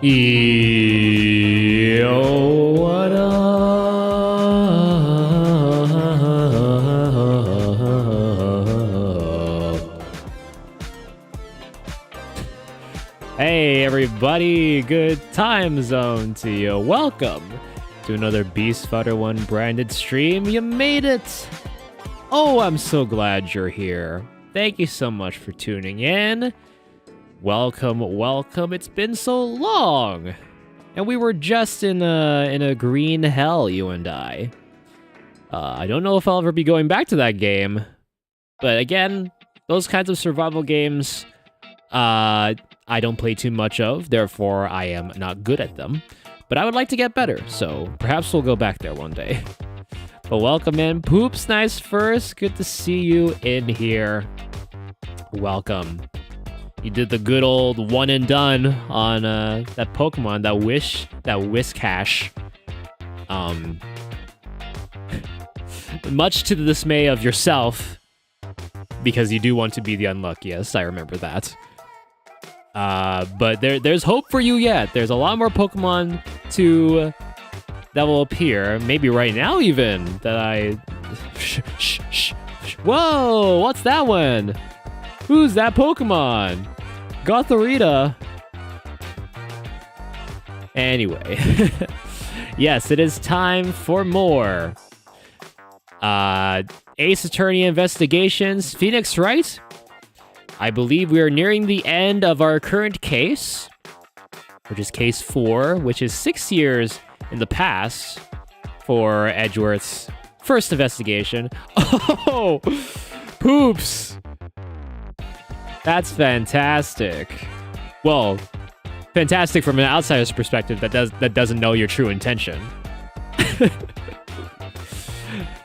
Yo, what up? Hey everybody, good time zone to you. Welcome to another Beast Fighter 1 branded stream. You made it! Oh, I'm so glad you're here. Thank you so much for tuning in. Welcome, welcome. It's been so long. And we were just in a green hell, you and I. I don't know if I'll ever be going back to that game. But again, those kinds of survival games, I don't play too much of, therefore I am not good at them. But I would like to get better, so perhaps we'll go back there one day. But welcome in. Poops, nice first. Good to see you in here. Welcome. You did the good old one and done on that Pokemon, that Whiscash. Much to the dismay of yourself, because you do want to be the unluckiest. I remember that. But there's hope for you yet. There's a lot more Pokemon that will appear, maybe right now even, that I... Shh. Whoa, what's that one? Who's that Pokemon? Gothorita. Anyway. Yes, it is time for more. Ace Attorney Investigations. Phoenix, right? I believe we are nearing the end of our current case, which is case 4, which is 6 years in the past for Edgeworth's first investigation. Oh, poops. That's fantastic. Well, fantastic from an outsider's perspective that doesn't know your true intention.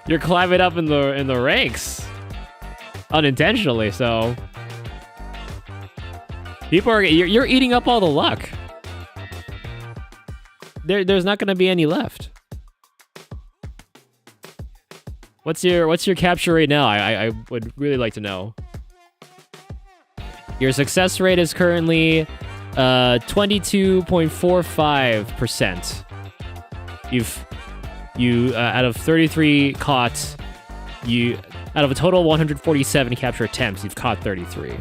You're climbing up in the ranks unintentionally, so you're eating up all the luck. There's not gonna be any left. What's your capture rate now? I would really like to know. Your success rate is currently 22.45%. You out of 33 caught, out of a total of 147 capture attempts, you've caught 33.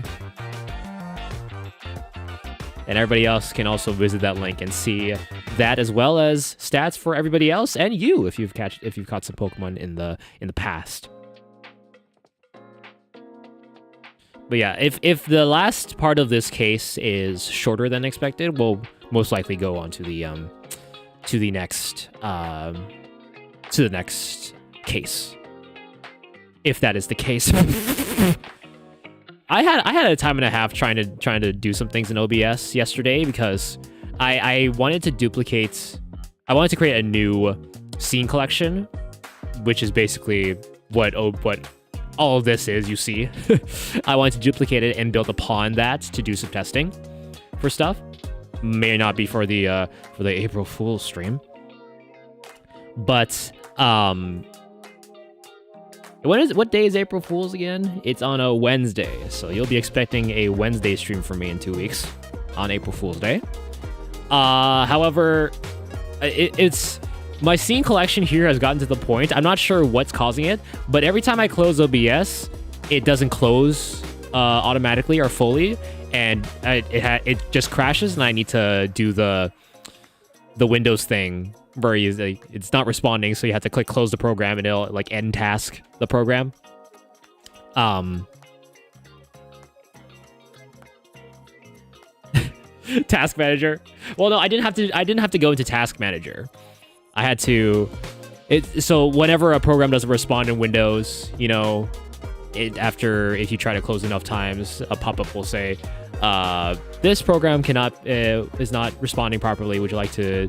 And everybody else can also visit that link and see that, as well as stats for everybody else and you if you've caught some Pokemon in the past. But yeah, if the last part of this case is shorter than expected, we'll most likely go on to the next case. If that is the case. I had a time and a half trying to do some things in OBS yesterday because I wanted to create a new scene collection, which is basically what all of this is, you see. I wanted to duplicate it and build upon that to do some testing for stuff. May not be for the April Fool's stream. But what day is April Fool's again? It's on a Wednesday, so you'll be expecting a Wednesday stream from me in 2 weeks on April Fool's Day. However, it's my scene collection here has gotten to the point, I'm not sure what's causing it, but every time I close OBS, it doesn't close automatically or fully, and it just crashes, and I need to do the Windows thing where it's not responding, so you have to click close the program, and it'll like end task the program. Task Manager. Well, no, I didn't have to go into Task Manager. I had to. So whenever a program doesn't respond in Windows, you know, if you try to close enough times, a pop-up will say, "This program is not responding properly. Would you like to?"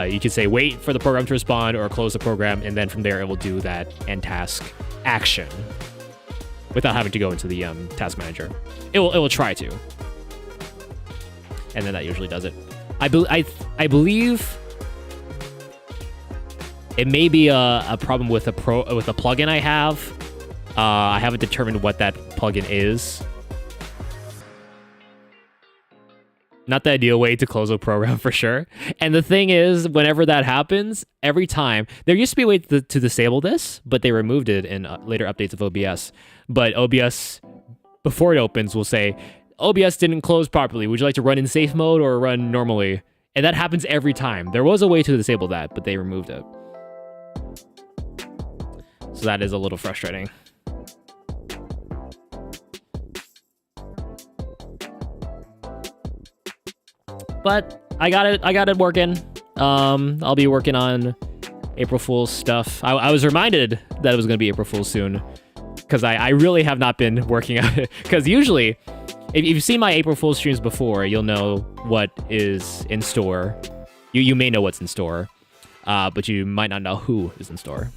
You could say wait for the program to respond or close the program, and then from there it will do that end task action without having to go into the Task Manager. It will try to, and then that usually does it. I believe it may be a problem with a plugin I have. I haven't determined what that plugin is. Not the ideal way to close a program for sure. And the thing is, whenever that happens, every time, there used to be a way to disable this, but they removed it in later updates of OBS. But OBS, before it opens, will say, OBS didn't close properly. Would you like to run in safe mode or run normally? And that happens every time. There was a way to disable that, but they removed it. So that is a little frustrating. But I got it working. I'll be working on April Fool's stuff. I was reminded that it was going to be April Fool's soon, because I really have not been working on it. Because usually, if you've seen my April Fool's streams before, you'll know what is in store. You may know what's in store, but you might not know who is in store.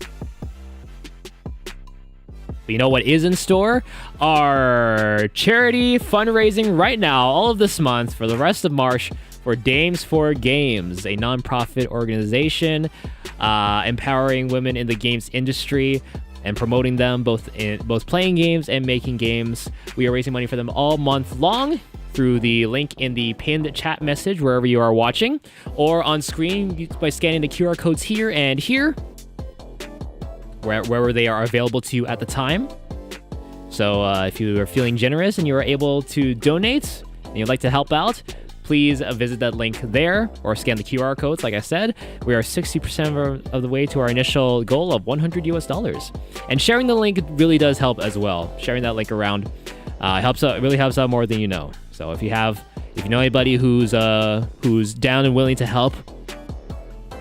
But you know what is in store? Our charity fundraising right now, all of this month, for the rest of March, for Dames for Games, a non-profit organization empowering women in the games industry and promoting them both playing games and making games. We are raising money for them all month long through the link in the pinned chat message wherever you are watching, or on screen by scanning the QR codes here and here, wherever they are available to you at the time. So if you are feeling generous and you are able to donate and you'd like to help out, please visit that link there or scan the QR codes. Like I said, we are 60% of the way to our initial goal of $100 US. And sharing the link really does help as well. Sharing that link around helps out. It really helps out more than you know. So if you know anybody who's down and willing to help,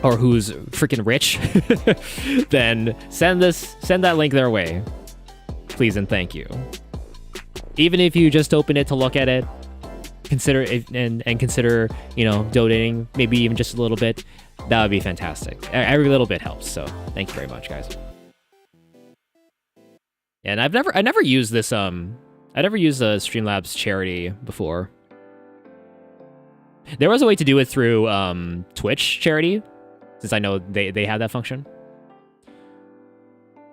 or who's freaking rich, then send that link their way, please and thank you. Even if you just open it to look at it, consider it and consider, donating, maybe even just a little bit. That would be fantastic. Every little bit helps. So thank you very much, guys. And I never used this I never used a Streamlabs charity before. There was a way to do it through Twitch charity, since I know they have that function.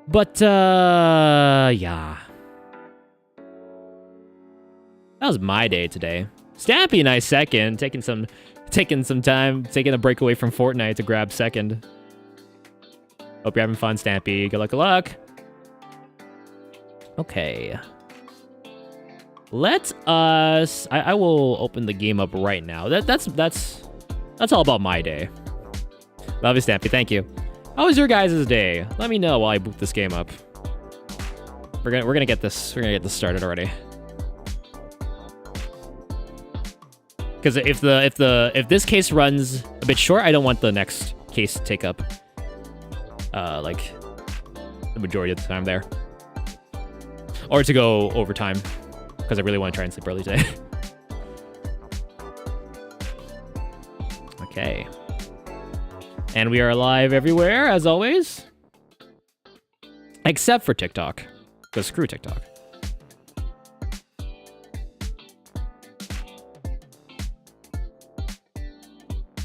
But yeah. That was my day today. Stampy, nice second. Taking some time, taking a break away from Fortnite to grab second. Hope you're having fun, Stampy. Good luck, good luck. Okay. Let us... I will open the game up right now. That's all about my day. Love you, Stampy. Thank you. How was your guys' day? Let me know while I boot this game up. We're gonna get this started already. Because if this case runs a bit short, I don't want the next case to take up like the majority of the time there, or to go overtime, because I really want to try and sleep early today. Okay, and we are live everywhere as always, except for TikTok, because screw TikTok.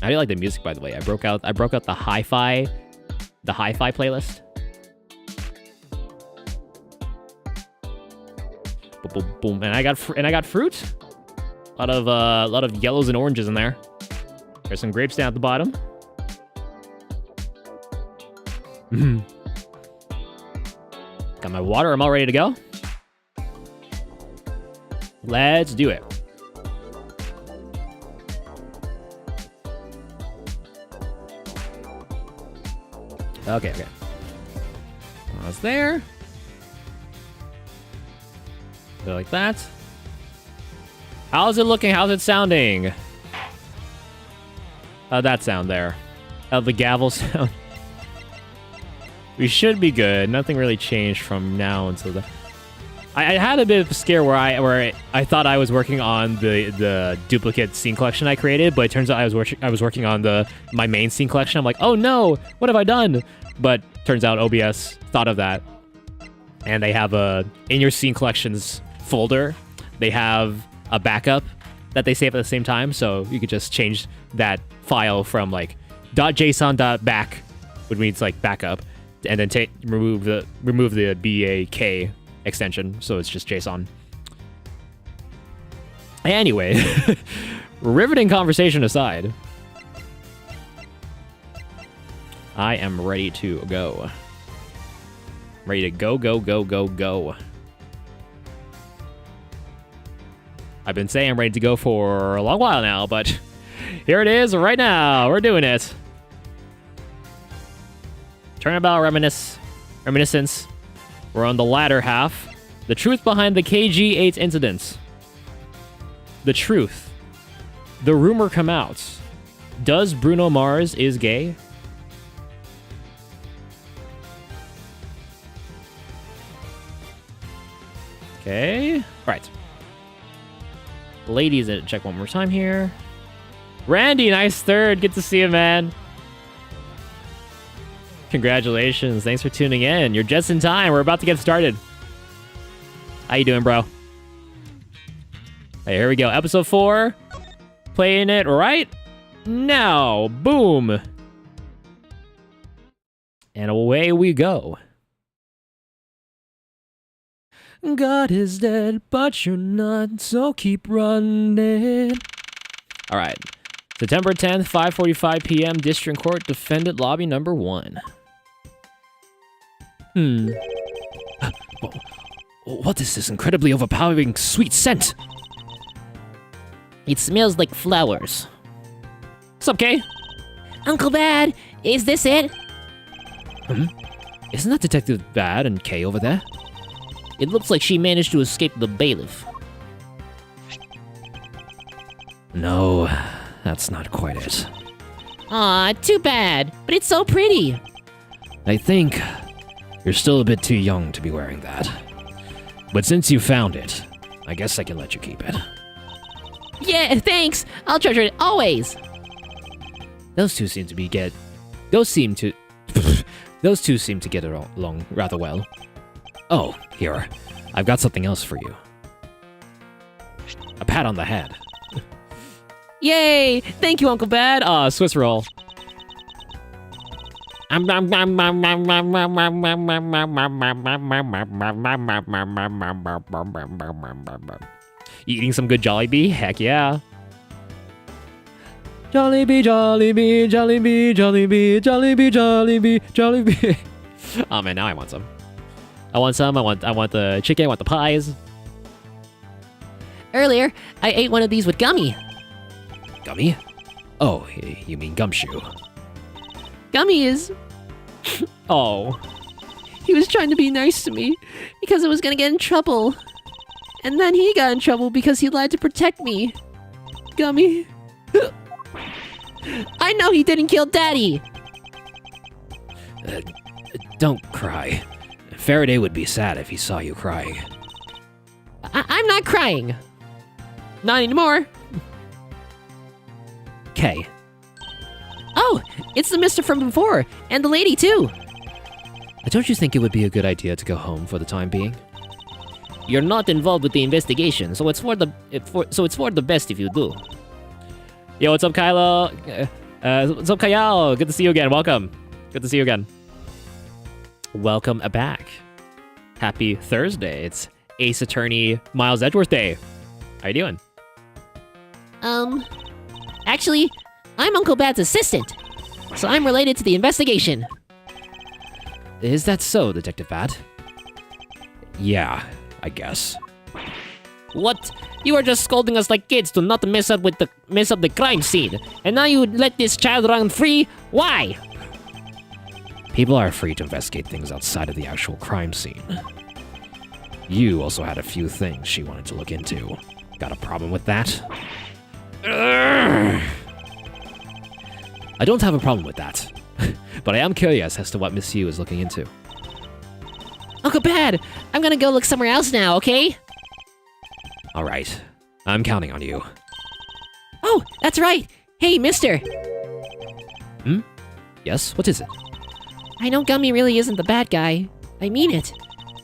I do like the music, by the way. I broke out the hi-fi playlist. Boom, boom, boom. And I got fruit. A lot of yellows and oranges in there. There's some grapes down at the bottom. Got my water. I'm all ready to go. Let's do it. Okay. That's there. Go like that. How's it looking? How's it sounding? How'd that sound there? How'd the gavel sound? We should be good. Nothing really changed from now until the... I had a bit of a scare where I thought I was working on the duplicate scene collection I created, but it turns out I was working on my main scene collection. I'm like, oh no, what have I done? But turns out OBS thought of that, and they have in your scene collections folder, they have a backup that they save at the same time, so you could just change that file from like .json.back, which means like backup, and then remove the BAK extension, so it's just JSON. Anyway, riveting conversation aside, I am ready to go. Ready to go, go, go, go, go. I've been saying I'm ready to go for a long while now, but here it is right now. We're doing it. Turnabout reminiscence. We're on the latter half. The truth behind the KG8 incidents. The truth. The rumor come out. Does Bruno Mars is gay? Okay. Right. Ladies, check one more time here. Randy, nice third. Good to see you, man. Congratulations. Thanks for tuning in. You're just in time. We're about to get started. How you doing, bro? Hey, here we go. Episode 4. Playing it right now. Boom. And away we go. God is dead, but you're not, so keep running. All right. September 10th, 5:45 p.m. District Court, Defendant Lobby number 1. What is this incredibly overpowering sweet scent? It smells like flowers. What's up, Kay? Uncle Bad, is this it? Isn't that Detective Bad and Kay over there? It looks like she managed to escape the bailiff. No, that's not quite it. Aw, too bad, but it's so pretty. I think you're still a bit too young to be wearing that. But since you found it, I guess I can let you keep it. Yeah, thanks. I'll treasure it always. Those two seem to get along rather well. Oh, here. I've got something else for you. A pat on the head. Yay! Thank you, Uncle Bad. Swiss roll. Eating some good Jollibee? Heck yeah. Jollibee, Jollibee, Jollibee, Jollibee, Jollibee, Jollibee, Jollibee. Oh man, now I want some. I want the chicken, I want the pies. Earlier, I ate one of these with Gummy. Gummy? Oh, you mean Gumshoe. Gummy is... Oh. He was trying to be nice to me because I was gonna get in trouble. And then he got in trouble because he lied to protect me. Gummy. I know he didn't kill Daddy. Don't cry. Faraday would be sad if he saw you crying. I'm not crying. Not anymore. Kay. Oh, it's the mister from before, and the lady too. Don't you think it would be a good idea to go home for the time being? You're not involved with the investigation, so it's for the best if you do. Yo, what's up, Kylo? What's up, Kyle? Good to see you again. Welcome. Good to see you again. Welcome back. Happy Thursday. It's Ace Attorney Miles Edgeworth Day. How you doing? Actually, I'm Uncle Bad's assistant, so I'm related to the investigation. Is that so, Detective Bad? Yeah, I guess. What? You were just scolding us like kids to not mess up the crime scene, and now you let this child run free? Why? People are free to investigate things outside of the actual crime scene. You also had a few things she wanted to look into. Got a problem with that? I don't have a problem with that. But I am curious as to what Miss Yu is looking into. Uncle Bad, I'm gonna go look somewhere else now, okay? Alright. I'm counting on you. Oh, that's right! Hey, mister! Yes? What is it? I know Gummy really isn't the bad guy. I mean it.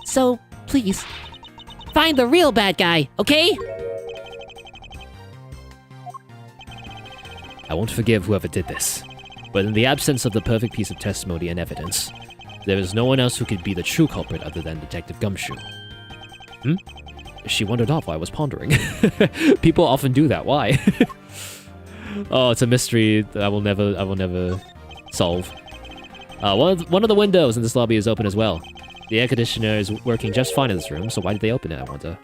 So, please, find the real bad guy, okay? I won't forgive whoever did this. But in the absence of the perfect piece of testimony and evidence, there is no one else who could be the true culprit other than Detective Gumshoe. She wandered off while I was pondering. People often do that, why? Oh, it's a mystery that I will never solve. One of the windows in this lobby is open as well. The air conditioner is working just fine in this room, so why did they open it, I wonder?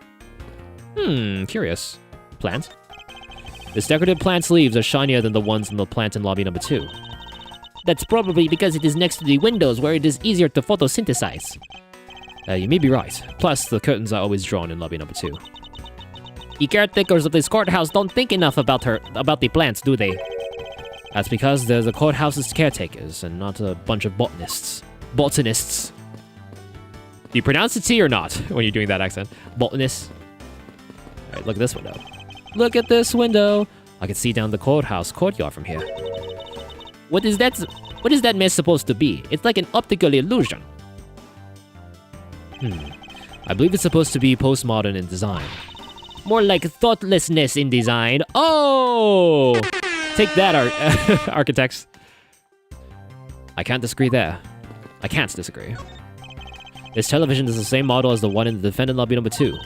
Curious. Plant? This decorative plant's leaves are shinier than the ones in the plant in lobby number 2. That's probably because it is next to the windows where it is easier to photosynthesize. You may be right. Plus, the curtains are always drawn in lobby number 2. The caretakers of this courthouse don't think enough about the plants, do they? That's because they're the courthouse's caretakers and not a bunch of botanists. Botanists. Do you pronounce the T or not when you're doing that accent? Botanists. Alright, look at this window. Look at this window. I can see down the courthouse courtyard from here. What is that mess supposed to be? It's like an optical illusion. I believe it's supposed to be postmodern in design. More like thoughtlessness in design. Oh! Take that, architects. I can't disagree there. I can't disagree. This television is the same model as the one in the defendant lobby number 2.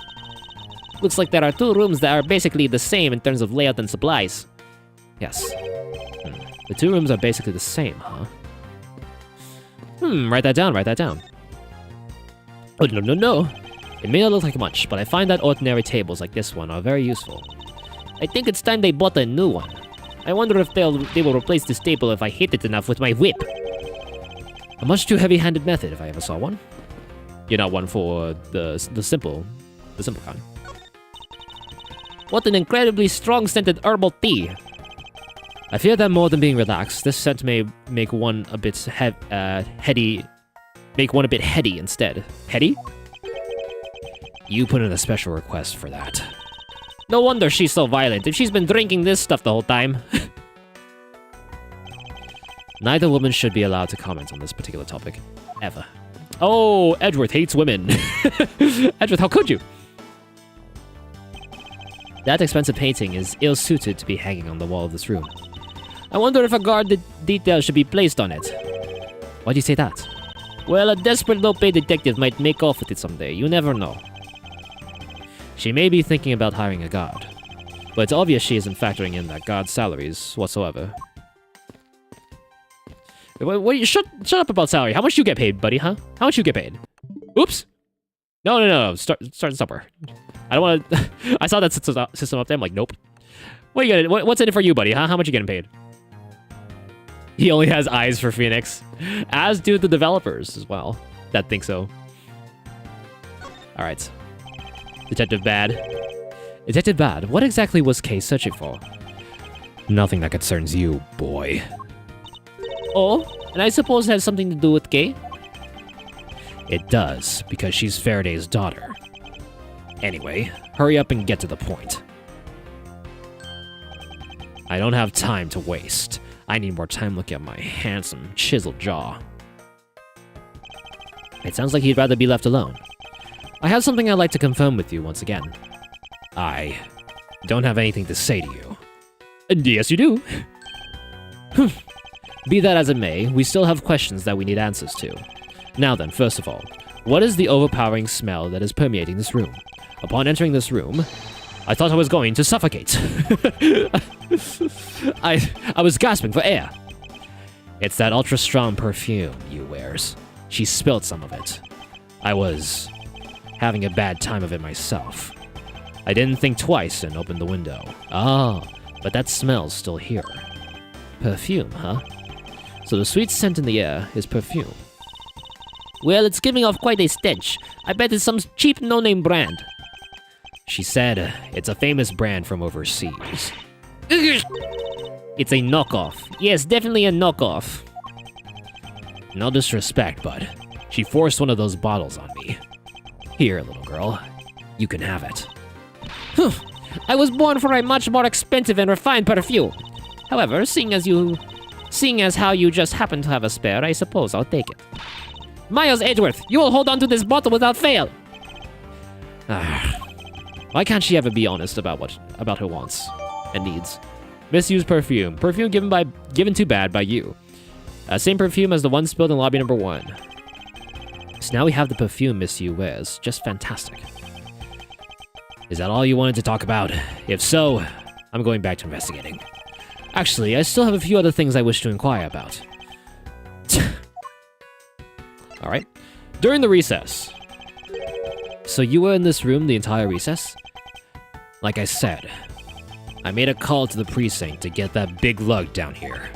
Looks like there are 2 rooms that are basically the same in terms of layout and supplies. Yes. The 2 rooms are basically the same, huh? Write that down. Oh, no. It may not look like much, but I find that ordinary tables like this one are very useful. I think it's time they bought a new one. I wonder if they will replace this table if I hit it enough with my whip. A much too heavy-handed method if I ever saw one. You're not one for the simple kind. What an incredibly strong-scented herbal tea. I fear that more than being relaxed, this scent may make one a bit heady. Make one a bit heady instead. Heady? You put in a special request for that. No wonder she's so violent. If she's been drinking this stuff the whole time. Neither woman should be allowed to comment on this particular topic. Ever. Oh, Edgeworth hates women. Edgeworth, how could you? That expensive painting is ill-suited to be hanging on the wall of this room. I wonder if a guard detail should be placed on it. Why do you say that? Well, a desperate low-paid detective might make off with it someday. You never know. She may be thinking about hiring a guard, but it's obvious she isn't factoring in that guard's salaries whatsoever. Wait, shut up about salary. How much do you get paid, buddy, huh? How much you get paid? Oops! No. Start somewhere. I don't want to... I saw that system up there. I'm like, nope. What's in it for you, buddy, huh? How much you getting paid? He only has eyes for Phoenix. As do the developers as well. That think so. Alright. Detective Bad. Detective Bad, what exactly was Kay searching for? Nothing that concerns you, boy. Oh? And I suppose it has something to do with Kay? It does, because she's Faraday's daughter. Anyway, hurry up and get to the point. I don't have time to waste. I need more time looking at my handsome, chiseled jaw. It sounds like he'd rather be left alone. I have something I'd like to confirm with you once again. I don't have anything to say to you. Yes, you do. Be that as it may, we still have questions that we need answers to. Now then, first of all, what is the overpowering smell that is permeating this room? Upon entering this room, I thought I was going to suffocate. I was gasping for air. It's that ultra-strong perfume you wears. She spilled some of it. I was having a bad time of it myself. I didn't think twice and opened the window. Ah, but that smell's still here. Perfume, huh? So the sweet scent in the air is perfume. Well, it's giving off quite a stench. I bet it's some cheap no-name brand. She said it's a famous brand from overseas. It's a knockoff. Yes, definitely a knockoff. No disrespect, but she forced one of those bottles on me. Here, little girl. You can have it. I was born for a much more expensive and refined perfume. However, seeing as how you just happen to have a spare, I suppose I'll take it. Miles Edgeworth, you will hold on to this bottle without fail. Why can't she ever be honest about her wants and needs? Misused perfume. Perfume given too bad by you. Same perfume as the one spilled in lobby number 1. So now we have the perfume Miss Yu wears. Just fantastic. Is that all you wanted to talk about? If so, I'm going back to investigating. Actually, I still have a few other things I wish to inquire about. Alright. During the recess. So you were in this room the entire recess? Like I said, I made a call to the precinct to get that big lug down here.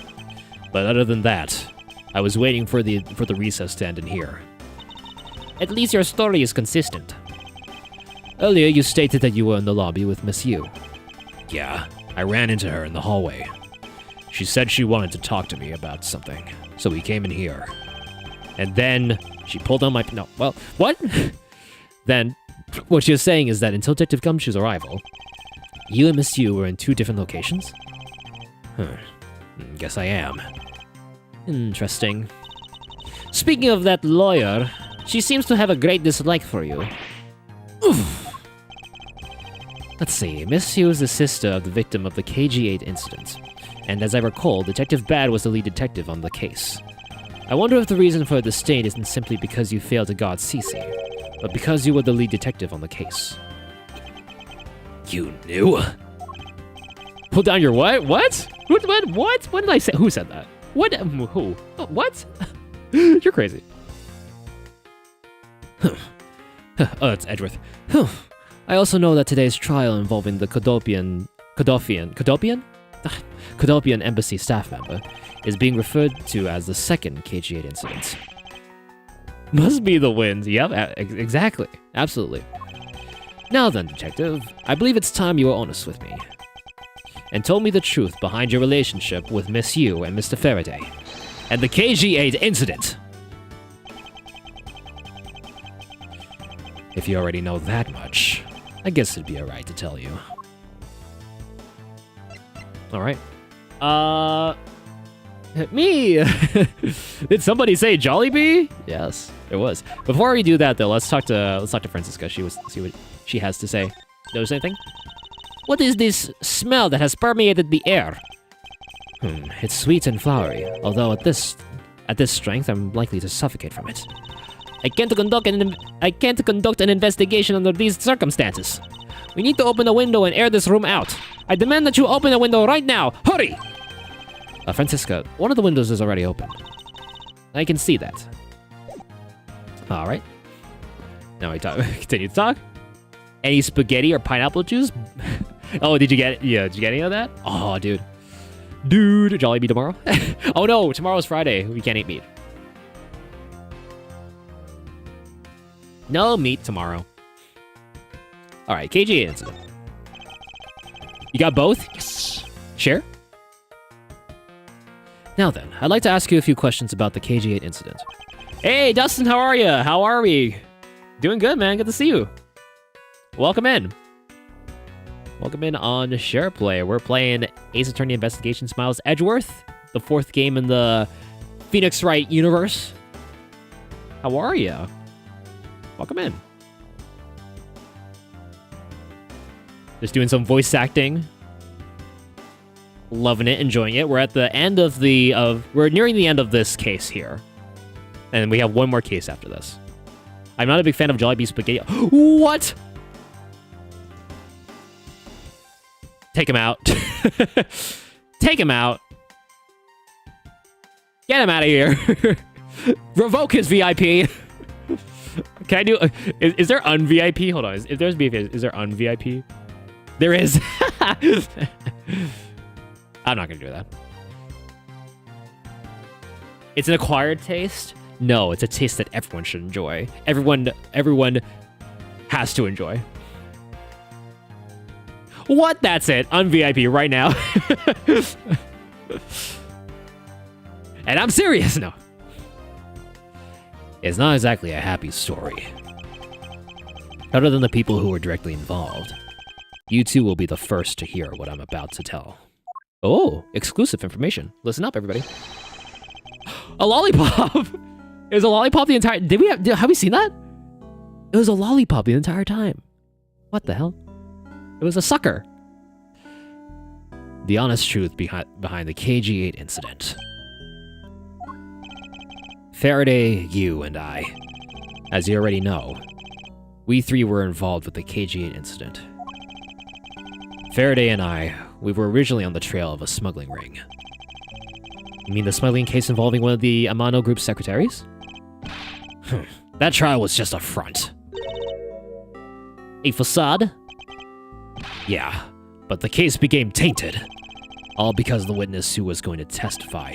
But other than that, I was waiting for the recess to end in here. At least your story is consistent. Earlier, you stated that you were in the lobby with Miss Yu. Yeah, I ran into her in the hallway. She said she wanted to talk to me about something, so we came in here. And then, she pulled on my... No, well, what? Then, what she was saying is that until Detective Gumshoe's arrival, you and Miss Yu were in 2 different locations? Guess I am. Interesting. Speaking of that lawyer, she seems to have a great dislike for you. Oof. Let's see, Miss Yu is the sister of the victim of the KG-8 incident, and as I recall, Detective Bad was the lead detective on the case. I wonder if the reason for the disdain isn't simply because you failed to guard Cece, but because you were the lead detective on the case. You knew? Pull down your what? What? What? What did I say? Who said that? What? Who? What? You're crazy. Oh, it's Edgeworth. I also know that today's trial involving the Kodopian embassy staff member is being referred to as the second KG-8 incident. Must be the winds. Yep, exactly. Absolutely. Now then, Detective, I believe it's time you were honest with me and told me the truth behind your relationship with Miss Yu and Mr. Faraday and the KG-8 incident. If you already know that much, I guess it'd be alright to tell you. Alright. Me! Did somebody say Jollibee? Yes, it was. Before we do that though, let's talk to Francisca. See what she has to say. Notice anything? What is this smell that has permeated the air? It's sweet and flowery, although at this strength, I'm likely to suffocate from it. I can't conduct an investigation under these circumstances. We need to open a window and air this room out. I demand that you open a window right now. Hurry! Francisca, one of the windows is already open. I can see that. Alright. Now we continue to talk. Any spaghetti or pineapple juice? Oh, did you get it? Yeah, did you get any of that? Oh, dude. Dude, Jollibee tomorrow? Oh no, tomorrow's Friday. We can't eat meat. No meat tomorrow. Alright, KG incident. You got both? Yes. Share? Now then, I'd like to ask you a few questions about the KG-8 incident. Hey, Dustin, how are you? How are we? Doing good, man. Good to see you. Welcome in. Welcome in on SharePlay. We're playing Ace Attorney Investigation Smiles Edgeworth, the 4th game in the Phoenix Wright universe. How are you? Welcome in. Just doing some voice acting. Loving it, enjoying it. We're at the end of we're nearing the end of this case here. And we have one more case after this. I'm not a big fan of Jollibee spaghetti. What? Take him out. Take him out. Get him out of here. Revoke his VIP. Can I do... Is there un-VIP? Hold on. If there's VIP, is there un-VIP? There is. I'm not going to do that. It's an acquired taste? No, it's a taste that everyone should enjoy. Everyone has to enjoy. What? That's it. Un-VIP right now. And I'm serious. No. It's not exactly a happy story. Other than the people who were directly involved, you two will be the first to hear what I'm about to tell. Oh, exclusive information. Listen up, everybody. A lollipop! It was a lollipop the entire... Have we seen that? It was a lollipop the entire time. What the hell? It was a sucker. The honest truth behind the KG-8 incident. Faraday, you, and I, as you already know, we 3 were involved with the KG-8 incident. Faraday and I we were originally on the trail of a smuggling ring. You mean the smuggling case involving one of the Amano Group's secretaries? That trial was just a front. A facade? Yeah, but the case became tainted. All because the witness who was going to testify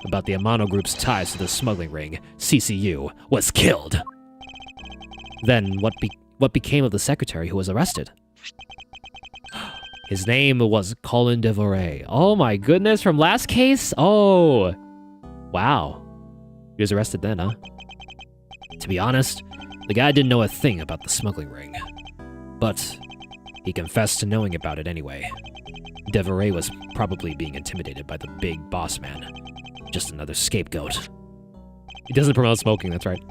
about the Amano Group's ties to the smuggling ring, CCU, was killed. Then what became of the secretary who was arrested? His name was Colin Devoret. Oh my goodness, from last case? Oh, wow. He was arrested then, huh? To be honest, the guy didn't know a thing about the smuggling ring. But he confessed to knowing about it anyway. Devoret was probably being intimidated by the big boss man. Just another scapegoat. He doesn't promote smoking, that's right.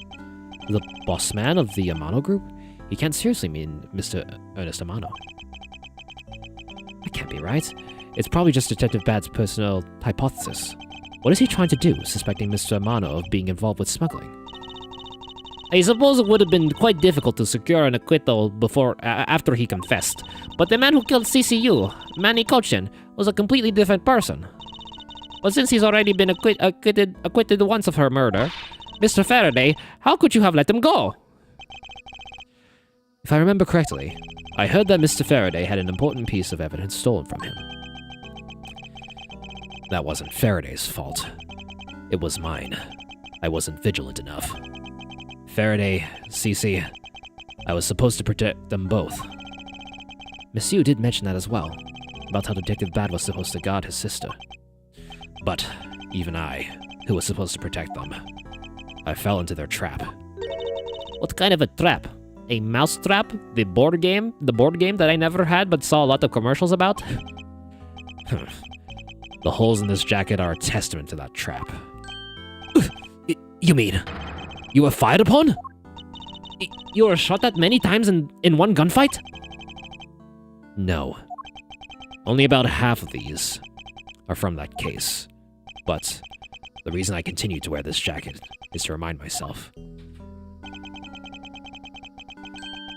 The boss man of the Amano Group? He can't seriously mean Mr. Ernest Amano. That can't be right. It's probably just Detective Bad's personal hypothesis. What is he trying to do, suspecting Mr. Amano of being involved with smuggling? I suppose it would have been quite difficult to secure an acquittal after he confessed. But the man who killed CCU, Manny Cochin, was a completely different person. But since he's already been acquitted once of her murder, Mr. Faraday, how could you have let him go? If I remember correctly, I heard that Mr. Faraday had an important piece of evidence stolen from him. That wasn't Faraday's fault. It was mine. I wasn't vigilant enough. Faraday, Cece, I was supposed to protect them both. Monsieur did mention that as well, about how Detective Bad was supposed to guard his sister. But even I, who was supposed to protect them, I fell into their trap. What kind of a trap? A mouse trap? The board game that I never had but saw a lot of commercials about? The holes in this jacket are a testament to that trap. You mean, you were fired upon? You were shot at many times in one gunfight? No. Only about half of these are from that case. But the reason I continue to wear this jacket is to remind myself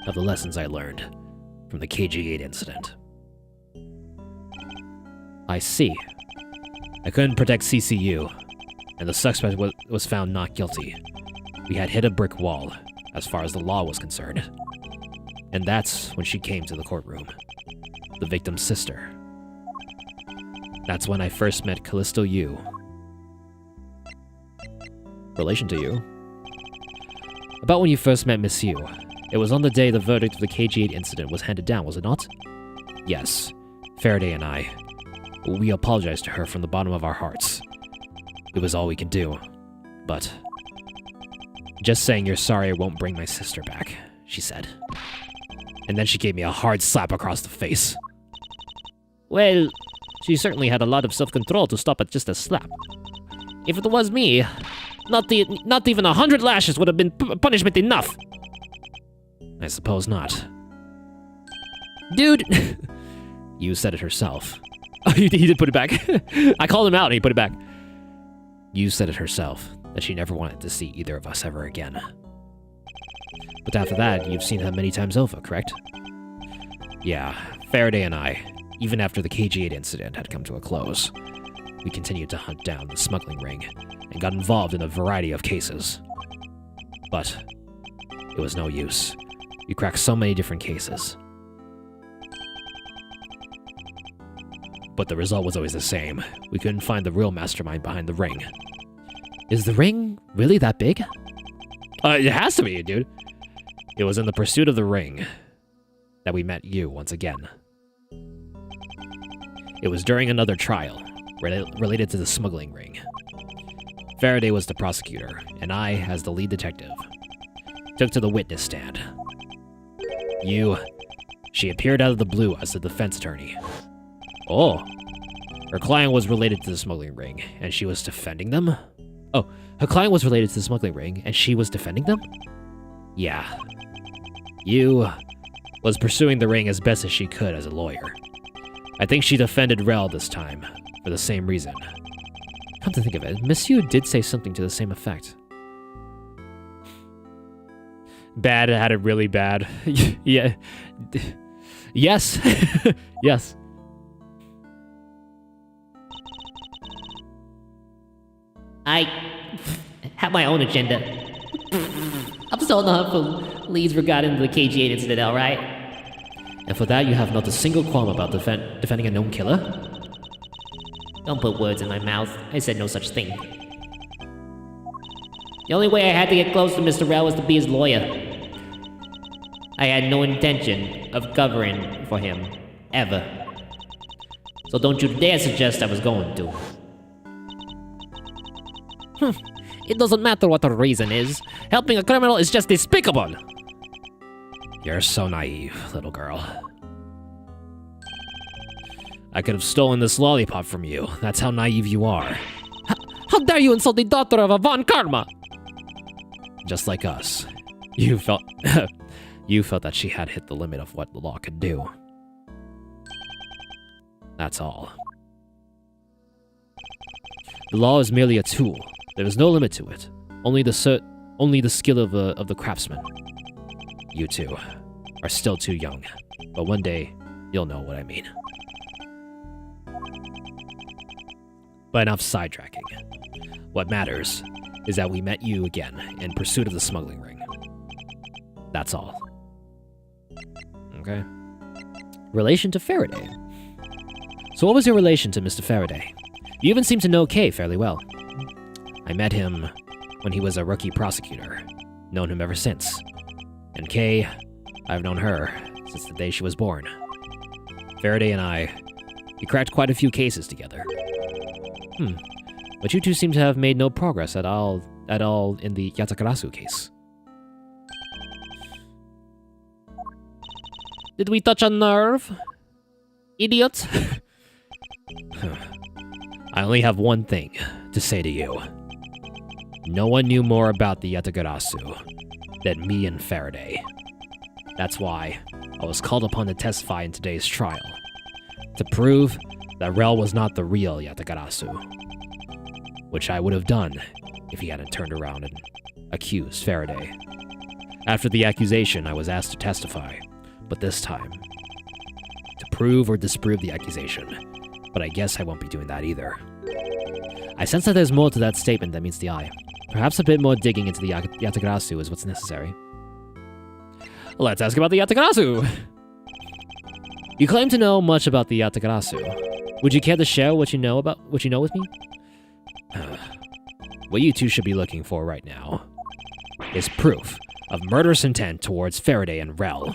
of the lessons I learned from the KG-8 incident. I see. I couldn't protect CCU, and the suspect was found not guilty. We had hit a brick wall, as far as the law was concerned. And that's when she came to the courtroom. The victim's sister. That's when I first met Callisto Yu. Relation to you? About when you first met Miss Yu. It was on the day the verdict of the KG-8 incident was handed down, was it not? Yes. Faraday and I. We apologized to her from the bottom of our hearts. It was all we could do. But just saying you're sorry won't bring my sister back, she said. And then she gave me a hard slap across the face. Well, she certainly had a lot of self-control to stop at just a slap. If it was me, not even 100 lashes would have been punishment enough. I suppose not. Dude! You said it herself. Oh, he did put it back. I called him out and he put it back. You said it herself, that she never wanted to see either of us ever again. But after that, you've seen her many times over, correct? Yeah, Faraday and I, even after the KG-8 incident had come to a close, we continued to hunt down the smuggling ring and got involved in a variety of cases. But it was no use. We cracked so many different cases. But the result was always the same. We couldn't find the real mastermind behind the ring. Is the ring really that big? It has to be, dude. It was in the pursuit of the ring that we met you once again. It was during another trial related to the smuggling ring. Faraday was the prosecutor, and I, as the lead detective, took to the witness stand. She appeared out of the blue as the defense attorney. Oh, her client was related to the smuggling ring, and she was defending them? Oh, her client was related to the smuggling ring, and she was defending them? Yeah. You was pursuing the ring as best as she could as a lawyer. I think she defended Rel this time, for the same reason. Come to think of it, Monsieur did say something to the same effect. Bad had it really bad. Yeah. Yes. Yes. I have my own agenda. I'm still on the hunt for leads regarding the KG8 incident, alright? And for that, you have not a single qualm about defending a known killer? Don't put words in my mouth. I said no such thing. The only way I had to get close to Mr. Rell was to be his lawyer. I had no intention of covering for him, ever. So don't you dare suggest I was going to. It doesn't matter what the reason is. Helping a criminal is just despicable. You're so naive, little girl. I could have stolen this lollipop from you. That's how naive you are. How dare you insult the daughter of a Von Karma? Just like us. You felt... you felt that she had hit the limit of what the law could do. That's all. The law is merely a tool. There is no limit to it. Only the skill of the craftsman. You two are still too young, but one day you'll know what I mean. But enough sidetracking. What matters is that we met you again in pursuit of the smuggling ring. That's all. Okay. Relation to Faraday. So what was your relation to Mr. Faraday? You even seem to know Kay fairly well. I met him when he was a rookie prosecutor. Known him ever since. And Kay, I've known her since the day she was born. Faraday and we cracked quite a few cases together. But you two seem to have made no progress at all in the Yatakarasu case. Did we touch a nerve? Idiot. I only have one thing to say to you. No one knew more about the Yatakarasu than me and Faraday. That's why I was called upon to testify in today's trial, to prove that Rel was not the real Yatakarasu, which I would have done if he hadn't turned around and accused Faraday. After the accusation, I was asked to testify, but this time, to prove or disprove the accusation, but I guess I won't be doing that either. I sense that there's more to that statement than meets the eye. Perhaps a bit more digging into the Yatakarasu is what's necessary. Let's ask about the Yatakarasu! You claim to know much about the Yatakarasu. Would you care to share what you know with me? What you two should be looking for right now is proof of murderous intent towards Faraday and Rel.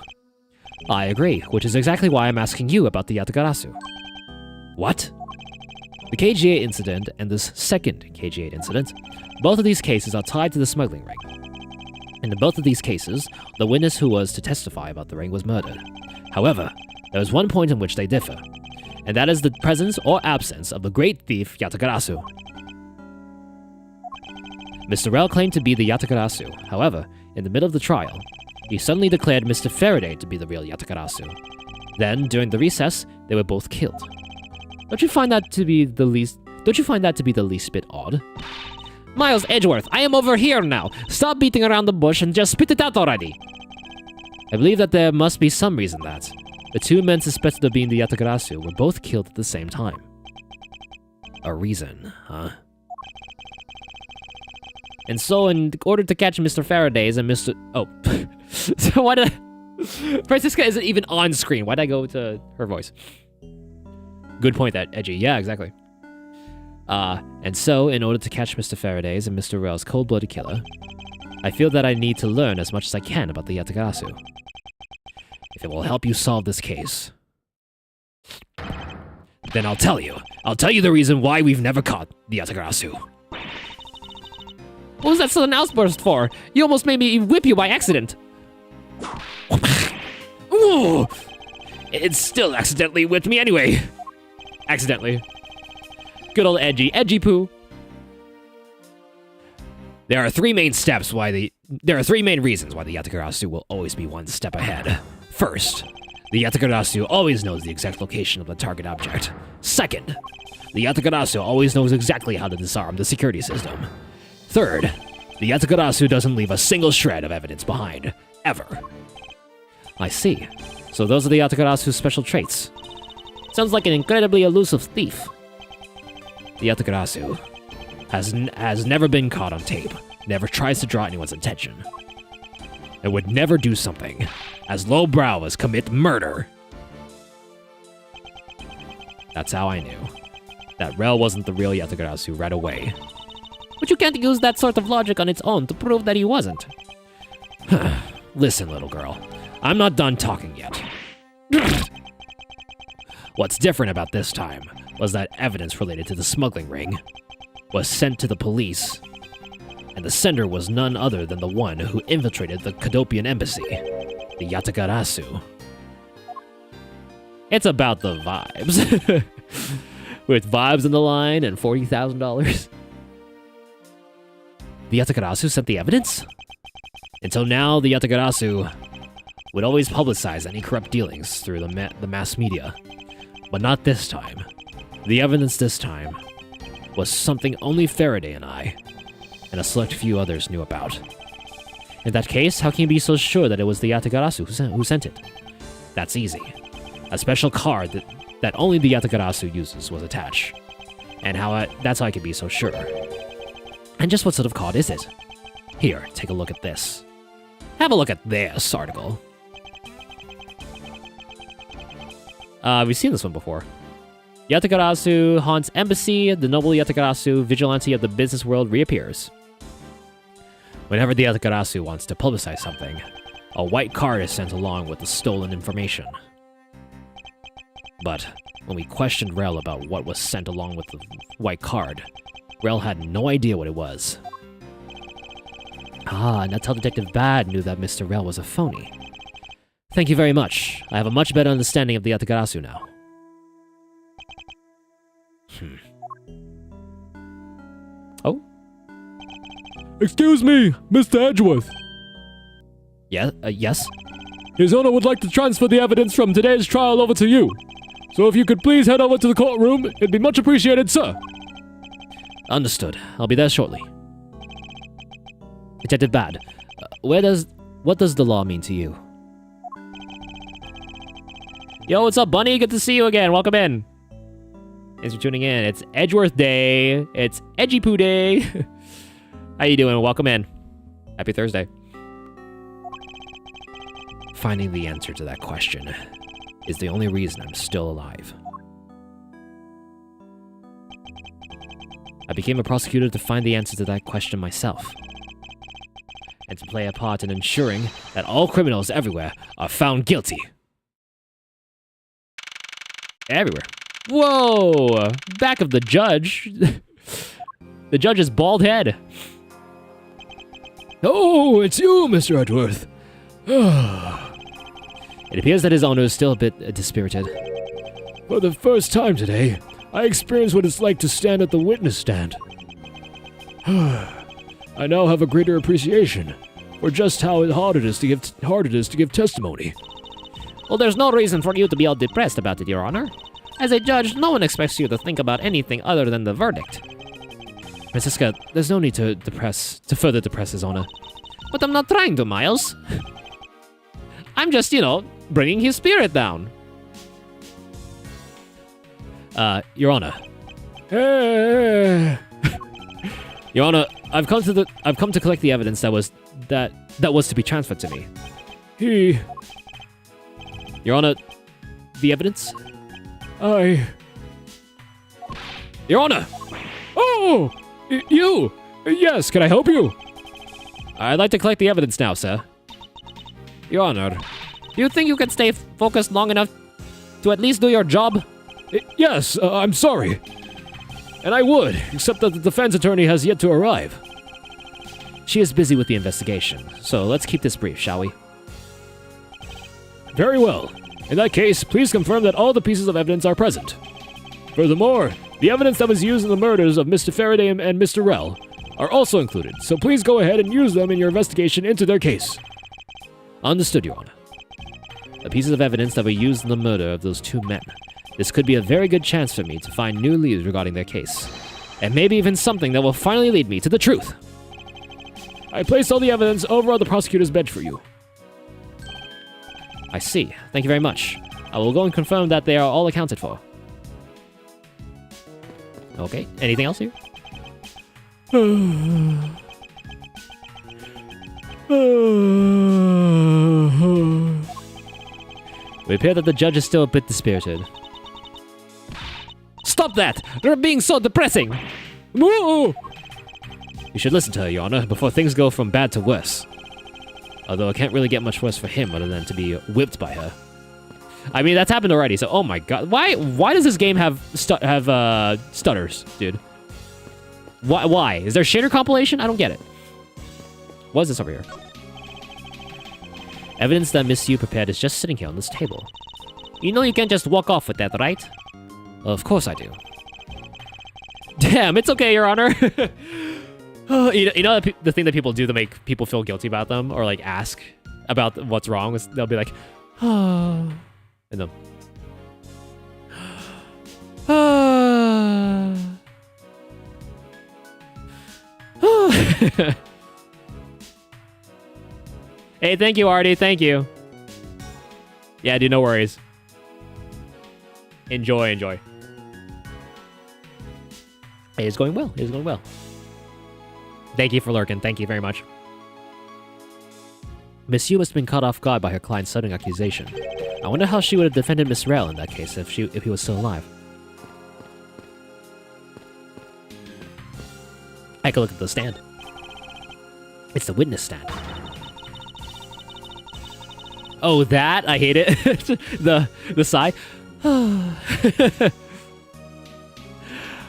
I agree, which is exactly why I'm asking you about the Yatakarasu. What? The KG8 incident and this second KG8 incident, both of these cases are tied to the smuggling ring. And in both of these cases, the witness who was to testify about the ring was murdered. However, there is one point in which they differ, and that is the presence or absence of the great thief Yatakarasu. Mr. Rel claimed to be the Yatakarasu. However, in the middle of the trial, he suddenly declared Mr. Faraday to be the real Yatakarasu. Then, during the recess, they were both killed. Don't you find that to be the least bit odd? Miles Edgeworth, I am over here now. Stop beating around the bush and just spit it out already. I believe that there must be some reason that the two men suspected of being the Yatakarasu were both killed at the same time. A reason, huh? And so, in order to catch Mr. Faraday's and Mr. Oh. So why did Francisca isn't even on screen. Why'd I go to her voice? Good point, that Edgy. Yeah, exactly. And so, in order to catch Mr. Faraday's and Mr. Rel's cold-blooded killer, I feel that I need to learn as much as I can about the Yatakarasu. If it will help you solve this case, then I'll tell you. I'll tell you the reason why we've never caught the Yatakarasu. What was that sudden outburst for? You almost made me whip you by accident. Ooh! It still accidentally whipped me anyway. Accidentally. Good old edgy poo. There are three main reasons why the Yatakarasu will always be one step ahead. First, the Yatakarasu always knows the exact location of the target object. Second, the Yatakarasu always knows exactly how to disarm the security system. Third, the Yatakarasu doesn't leave a single shred of evidence behind, ever. I see. So those are the Yatakarasu's special traits. Sounds like an incredibly elusive thief. The Yatakarasu has never been caught on tape, never tries to draw anyone's attention, and would never do something as lowbrow as commit murder. That's how I knew that Rel wasn't the real Yatagarasu right away. But you can't use that sort of logic on its own to prove that he wasn't. Listen, little girl, I'm not done talking yet. What's different about this time was that evidence related to the smuggling ring was sent to the police, and the sender was none other than the one who infiltrated the Kadopian embassy, the Yatagarasu. It's about the vibes. With vibes in the line and $40,000. The Yatagarasu sent the evidence? Until now, the Yatagarasu would always publicize any corrupt dealings through the mass media. But not this time. The evidence this time was something only Faraday and I, and a select few others knew about. In that case, how can you be so sure that it was the Yatagarasu who sent it? That's easy. A special card that only the Yatagarasu uses was attached. And that's how I can be so sure. And just what sort of card is it? Here, take a look at this. Have a look at this article. We've seen this one before. Yatagarasu haunts embassy. The noble Yatagarasu, vigilante of the business world, reappears. Whenever the Yatagarasu wants to publicize something, a white card is sent along with the stolen information. But when we questioned Rel about what was sent along with the white card, Rel had no idea what it was. And that's how Detective Bad knew that Mr. Rel was a phony. Thank you very much. I have a much better understanding of the Yatagarasu now. Oh? Excuse me, Mr. Edgeworth. Yeah, yes? His Honor would like to transfer the evidence from today's trial over to you. So if you could please head over to the courtroom, it'd be much appreciated, sir. Understood. I'll be there shortly. Detective Bad, what does the law mean to you? Yo, what's up, Bunny? Good to see you again. Welcome in. Thanks for tuning in. It's Edgeworth Day. It's Edgy Poo Day. How you doing? Welcome in. Happy Thursday. Finding the answer to that question is the only reason I'm still alive. I became a prosecutor to find the answer to that question myself, and to play a part in ensuring that all criminals everywhere are found guilty. Everywhere. Whoa! Back of the judge. The judge's bald head. Oh, it's you, Mr. Edgeworth. It appears that his owner is still a bit dispirited. For the first time today, I experienced what it's like to stand at the witness stand. I now have a greater appreciation for just how hard it is to give testimony. Well, there's no reason for you to be all depressed about it, Your Honor. As a judge, no one expects you to think about anything other than the verdict. Francisca, there's no need to further depress his honor. But I'm not trying to, Miles. I'm just, bringing his spirit down. Your Honor. Your Honor, I've come to collect the evidence that was to be transferred to me. Your Honor, the evidence? Your Honor! Oh! You! Yes, can I help you? I'd like to collect the evidence now, sir. Your Honor, do you think you can stay focused long enough to at least do your job? Yes, I'm sorry. And I would, except that the defense attorney has yet to arrive. She is busy with the investigation, so let's keep this brief, shall we? Very well. In that case, please confirm that all the pieces of evidence are present. Furthermore, the evidence that was used in the murders of Mr. Faraday and Mr. Rel are also included, so please go ahead and use them in your investigation into their case. Understood, Your Honor. The pieces of evidence that were used in the murder of those two men. This could be a very good chance for me to find new leads regarding their case, and maybe even something that will finally lead me to the truth. I placed all the evidence over on the prosecutor's bench for you. I see. Thank you very much. I will go and confirm that they are all accounted for. Okay, anything else here? We appear that the judge is still a bit dispirited. Stop that! You're being so depressing! Whoa! You should listen to her, Your Honor, before things go from bad to worse. Although it can't really get much worse for him other than to be whipped by her. I mean, that's happened already, so oh my god. Why does this game have stutters, dude? Why? Is there a shader compilation? I don't get it. What is this over here? Evidence that Miss Yu prepared is just sitting here on this table. You know you can't just walk off with that, right? Well, of course I do. Damn, it's okay, Your Honor. you know the thing that people do to make people feel guilty about them, or like ask about what's wrong, is they'll be like, oh, and then, Hey, thank you, Artie. Thank you. Yeah, dude, no worries. Enjoy. Hey, it's going well. It's going well. Thank you for lurking. Thank you very much. Miss Yu must have been caught off guard by her client's sudden accusation. I wonder how she would have defended Miss Rel in that case if he was still alive. I could look at the stand. It's the witness stand. Oh, that? I hate it. the sigh.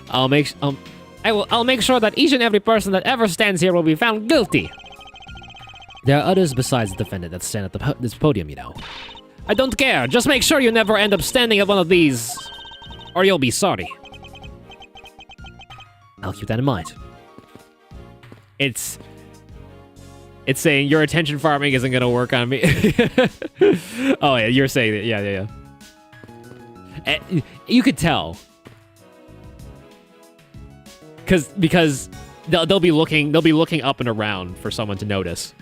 I'll make sure that each and every person that ever stands here will be found guilty. There are others besides the defendant that stand at this podium, you know. I don't care. Just make sure you never end up standing at one of these, or you'll be sorry. I'll keep that in mind. It's saying your attention farming isn't gonna work on me. Oh yeah, you're saying it. Yeah. You could tell. Because they'll be looking up and around for someone to notice.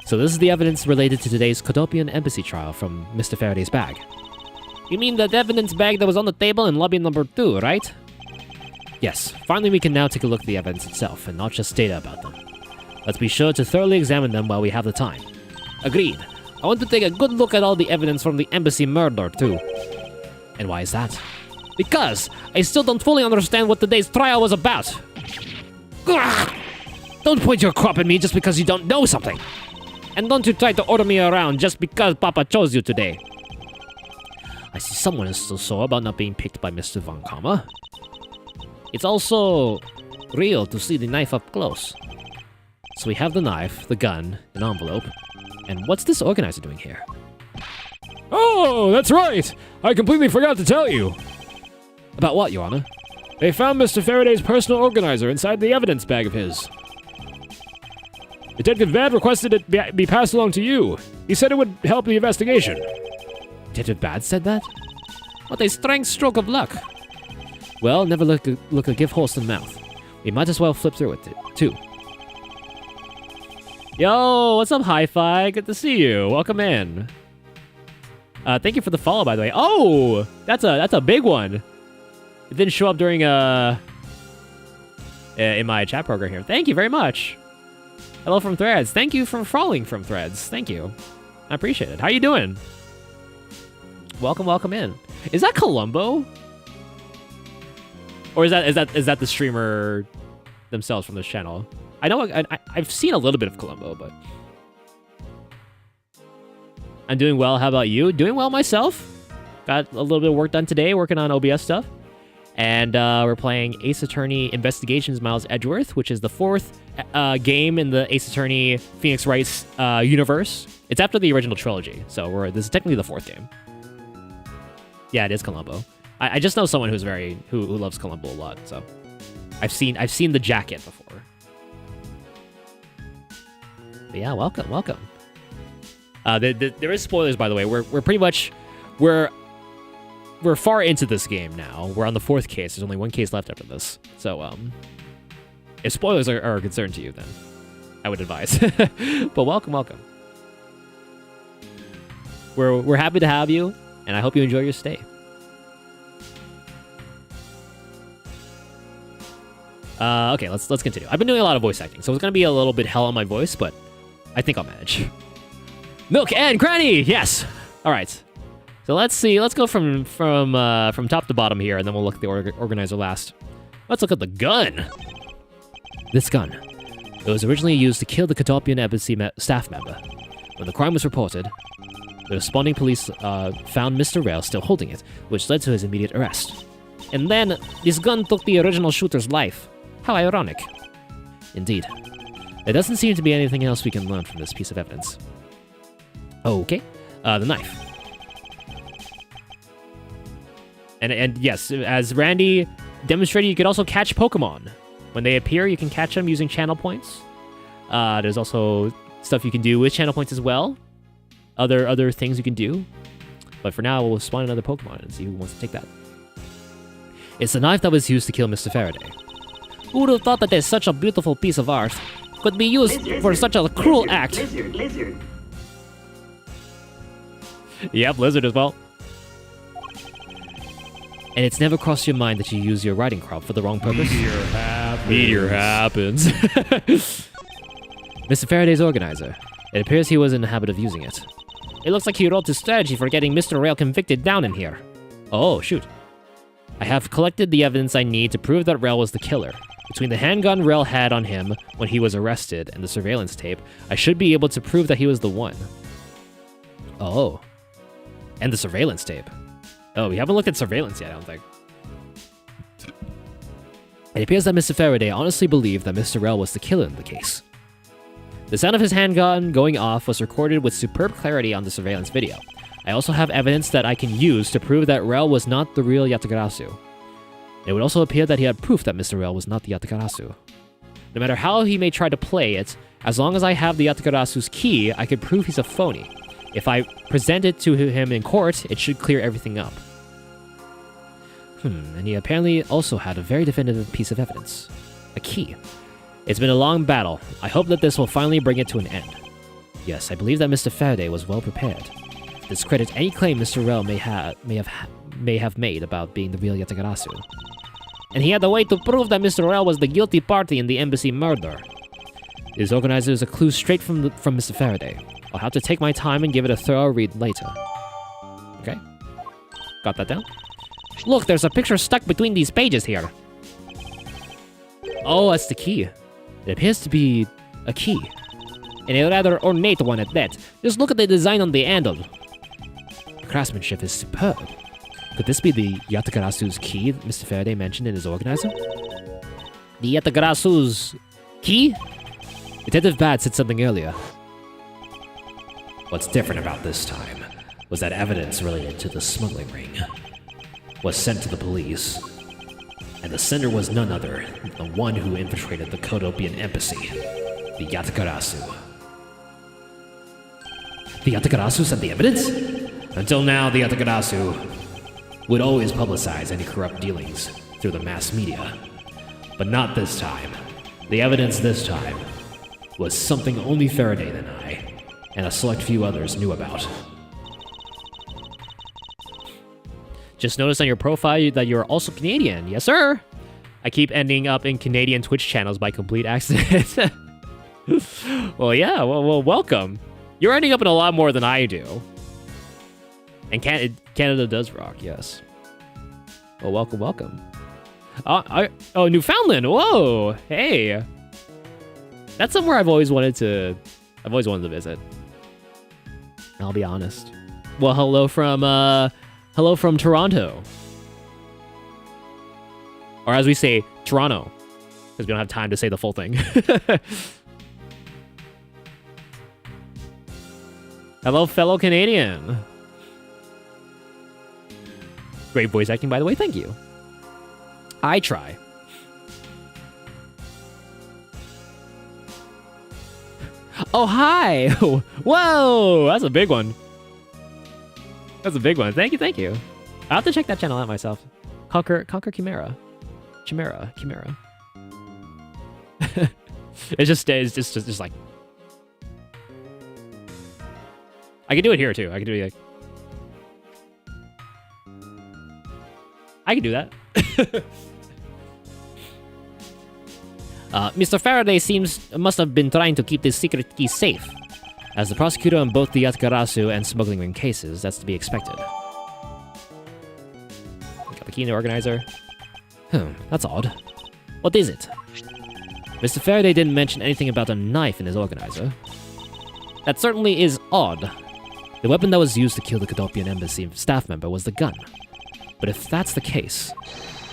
So this is the evidence related to today's Kodopian embassy trial from Mr. Faraday's bag. You mean that evidence bag that was on the table in lobby number 2, right? Yes, finally we can now take a look at the evidence itself, and not just data about them. Let's be sure to thoroughly examine them while we have the time. Agreed. I want to take a good look at all the evidence from the embassy murder, too. And why is that? Because I still don't fully understand what today's trial was about. Ugh! Don't point your crop at me just because you don't know something. And don't you try to order me around just because Papa chose you today. I see someone is still sore about not being picked by Mr. Von Kama. It's also real to see the knife up close. So we have the knife, the gun, an envelope. And what's this organizer doing here? Oh, that's right! I completely forgot to tell you. About what, Your Honor? They found Mr. Faraday's personal organizer inside the evidence bag of his. Detective Vad requested it be passed along to you. He said it would help the investigation. Detective Vad said that? What a strange stroke of luck. Well, never look a gift horse in the mouth. We might as well flip through it, too. Yo, what's up, Hi-Fi? Good to see you. Welcome in. Thank you for the follow, by the way. Oh, that's a big one. It didn't show up during in my chat program here. Thank you very much. Hello from Threads. Thank you for following from Threads. Thank you. I appreciate it. How you doing? Welcome in. Is that Columbo? Or is that the streamer themselves from this channel? I know I've seen a little bit of Columbo, but I'm doing well. How about you? Doing well myself. Got a little bit of work done today, working on OBS stuff. And we're playing Ace Attorney Investigations Miles Edgeworth, which is the 4th game in the Ace Attorney Phoenix Wright's universe. It's after the original trilogy, so this is technically the 4th game. Yeah, it is Columbo. I just know someone who's who loves Columbo a lot, so I've seen the jacket before. But yeah, welcome. There is spoilers, by the way. We're pretty much we're far into this game now. We're on the 4th case. There's only 1 case left after this. So if spoilers are a concern to you, then I would advise. But welcome. We're happy to have you, and I hope you enjoy your stay. Okay, let's continue. I've been doing a lot of voice acting, so it's gonna be a little bit hell on my voice, but I think I'll manage. Milk and Granny, yes. All right. So let's see. Let's go from top to bottom here, and then we'll look at the organizer last. Let's look at the gun. This gun. It was originally used to kill the Cadopian embassy staff member. When the crime was reported, the responding police found Mr. Rail still holding it, which led to his immediate arrest. And then, this gun took the original shooter's life. How ironic. Indeed. There doesn't seem to be anything else we can learn from this piece of evidence. Okay. The knife. And yes, as Randy demonstrated, you could also catch Pokemon. When they appear, you can catch them using channel points. There's also stuff you can do with channel points as well. Other things you can do. But for now, we'll spawn another Pokemon and see who wants to take that. It's the knife that was used to kill Mr. Faraday. Who would have thought that there's such a beautiful piece of art could be used for such a cruel act? Lizard. Yep, lizard as well. And it's never crossed your mind that you use your riding crop for the wrong purpose? Meteor happens. Mr. Faraday's organizer. It appears he was in the habit of using it. It looks like he wrote his strategy for getting Mr. Rail convicted down in here. Oh, shoot. I have collected the evidence I need to prove that Rail was the killer. Between the handgun Rail had on him when he was arrested and the surveillance tape, I should be able to prove that he was the one. Oh. And the surveillance tape. Oh, we haven't looked at surveillance yet, I don't think. It appears that Mr. Faraday honestly believed that Mr. Rail was the killer in the case. The sound of his handgun going off was recorded with superb clarity on the surveillance video. I also have evidence that I can use to prove that Rail was not the real Yatagarasu. It would also appear that he had proof that Mr. Rail was not the Yatagarasu. No matter how he may try to play it, as long as I have the Yatagarasu's key, I could prove he's a phony. If I present it to him in court, it should clear everything up. And he apparently also had a very definitive piece of evidence. A key. It's been a long battle. I hope that this will finally bring it to an end. Yes, I believe that Mr. Faraday was well prepared. To discredit any claim Mr. Rail may have made about being the real Yatagarasu. And he had the way to prove that Mr. Rail was the guilty party in the embassy murder. His organizer is a clue straight from Mr. Faraday. I'll have to take my time and give it a thorough read later. Okay. Got that down? Look, there's a picture stuck between these pages here. Oh, that's the key. It appears to be a key. And a rather ornate one at that. Just look at the design on the handle. The craftsmanship is superb. Could this be the Yatagarasu's key that Mr. Faraday mentioned in his organizer? The Yatagarasu's key? Detective Bad said something earlier. What's different about this time was that evidence related to the smuggling ring was sent to the police, and the sender was none other than the one who infiltrated the Kodopian embassy, the Yatagarasu. The Yatagarasu sent the evidence? Until now, the Yatagarasu would always publicize any corrupt dealings through the mass media. But not this time. The evidence this time was something only Faraday and I, and a select few others knew about. Just noticed on your profile that you're also Canadian. Yes, sir! I keep ending up in Canadian Twitch channels by complete accident. Well, yeah, well, welcome. You're ending up in a lot more than I do. And Canada does rock, yes. Well, welcome. Oh, Newfoundland! Whoa! Hey! That's somewhere I've always wanted to visit. I'll be honest. Well, hello from Toronto. Or as we say, Toronto. Because we don't have time to say the full thing. Hello, fellow Canadian. Great voice acting, by the way. Thank you. I try. Oh, hi! Whoa! That's a big one. That's a big one. Thank you. I'll have to check that channel out myself. Conquer Chimera. Chimera. It's just like... I can do it here, too. I can do it like... I can do that. Mr. Faraday must have been trying to keep this secret key safe. As the prosecutor on both the Yatakarasu and smuggling ring cases, that's to be expected. Got the key in the organizer. That's odd. What is it? Mr. Faraday didn't mention anything about a knife in his organizer. That certainly is odd. The weapon that was used to kill the Cadopian Embassy staff member was the gun. But if that's the case,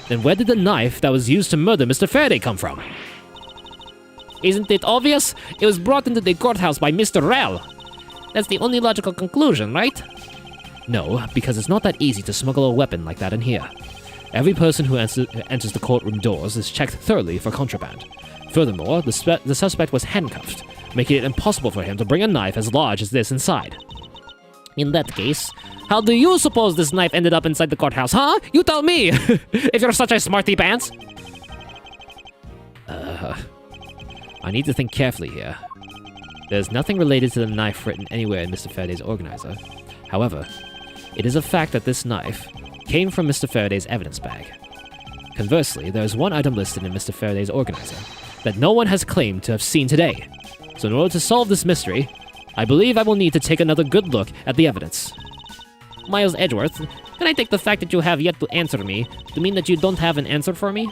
then where did the knife that was used to murder Mr. Faraday come from? Isn't it obvious? It was brought into the courthouse by Mr. Rel. That's the only logical conclusion, right? No, because it's not that easy to smuggle a weapon like that in here. Every person who enters the courtroom doors is checked thoroughly for contraband. Furthermore, the suspect was handcuffed, making it impossible for him to bring a knife as large as this inside. In that case, how do you suppose this knife ended up inside the courthouse, huh? You tell me! If you're such a smarty pants! I need to think carefully here. There's nothing related to the knife written anywhere in Mr. Faraday's organizer. However, it is a fact that this knife came from Mr. Faraday's evidence bag. Conversely, there is one item listed in Mr. Faraday's organizer that no one has claimed to have seen today. So in order to solve this mystery, I believe I will need to take another good look at the evidence. Miles Edgeworth, can I take the fact that you have yet to answer me to mean that you don't have an answer for me?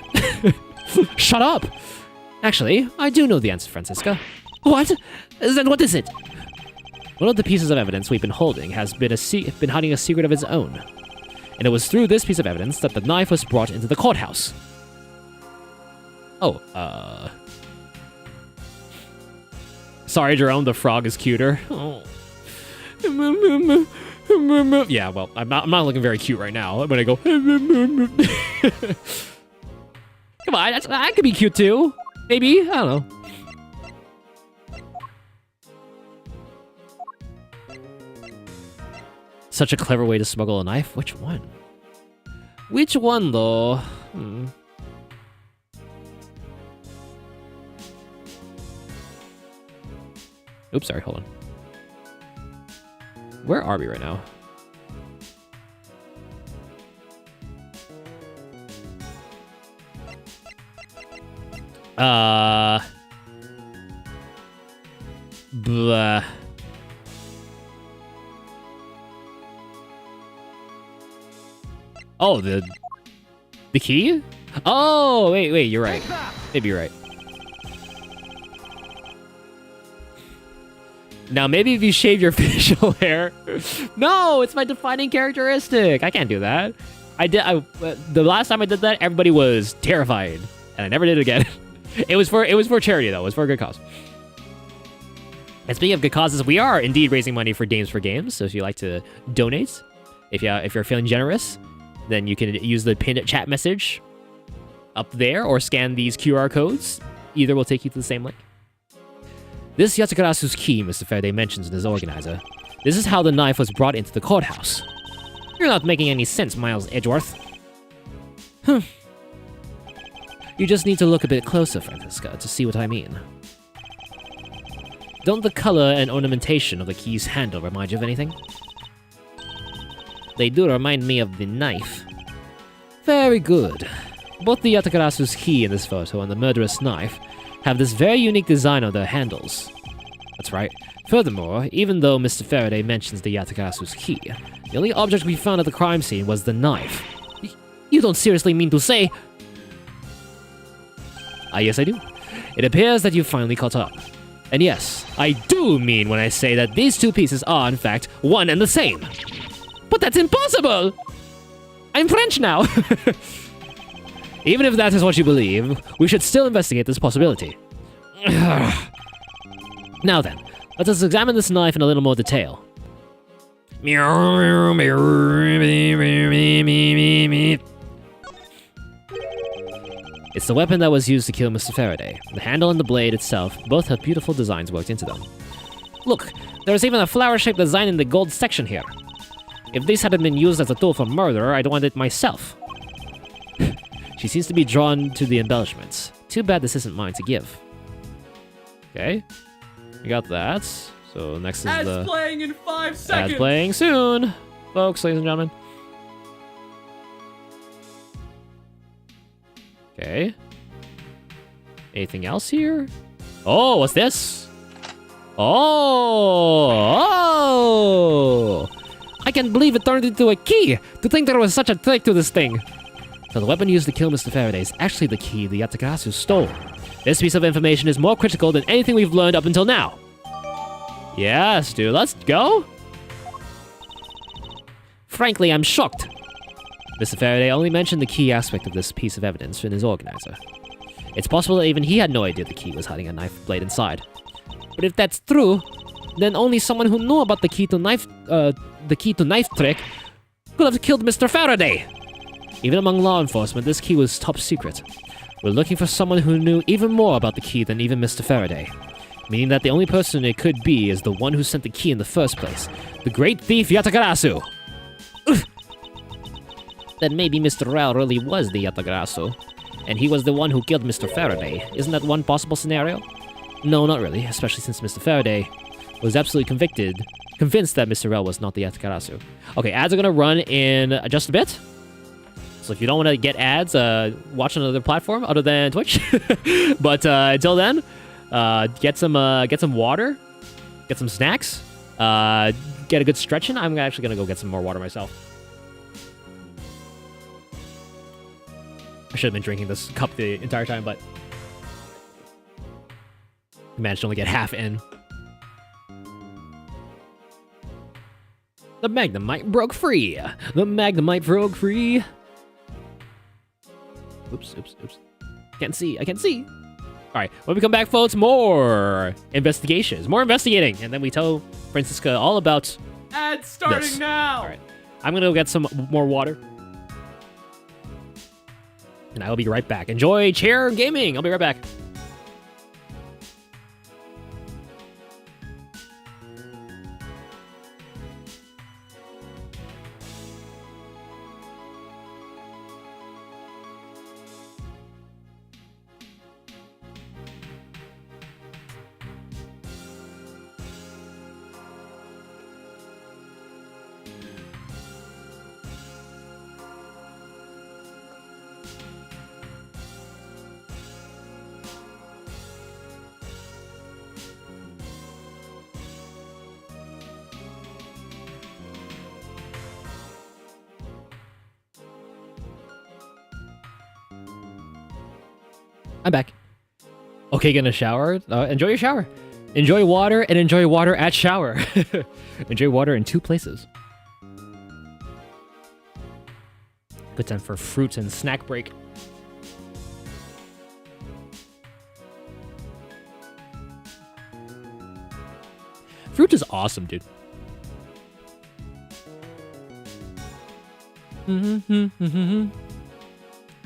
Shut up! Actually, I do know the answer, Francisca. What? Then what is it? One of the pieces of evidence we've been holding has been hiding a secret of its own. And it was through this piece of evidence that the knife was brought into the courthouse. Sorry, Jerome, the frog is cuter. Oh. Yeah, well, I'm not looking very cute right now. I'm gonna go. Come on, I could be cute too. Maybe, I don't know. Such a clever way to smuggle a knife. Which one? Which one, though? Oops, sorry, hold on. Where are we right now? Blah. Oh, the key? Oh, wait, you're right. Maybe you're right. Now, maybe if you shave your facial hair. No, it's my defining characteristic. I can't do that. The last time I did that, everybody was terrified, and I never did it again. It was for charity though. It was for a good cause. And speaking of good causes, we are indeed raising money for Dames for Games. So if you like to donate, if you're feeling generous, then you can use the pinned chat message up there or scan these QR codes. Either will take you to the same link. This Yatakarasu's key Mr. Faraday mentions in his organizer. This is how the knife was brought into the courthouse. You're not making any sense, Miles Edgeworth. You just need to look a bit closer, Francisca, to see what I mean. Don't the color and ornamentation of the key's handle remind you of anything? They do remind me of the knife. Very good. Both the Yatakarasu's key in this photo and the murderous knife have this very unique design on their handles. That's right. Furthermore, even though Mr. Faraday mentions the Yatakarasu's key, the only object we found at the crime scene was the knife. You don't seriously mean to say... Yes, I do. It appears that you've finally caught up. And yes, I do mean when I say that these two pieces are, in fact, one and the same. But that's impossible! I'm French now! Even if that is what you believe, we should still investigate this possibility. Now then, let us examine this knife in a little more detail. It's the weapon that was used to kill Mr. Faraday. The handle and the blade itself both have beautiful designs worked into them. Look, there's even a flower-shaped design in the gold section here. If this hadn't been used as a tool for murder, I'd want it myself. She seems to be drawn to the embellishments. Too bad this isn't mine to give. Okay, we got that. So next is Ads playing in 5 seconds. Ads playing soon, folks, ladies and gentlemen. Okay. Anything else here? Oh, what's this? Oh! I can't believe it turned into a key! To think there was such a trick to this thing! So the weapon used to kill Mr. Faraday is actually the key the Yatagarasu stole. This piece of information is more critical than anything we've learned up until now. Yes, dude, let's go! Frankly, I'm shocked. Mr. Faraday only mentioned the key aspect of this piece of evidence in his organizer. It's possible that even he had no idea the key was hiding a knife blade inside. But if that's true, then only someone who knew about the key to knife trick could have killed Mr. Faraday. Even among law enforcement, this key was top secret. We're looking for someone who knew even more about the key than even Mr. Faraday. Meaning that the only person it could be is the one who sent the key in the first place. The great thief Yatagarasu. Then maybe Mr. Rao really was the Yatagarasu. And he was the one who killed Mr. Faraday. Isn't that one possible scenario? No, not really, especially since Mr. Faraday was absolutely convinced that Mr. Rao was not the Yatagarasu. Okay, ads are gonna run in just a bit. So if you don't want to get ads, watch another platform other than Twitch. But until then, get some water, get some snacks, get a good stretch in. I'm actually gonna go get some more water myself. I should have been drinking this cup the entire time, but I managed to only get half in. The Magnemite broke free. The Magnemite broke free. Oops. I can't see. All right, when we come back, folks, more investigations, more investigating, and then we tell Francisca all about Ads starting this. now. All right, I'm gonna go get some more water, and I will be right back. Enjoy chair gaming. I'll be right back. I'm back. Okay, gonna shower. Enjoy your shower. Enjoy water and enjoy water at shower. Enjoy water in two places. Good time for fruit and snack break. Fruit is awesome, dude.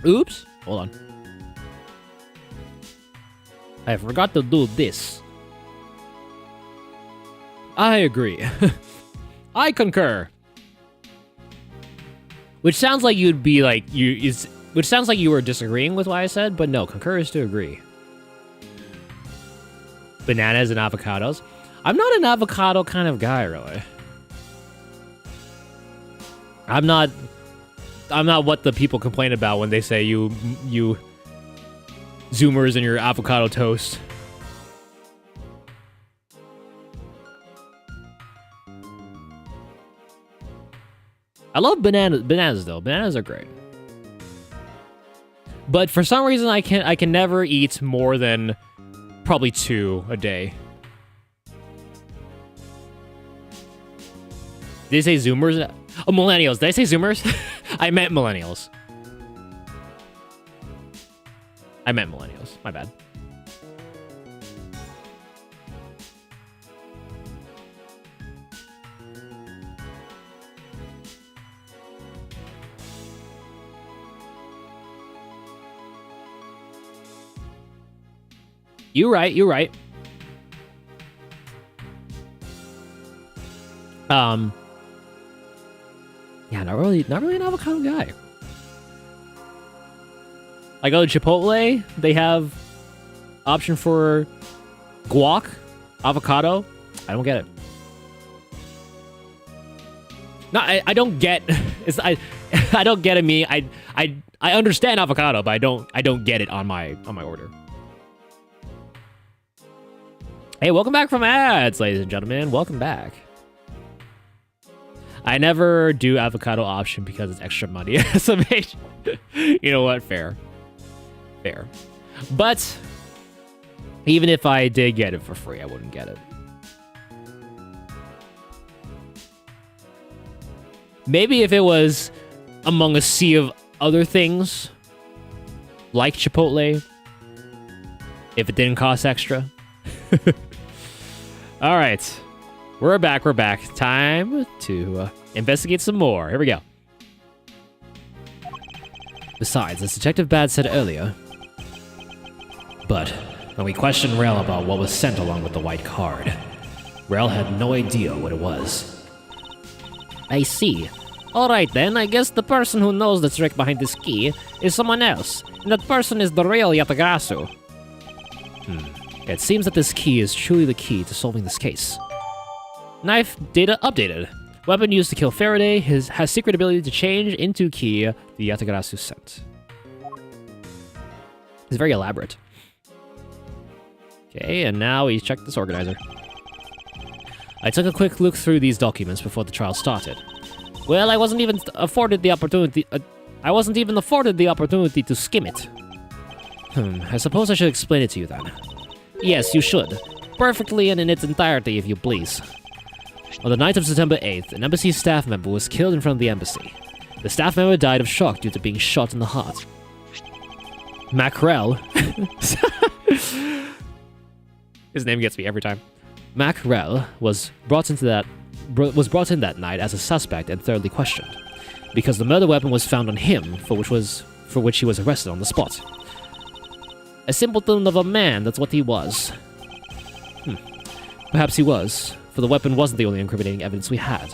Oops. Hold on. I forgot to do this. I agree. I concur. Which sounds like you'd be like which sounds like you were disagreeing with what I said, but no, concur is to agree. Bananas and avocados. I'm not an avocado kind of guy, really. I'm not what the people complain about when they say you Zoomers in your avocado toast. I love bananas though. Bananas are great. But for some reason I can never eat more than probably 2 a day. Did they say Zoomers? Oh, millennials. Did I say Zoomers? I meant millennials. I meant millennials. My bad. You're right. Yeah, not really an avocado guy. I go to Chipotle, they have option for guac, avocado. I don't get it. No, I don't get. I don't get it. I understand avocado, but I don't get it on my order. Hey, welcome back from ads, ladies and gentlemen. Welcome back. I never do avocado option because it's extra money. So, you know what? Fair. Fair. But even if I did get it for free, I wouldn't get it. Maybe if it was among a sea of other things, like Chipotle, if it didn't cost extra. All right. We're back. Time to investigate some more. Here we go. Besides, as Detective Bad said earlier, but when we questioned Rel about what was sent along with the white card, Rel had no idea what it was. I see. Alright then, I guess the person who knows the trick behind this key is someone else, and that person is the real Yatagasu. It seems that this key is truly the key to solving this case. Knife data updated. Weapon used to kill Faraday has secret ability to change into key the Yatagarasu sent. It's very elaborate. Okay, and now we check this organizer. I took a quick look through these documents before the trial started. Well, I wasn't even afforded the opportunity to skim it. I suppose I should explain it to you then. Yes, you should. Perfectly and in its entirety, if you please. On the night of September 8th, an embassy staff member was killed in front of the embassy. The staff member died of shock due to being shot in the heart. Mackerel. His name gets me every time. Mackerel was brought in that night as a suspect and thoroughly questioned, because the murder weapon was found on him, for which he was arrested on the spot. A simpleton of a man, that's what he was. Perhaps he was, for the weapon wasn't the only incriminating evidence we had.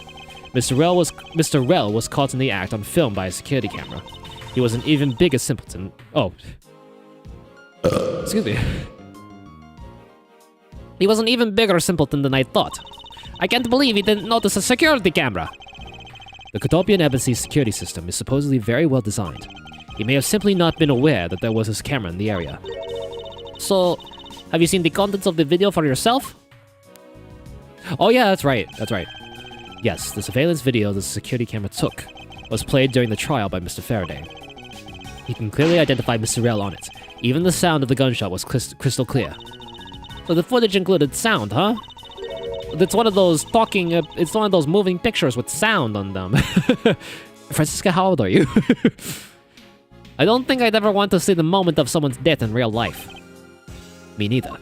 Mr. Rel was caught in the act on film by a security camera. He was an even bigger simpleton. Oh. Excuse me. He was an even bigger simpleton than I thought. I can't believe he didn't notice a security camera. The Kotopian Embassy's security system is supposedly very well designed. He may have simply not been aware that there was a camera in the area. So, have you seen the contents of the video for yourself? Oh yeah, that's right. Yes, the surveillance video the security camera took was played during the trial by Mr. Faraday. He can clearly identify Mr. Rel on it. Even the sound of the gunshot was crystal clear. So the footage included sound, huh? It's one of those it's one of those moving pictures with sound on them. Francisca, how old are you? I don't think I'd ever want to see the moment of someone's death in real life. Me neither.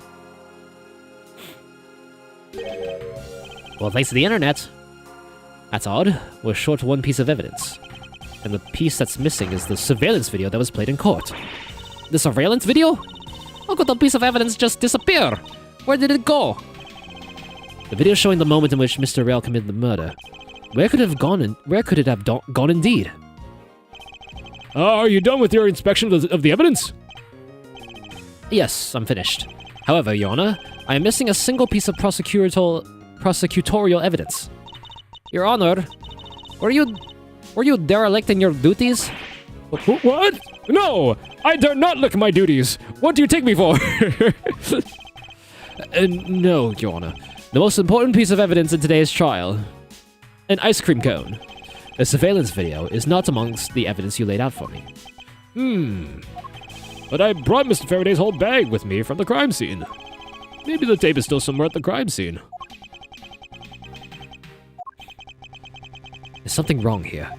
Well, thanks to the internet. That's odd. We're short one piece of evidence. And the piece that's missing is the surveillance video that was played in court. The surveillance video? How could a piece of evidence just disappear? Where did it go? The video showing the moment in which Mr. Rel committed the murder. Where could it have gone indeed? Are you done with your inspection of the evidence? Yes, I'm finished. However, Your Honor, I am missing a single piece of prosecutorial evidence. Your Honor, were you derelict in your duties? What? No! I dare not look at my duties! What do you take me for? No, Your Honor. The most important piece of evidence in today's trial. An ice cream cone. The surveillance video is not amongst the evidence you laid out for me. But I brought Mr. Faraday's whole bag with me from the crime scene. Maybe the tape is still somewhere at the crime scene. There's something wrong here.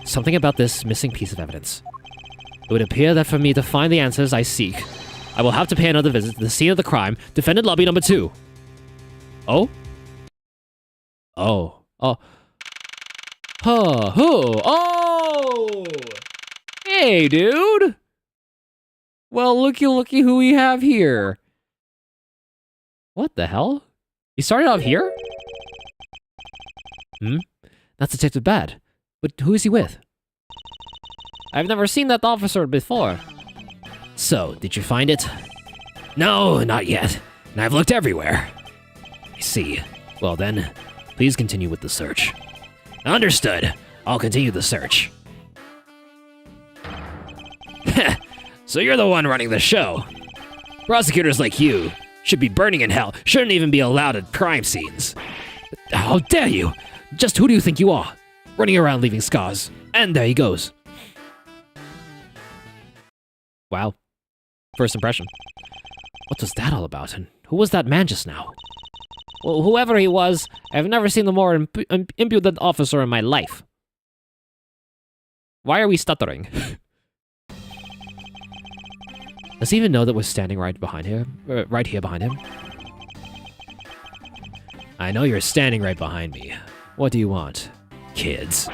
Something about this missing piece of evidence. It would appear that for me to find the answers I seek, I will have to pay another visit to the scene of the crime, defendant lobby number 2. Oh? Oh. Oh. Oh! Hey, dude! Well, looky who we have here. What the hell? You started off here? That's Detective Bad. But who is he with? I've never seen that officer before. So, did you find it? No, not yet. And I've looked everywhere. I see. Well then, please continue with the search. Understood. I'll continue the search. So you're the one running the show. Prosecutors like you Should be burning in hell. Shouldn't even be allowed at crime scenes. How dare you? Just who do you think you are? Running around leaving scars. And there he goes. Wow. First impression. What was that all about? And who was that man just now? Well, whoever he was, I've never seen a more impudent officer in my life. Why are we stuttering? Does he even know that we're standing right behind here? Right here behind him? I know you're standing right behind me. What do you want, kids?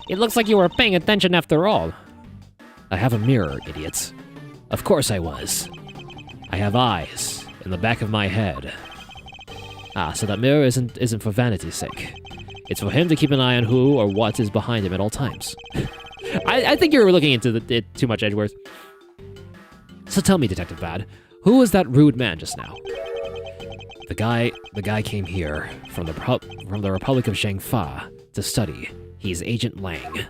It looks like you were paying attention after all. I have a mirror, idiots. Of course I was. I have eyes in the back of my head. Ah, so that mirror isn't for vanity's sake. It's for him to keep an eye on who or what is behind him at all times. I think you're looking into it too much, Edgeworth. So tell me, Detective Bad, who was that rude man just now? The guy came here from the Republic of Zhangfa to study. He's Agent Lang.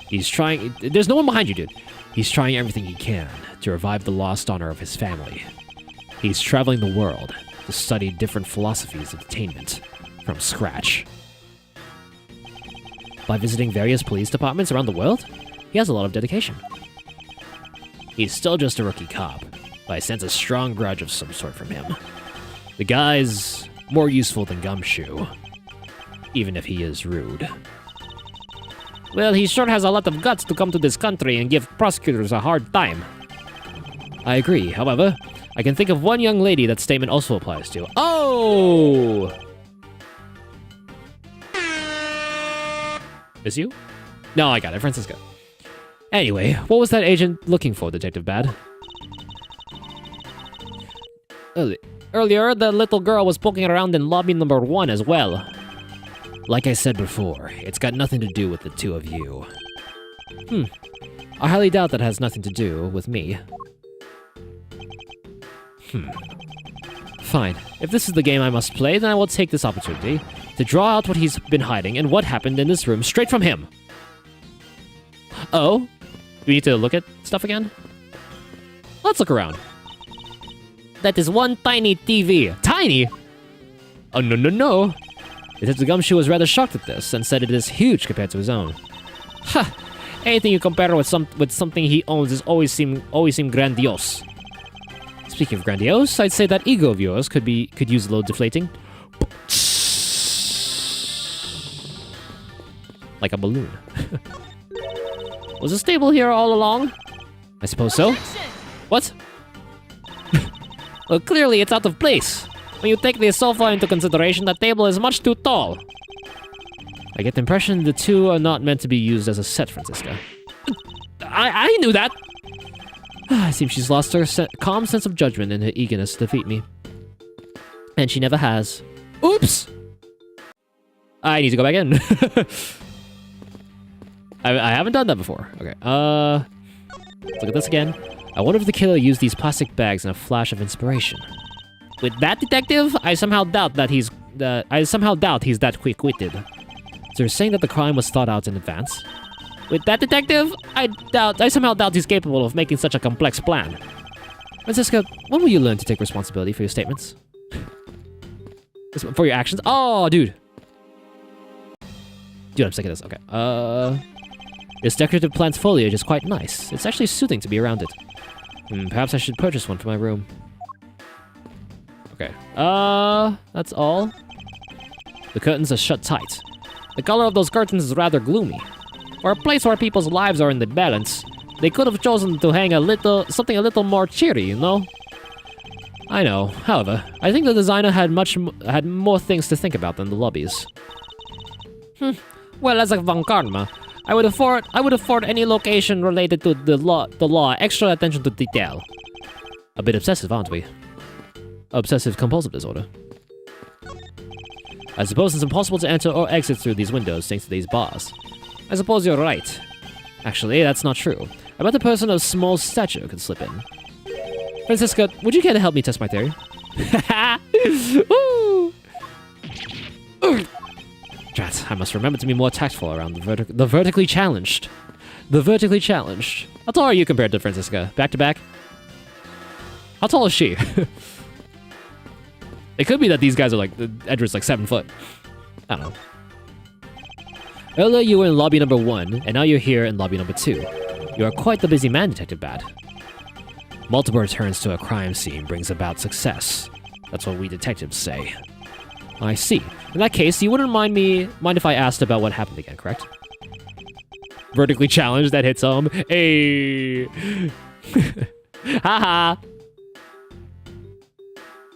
He's trying... There's no one behind you, dude. He's trying everything he can to revive the lost honor of his family. He's traveling the world to study different philosophies of attainment from scratch. By visiting various police departments around the world, he has a lot of dedication. He's still just a rookie cop, but I sense a strong grudge of some sort from him. The guy's more useful than Gumshoe, even if he is rude. Well, he sure has a lot of guts to come to this country and give prosecutors a hard time. I agree. However, I can think of one young lady that statement also applies to. Oh! Is you? No, I got it. Francisco. Anyway, what was that agent looking for, Detective Bad? Earlier, the little girl was poking around in lobby number 1 as well. Like I said before, it's got nothing to do with the two of you. I highly doubt that has nothing to do with me. Fine. If this is the game I must play, then I will take this opportunity to draw out what he's been hiding and what happened in this room straight from him. Oh? Do we need to look at stuff again? Let's look around. That is one tiny TV. Tiny? Oh, no. Detective Gumshoe was rather shocked at this and said it is huge compared to his own. Ha! Anything you compare with something he owns is always seem grandiose. Speaking of grandiose, I'd say that ego of yours could use a little deflating. Like a balloon. Was this table here all along? I suppose so. What? Well, clearly it's out of place. When you take the sofa into consideration, the table is much too tall. I get the impression the two are not meant to be used as a set, Francisca. I knew that! It seems she's lost her calm sense of judgment in her eagerness to defeat me. And she never has. Oops! I need to go back in. I haven't done that before. Okay, let's look at this again. I wonder if the killer used these plastic bags in a flash of inspiration. With that, detective, I somehow doubt he's that quick-witted. So you're saying that the crime was thought out in advance? With that, detective, I somehow doubt he's capable of making such a complex plan. Francisca, when will you learn to take responsibility for your statements? For your actions? Oh, dude. Dude, I'm sick of this. Okay. This decorative plant's foliage is quite nice. It's actually soothing to be around it. Perhaps I should purchase one for my room. Okay. That's all. The curtains are shut tight. The color of those curtains is rather gloomy. For a place where people's lives are in the balance, they could have chosen to hang something a little more cheery, you know? I know. However, I think the designer had more things to think about than the lobbies. Well, as a Von Karma, I would afford any location related to the law extra attention to detail. A bit obsessive, aren't we? Obsessive compulsive disorder. I suppose it's impossible to enter or exit through these windows thanks to these bars. I suppose you're right. Actually, that's not true. I bet a person of small stature could slip in. Francisca, would you care to help me test my theory? Woo! Drat, I must remember to be more tactful around the vertically challenged. The vertically challenged. How tall are you compared to Francisca? Back to back? How tall is she? It could be that these guys are like, Edgeworth's like 7 foot. I don't know. Earlier you were in lobby number 1, and now you're here in lobby number 2. You are quite the busy man, Detective Bad. Multiple returns to a crime scene brings about success. That's what we detectives say. I see. In that case, you wouldn't mind if I asked about what happened again, correct? Vertically challenged, that hits home. Hey. Haha.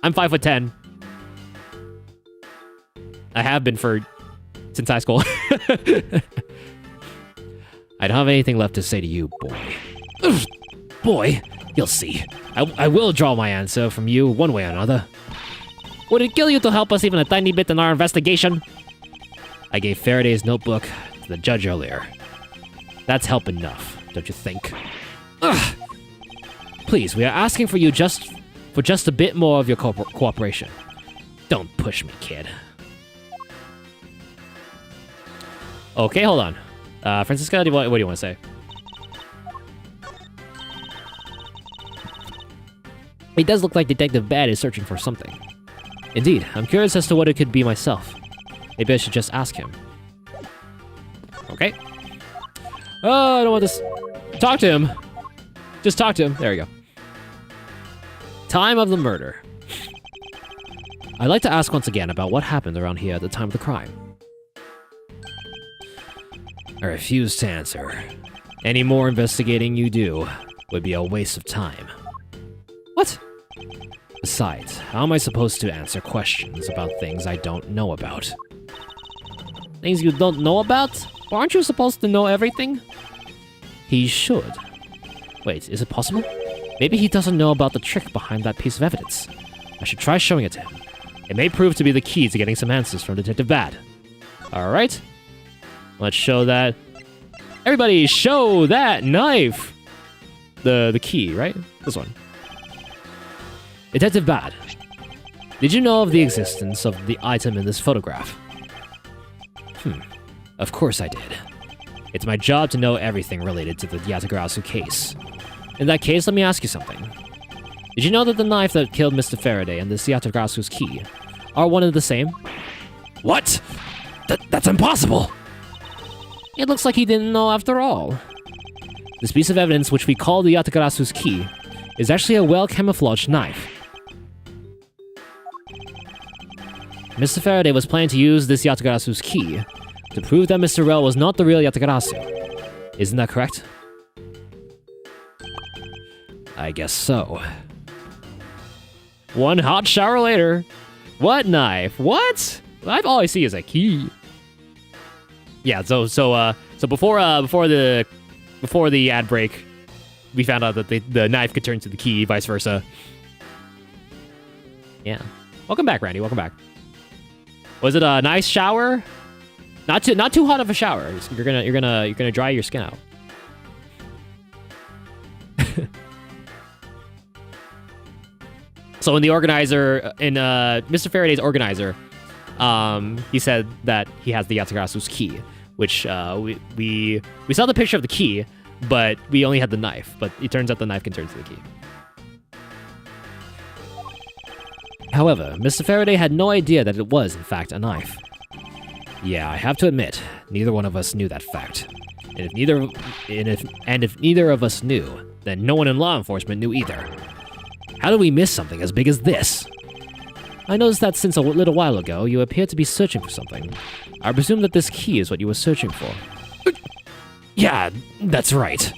I'm 5'10". I have been since high school. I don't have anything left to say to you, boy. Ugh, boy, you'll see. I will draw my answer from you one way or another. Would it kill you to help us even a tiny bit in our investigation? I gave Faraday's notebook to the judge earlier. That's help enough, don't you think? Ugh. Please, we are asking for you just a bit more of your cooperation. Don't push me, kid. Okay, hold on. Francisca, what do you want to say? It does look like Detective Bad is searching for something. Indeed, I'm curious as to what it could be myself. Maybe I should just ask him. Okay. Oh, I don't want this. Talk to him. Just talk to him. There we go. Time of the murder. I'd like to ask once again about what happened around here at the time of the crime. I refuse to answer. Any more investigating you do would be a waste of time. What? Besides, how am I supposed to answer questions about things I don't know about? Things you don't know about? Aren't you supposed to know everything? He should. Wait, is it possible? Maybe he doesn't know about the trick behind that piece of evidence. I should try showing it to him. It may prove to be the key to getting some answers from Detective Bad. Alright. Let's show that. Everybody show that knife! The key, right? This one. Detective Bad. Did you know of the existence of the item in this photograph? Of course I did. It's my job to know everything related to the Yatagarasu case. In that case, let me ask you something. Did you know that the knife that killed Mr. Faraday and this Yatagarasu's key are one and the same? What? That's impossible! It looks like he didn't know after all. This piece of evidence, which we call the Yatagarasu's key, is actually a well-camouflaged knife. Mr. Faraday was planning to use this Yatagarasu's key to prove that Mr. Rell was not the real Yatagarasu. Isn't that correct? I guess so. One hot shower later. What knife? What? All I see is a key. Yeah, so before the ad break, we found out that the knife could turn to the key, vice versa. Yeah. Welcome back, Randy. Welcome back. Was it a nice shower? Not too hot of a shower. You're gonna dry your skin out. So in the organizer, Mr. Faraday's organizer, he said that he has the Yatagarasu's key, which we saw the picture of the key, but we only had the knife. But it turns out the knife can turn to the key. However, Mr. Faraday had no idea that it was, in fact, a knife. Yeah, I have to admit, neither one of us knew that fact. And if neither of us knew, then no one in law enforcement knew either. How did we miss something as big as this? I noticed that since a little while ago, you appeared to be searching for something. I presume that this key is what you were searching for. Yeah, that's right.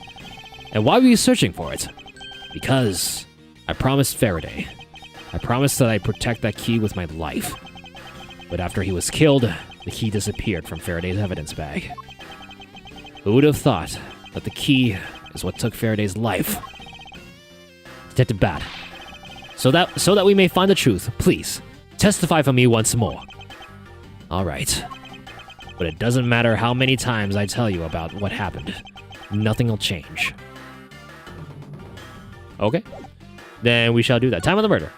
And why were you searching for it? Because I promised Faraday. I promised that I'd protect that key with my life. But after he was killed, the key disappeared from Faraday's evidence bag. Who would have thought that the key is what took Faraday's life? Detective Bad. So that we may find the truth, please, testify for me once more. Alright. But it doesn't matter how many times I tell you about what happened. Nothing will change. Okay. Then we shall do that. Time of the murder.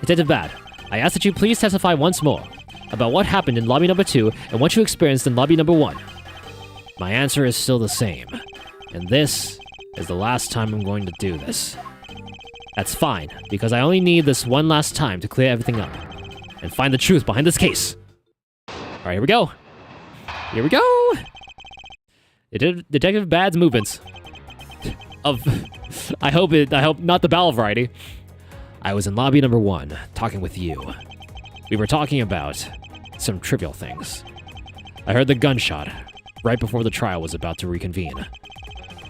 Detective Bad, I ask that you please testify once more about what happened in lobby number 2 and what you experienced in lobby number 1. My answer is still the same. And this is the last time I'm going to do this. That's fine, because I only need this one last time to clear everything up and find the truth behind this case. Alright, here we go. Here we go! Detective Bad's movements. I hope not the bowel variety. I was in lobby number 1, talking with you. We were talking about some trivial things. I heard the gunshot right before the trial was about to reconvene.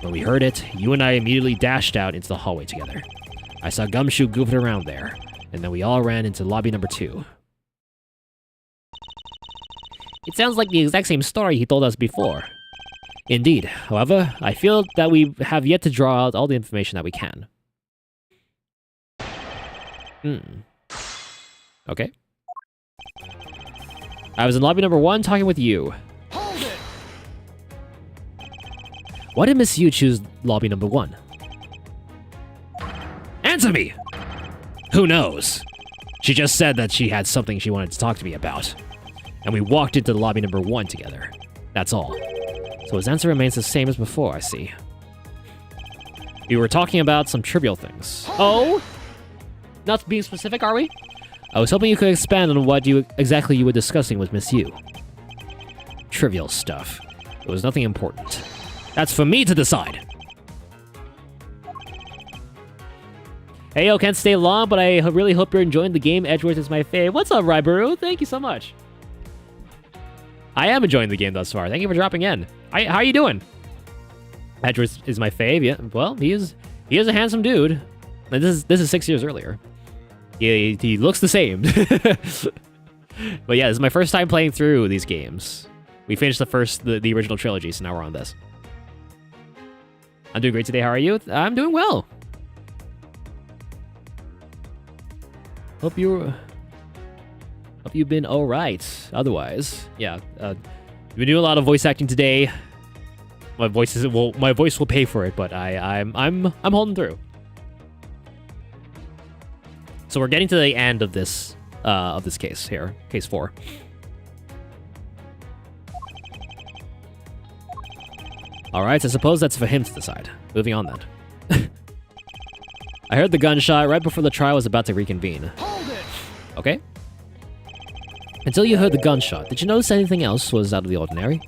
When we heard it, you and I immediately dashed out into the hallway together. I saw Gumshoe goofing around there, and then we all ran into lobby number 2. It sounds like the exact same story he told us before. Indeed. However, I feel that we have yet to draw out all the information that we can. Okay. I was in lobby number 1 talking with you. Hold it! Why did Miss Yu choose lobby number 1? Answer me! Who knows? She just said that she had something she wanted to talk to me about. And we walked into the lobby number 1 together. That's all. So his answer remains the same as before, I see. We were talking about some trivial things. Oh? Not being specific, are we? I was hoping you could expand on what exactly you were discussing with Miss Yu. Trivial stuff. It was nothing important. That's for me to decide! Hey, yo, can't stay long, but I really hope you're enjoying the game. Edgeworth is my fave. What's up, Rybaru? Thank you so much. I am enjoying the game thus far. Thank you for dropping in. How are you doing? Edgeworth is my fave. Yeah, well, he is a handsome dude. And this is 6 years earlier. He looks the same. But yeah, this is my first time playing through these games. We finished the original trilogy, so now we're on this. I'm doing great today. How are you? I'm doing well. Hope you've been all right. Otherwise, yeah, we've been doing a lot of voice acting today. My voice will pay for it, but I'm holding through. So we're getting to the end of this case here, case 4. All right, I suppose that's for him to decide. Moving on then. I heard the gunshot right before the trial was about to reconvene. Hold it! Okay. Until you heard the gunshot, did you notice anything else was out of the ordinary?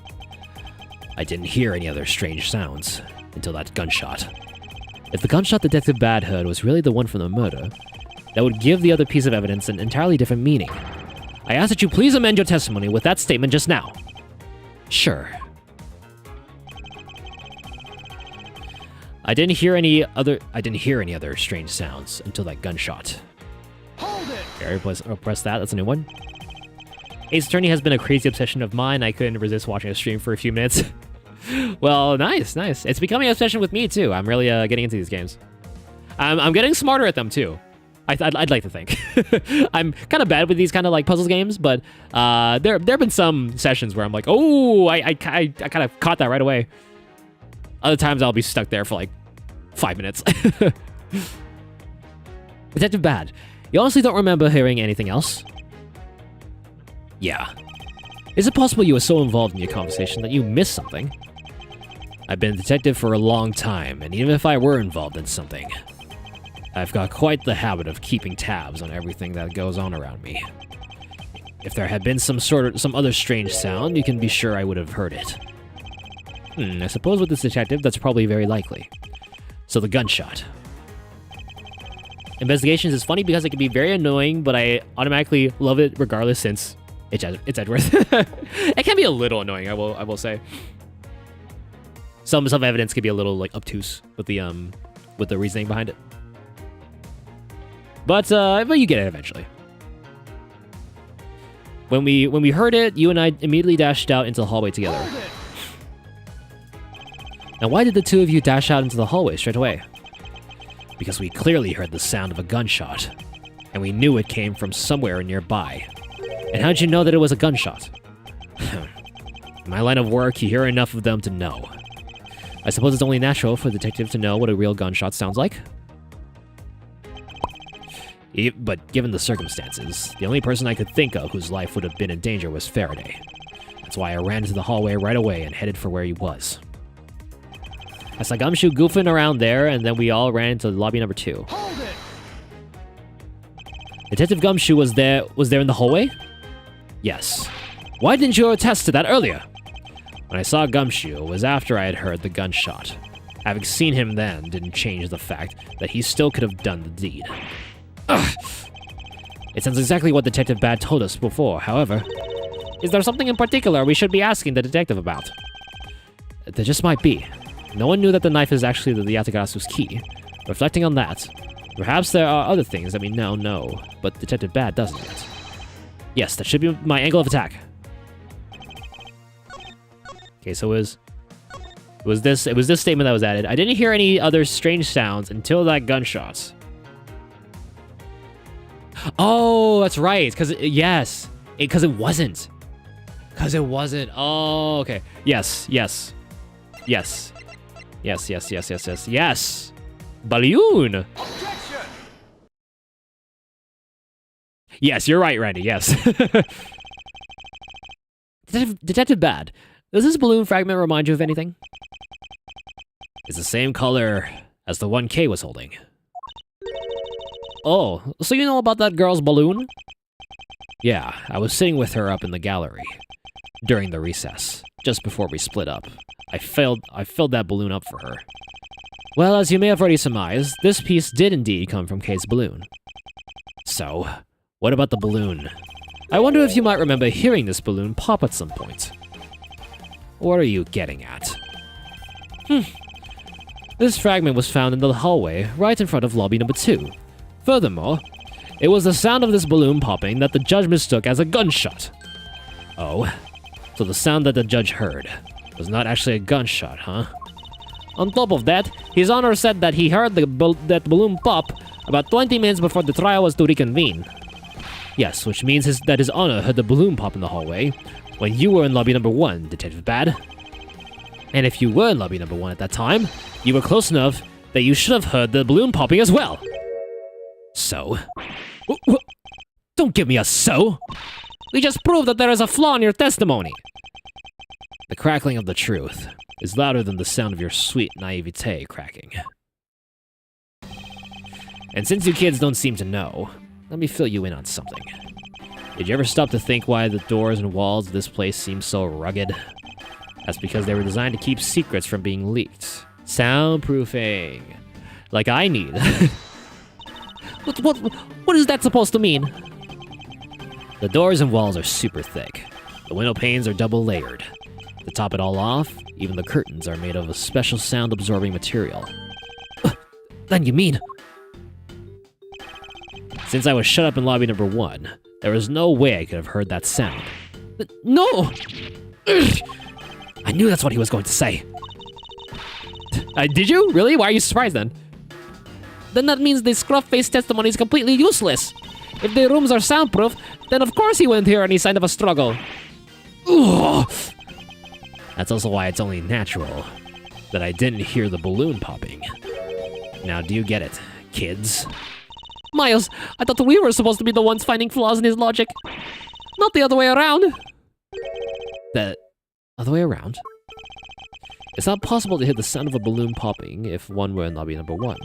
I didn't hear any other strange sounds until that gunshot. If the gunshot Detective Bad heard was really the one from the murder, that would give the other piece of evidence an entirely different meaning. I ask that you please amend your testimony with that statement just now. Sure. I didn't hear any other strange sounds until that gunshot. Hold it! Okay, press that. That's a new one. Ace Attorney has been a crazy obsession of mine. I couldn't resist watching a stream for a few minutes. Well, nice. It's becoming an obsession with me too. I'm really getting into these games. I'm getting smarter at them too. I'd like to think. I'm kind of bad with these kind of like puzzles games, but there have been some sessions where I'm like, oh, I kind of caught that right away. Other times I'll be stuck there for like 5 minutes. Detective Bad, you honestly don't remember hearing anything else? Yeah. Is it possible you were so involved in your conversation that you missed something? I've been a detective for a long time, and even if I were involved in something, I've got quite the habit of keeping tabs on everything that goes on around me. If there had been some other strange sound, you can be sure I would have heard it. I suppose with this detective, that's probably very likely. So the gunshot. Investigations is funny because it can be very annoying, but I automatically love it regardless since it's Edgeworth. It can be a little annoying, I will say. Some evidence can be a little like obtuse with the reasoning behind it. But you get it eventually. When we heard it, you and I immediately dashed out into the hallway together. Now, why did the two of you dash out into the hallway straight away? Because we clearly heard the sound of a gunshot, and we knew it came from somewhere nearby. And how'd you know that it was a gunshot? In my line of work, you hear enough of them to know. I suppose it's only natural for a detective to know what a real gunshot sounds like. But given the circumstances, the only person I could think of whose life would have been in danger was Faraday. That's why I ran into the hallway right away and headed for where he was. I saw Gumshoe goofing around there, and then we all ran into lobby number 2. Hold it! Detective Gumshoe was there in the hallway? Yes. Why didn't you attest to that earlier? When I saw Gumshoe, it was after I had heard the gunshot. Having seen him then didn't change the fact that he still could have done the deed. Ugh. It sounds exactly what Detective Bad told us before, however. Is there something in particular we should be asking the detective about? There just might be. No one knew that the knife is actually the Yatagarasu's key. Reflecting on that, perhaps there are other things that we now know, but Detective Bad doesn't yet. Yes, that should be my angle of attack. Okay, so it was this statement that was added. I didn't hear any other strange sounds until that gunshot. Oh, that's right. Because it wasn't. Because it wasn't. Oh, okay. Yes. Balloon. Objection! Yes, you're right, Randy. Yes. Detective Bad, does this balloon fragment remind you of anything? It's the same color as the one Kay was holding. Oh, so you know about that girl's balloon? Yeah, I was sitting with her up in the gallery during the recess, just before we split up. I filled that balloon up for her. Well, as you may have already surmised, this piece did indeed come from Kay's balloon. So, what about the balloon? I wonder if you might remember hearing this balloon pop at some point. What are you getting at? This fragment was found in the hallway right in front of lobby number 2. Furthermore, it was the sound of this balloon popping that the judge mistook as a gunshot. Oh, so the sound that the judge heard was not actually a gunshot, huh? On top of that, His Honor said that he heard that balloon pop about 20 minutes before the trial was to reconvene. Yes, which means that His Honor heard the balloon pop in the hallway when you were in lobby number 1, Detective Bad. And if you were in lobby number 1 at that time, you were close enough that you should have heard the balloon popping as well. So? Don't give me a so! We just proved that there is a flaw in your testimony. The crackling of the truth is louder than the sound of your sweet naivete cracking. And since you kids don't seem to know, let me fill you in on something. Did you ever stop to think why the doors and walls of this place seem so rugged? That's because they were designed to keep secrets from being leaked. Soundproofing. Like I need. What is that supposed to mean? The doors and walls are super thick. The window panes are double layered. To top it all off, even the curtains are made of a special sound-absorbing material. Then you mean... Since I was shut up in lobby number 1, there was no way I could have heard that sound. No! I knew that's what he was going to say. Did you? Really? Why are you surprised then? Then that means the scruff-faced testimony is completely useless. If the rooms are soundproof, then of course he wouldn't hear any sign of a struggle. Ugh. That's also why it's only natural that I didn't hear the balloon popping. Now do you get it, kids? Miles, I thought we were supposed to be the ones finding flaws in his logic. Not the other way around. The other way around? It's not possible to hear the sound of a balloon popping if one were in lobby number 1.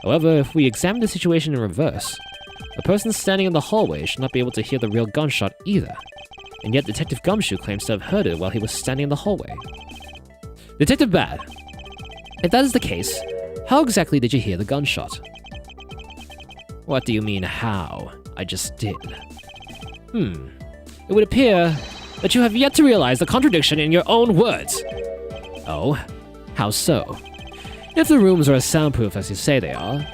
However, if we examine the situation in reverse, the person standing in the hallway should not be able to hear the real gunshot either. And yet Detective Gumshoe claims to have heard it while he was standing in the hallway. Detective Bad, if that is the case, how exactly did you hear the gunshot? What do you mean, how? I just did. It would appear that you have yet to realize the contradiction in your own words. Oh? How so? If the rooms are as soundproof as you say they are,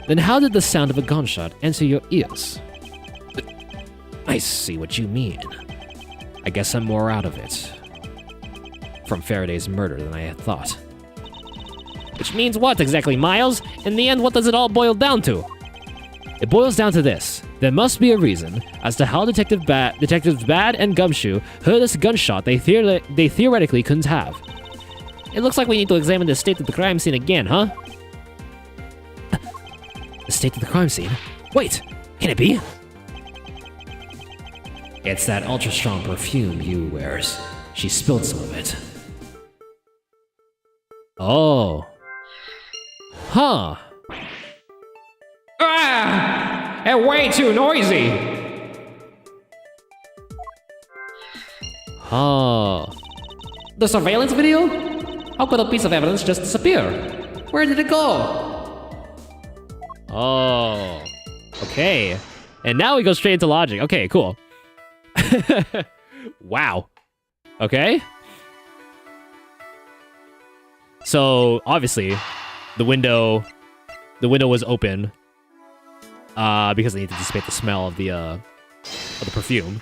then how did the sound of a gunshot enter your ears? I see what you mean. I guess I'm more out of it from Faraday's murder than I had thought. Which means what exactly, Miles? In the end, what does it all boil down to? It boils down to this. There must be a reason as to how Detectives Bad and Gumshoe heard this gunshot they theoretically couldn't have. It looks like we need to examine the state of the crime scene again, huh? The state of the crime scene? Wait, can it be? It's that ultra-strong perfume Yu wears. She spilled some of it. Oh. Huh. and way too noisy. Oh. The surveillance video? How could a piece of evidence just disappear? Where did it go? Oh. Okay. And now we go straight into logic. Okay, cool. Wow. Okay. So obviously, the window was open because they need to dissipate the smell of the perfume.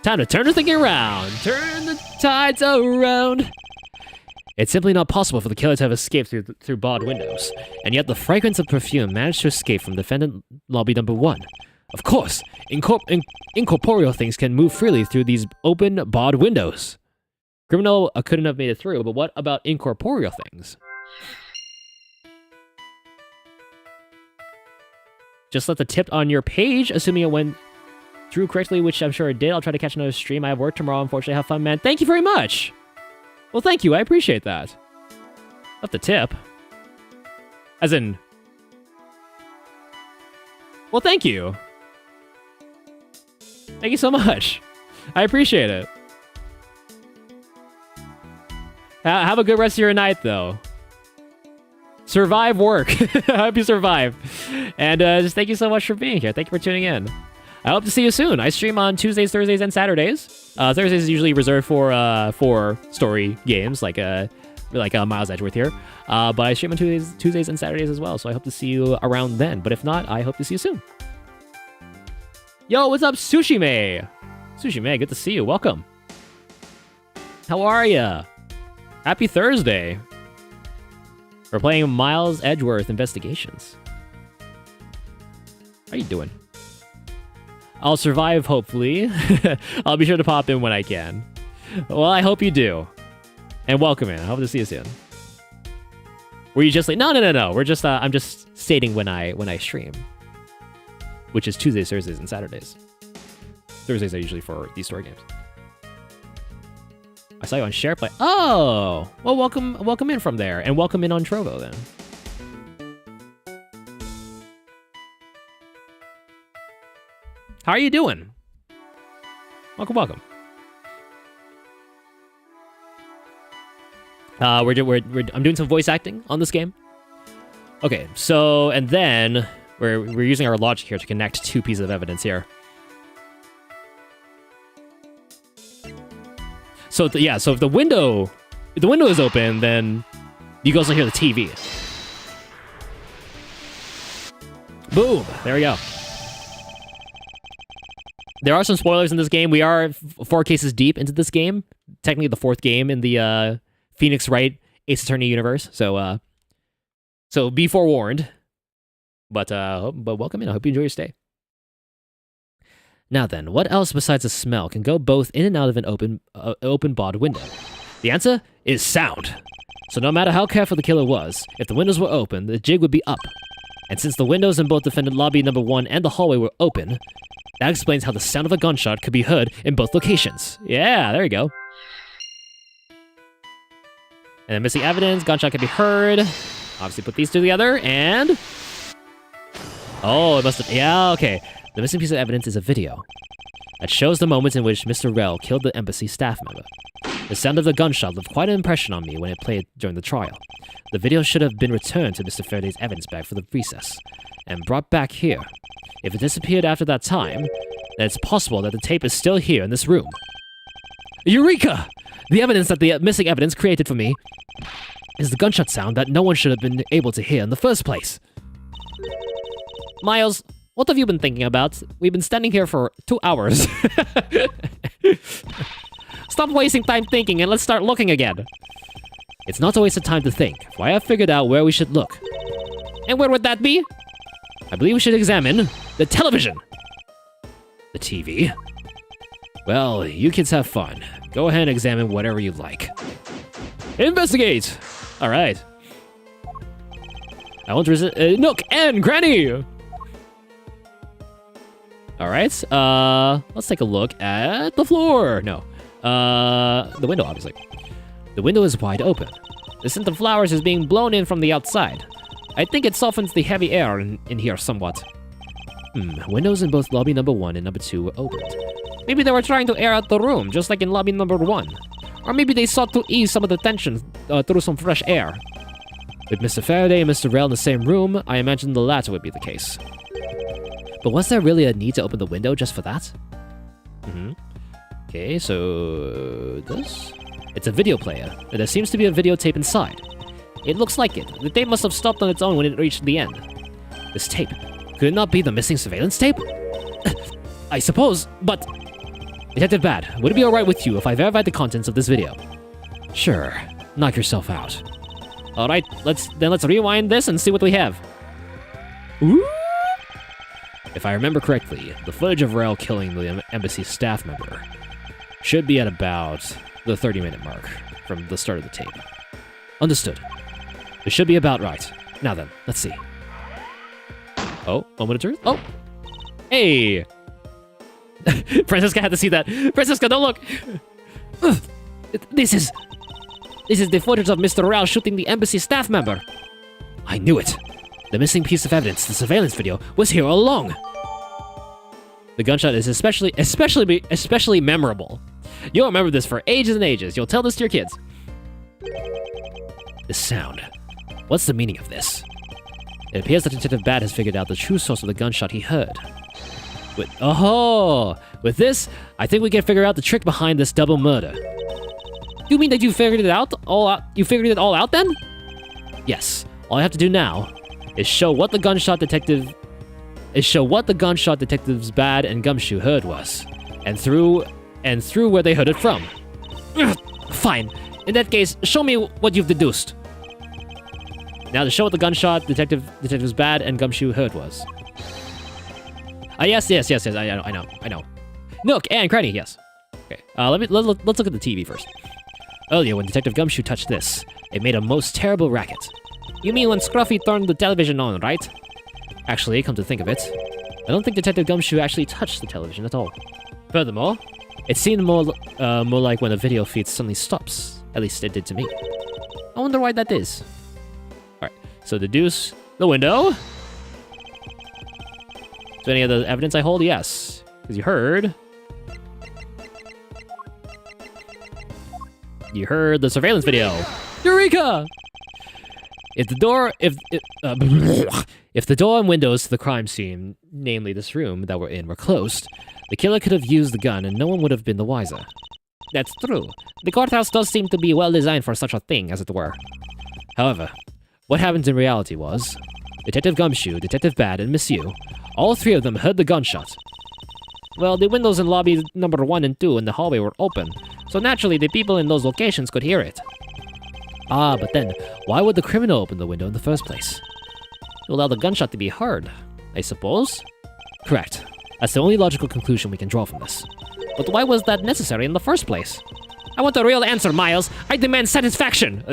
Time to turn the thing around. Turn the tides around. It's simply not possible for the killer to have escaped through barred windows, and yet the fragrance of perfume managed to escape from defendant lobby number 1. Of course, incorporeal things can move freely through these open, barred windows. Criminal couldn't have made it through, but what about incorporeal things? Just left a tip on your page, assuming it went through correctly, which I'm sure it did. I'll try to catch another stream. I have work tomorrow, unfortunately. Have fun, man. Thank you very much. Well, thank you. I appreciate that. Left a tip. As in... Well, thank you. Thank you so much. I appreciate it. Have a good rest of your night, though. Survive work. I hope you survive. And just thank you so much for being here. Thank you for tuning in. I hope to see you soon. I stream on Tuesdays, Thursdays, and Saturdays. Thursdays is usually reserved for story games like Miles Edgeworth here. But I stream on Tuesdays and Saturdays as well, so I hope to see you around then. But if not, I hope to see you soon. Yo, what's up, Sushi May? Sushi May, good to see you. Welcome. How are ya? Happy Thursday. We're playing Miles Edgeworth Investigations. How you doing? I'll survive, hopefully. I'll be sure to pop in when I can. Well, I hope you do. And welcome in. I hope to see you soon. Were you just like, no. We're just, I'm just stating when I stream. Which is Tuesdays, Thursdays, and Saturdays. Thursdays are usually for these story games. I saw you on SharePlay. Oh! Well, welcome in from there. And welcome in on Trovo, then. How are you doing? Welcome. I'm doing some voice acting on this game. Okay, so, and then we're using our logic here to connect two pieces of evidence here. So so if the window is open, then you can also hear the TV. Boom! There we go. There are some spoilers in this game. We are 4 cases deep into this game. Technically the 4th game in the Phoenix Wright Ace Attorney universe. So be forewarned. But welcome in. I hope you enjoy your stay. Now then, what else besides a smell can go both in and out of an open barred window? The answer is sound. So no matter how careful the killer was, if the windows were open, the jig would be up. And since the windows in both defendant lobby number 1 and the hallway were open, that explains how the sound of a gunshot could be heard in both locations. Yeah, there you go. And then missing evidence, gunshot can be heard. Obviously put these two together, and... Oh, it must have... Yeah, okay. The missing piece of evidence is a video that shows the moments in which Mr. Rell killed the embassy staff member. The sound of the gunshot left quite an impression on me when it played during the trial. The video should have been returned to Mr. Faraday's evidence bag for the recess, and brought back here. If it disappeared after that time, then it's possible that the tape is still here in this room. Eureka! The evidence that the missing evidence created for me is the gunshot sound that no one should have been able to hear in the first place. Miles, what have you been thinking about? We've been standing here for 2 hours. Stop wasting time thinking and let's start looking again. It's not a waste of time to think, for I have figured out where we should look. And where would that be? I believe we should examine the television. The TV? Well, you kids have fun. Go ahead and examine whatever you like. Investigate! Alright. I won't resist. Nook and Granny! Alright, let's take a look at the floor. No. The window, obviously. The window is wide open. The scent of flowers is being blown in from the outside. I think it softens the heavy air in here somewhat. Windows in both lobby number 1 and number 2 were opened. Maybe they were trying to air out the room, just like in lobby number 1. Or maybe they sought to ease some of the tension through some fresh air. With Mr. Faraday and Mr. Rell in the same room, I imagine the latter would be the case. But was there really a need to open the window just for that? Okay, so... this? It's a video player, and there seems to be a videotape inside. It looks like it. The tape must have stopped on its own when it reached the end. This tape, could it not be the missing surveillance tape? I suppose, but... Detective Bad, would it be alright with you if I verified the contents of this video? Sure, knock yourself out. Alright, let's rewind this and see what we have. Ooh! If I remember correctly, the footage of Rell killing the embassy staff member should be at about the 30-minute mark from the start of the tape. Understood. It should be about right. Now then, let's see. Oh, moment of truth. Oh! Hey! Francesca had to see that. Francesca, don't look! This is the footage of Mr. Rao shooting the embassy staff member. I knew it. The missing piece of evidence, the surveillance video, was here all along. The gunshot is especially memorable. You'll remember this for ages and ages. You'll tell this to your kids. This sound. What's the meaning of this? It appears that Detective Bad has figured out the true source of the gunshot he heard. With this, I think we can figure out the trick behind this double murder. You mean that you figured it out? You figured it all out then? Yes. All I have to do now is show what the gunshot detectives Bad and Gumshoe heard was, and through where they heard it from. Fine. In that case, show me what you've deduced. Now to show what the gunshot detectives Bad and Gumshoe heard was. Yes, I know. Nook and Cranny, yes. Okay, let's look at the TV first. Earlier, when Detective Gumshoe touched this, it made a most terrible racket. You mean when Scruffy turned the television on, right? Actually, come to think of it, I don't think Detective Gumshoe actually touched the television at all. Furthermore, it seemed more like when a video feed suddenly stops. At least it did to me. I wonder why that is. Alright, so deduce the window. So any other evidence I hold? Yes. Because you heard the surveillance video. Eureka! If the door and windows to the crime scene, namely this room that we're in, were closed, the killer could have used the gun and no one would have been the wiser. That's true. The courthouse does seem to be well designed for such a thing, as it were. However, what happened in reality was, Detective Gumshoe, Detective Bad, and Miss Yu, all three of them heard the gunshot. Well, the windows in lobby number 1 and 2 in the hallway were open, so naturally the people in those locations could hear it. Ah, but then, why would the criminal open the window in the first place? To allow the gunshot to be heard, I suppose? Correct. That's the only logical conclusion we can draw from this. But why was that necessary in the first place? I want a real answer, Miles! I demand satisfaction!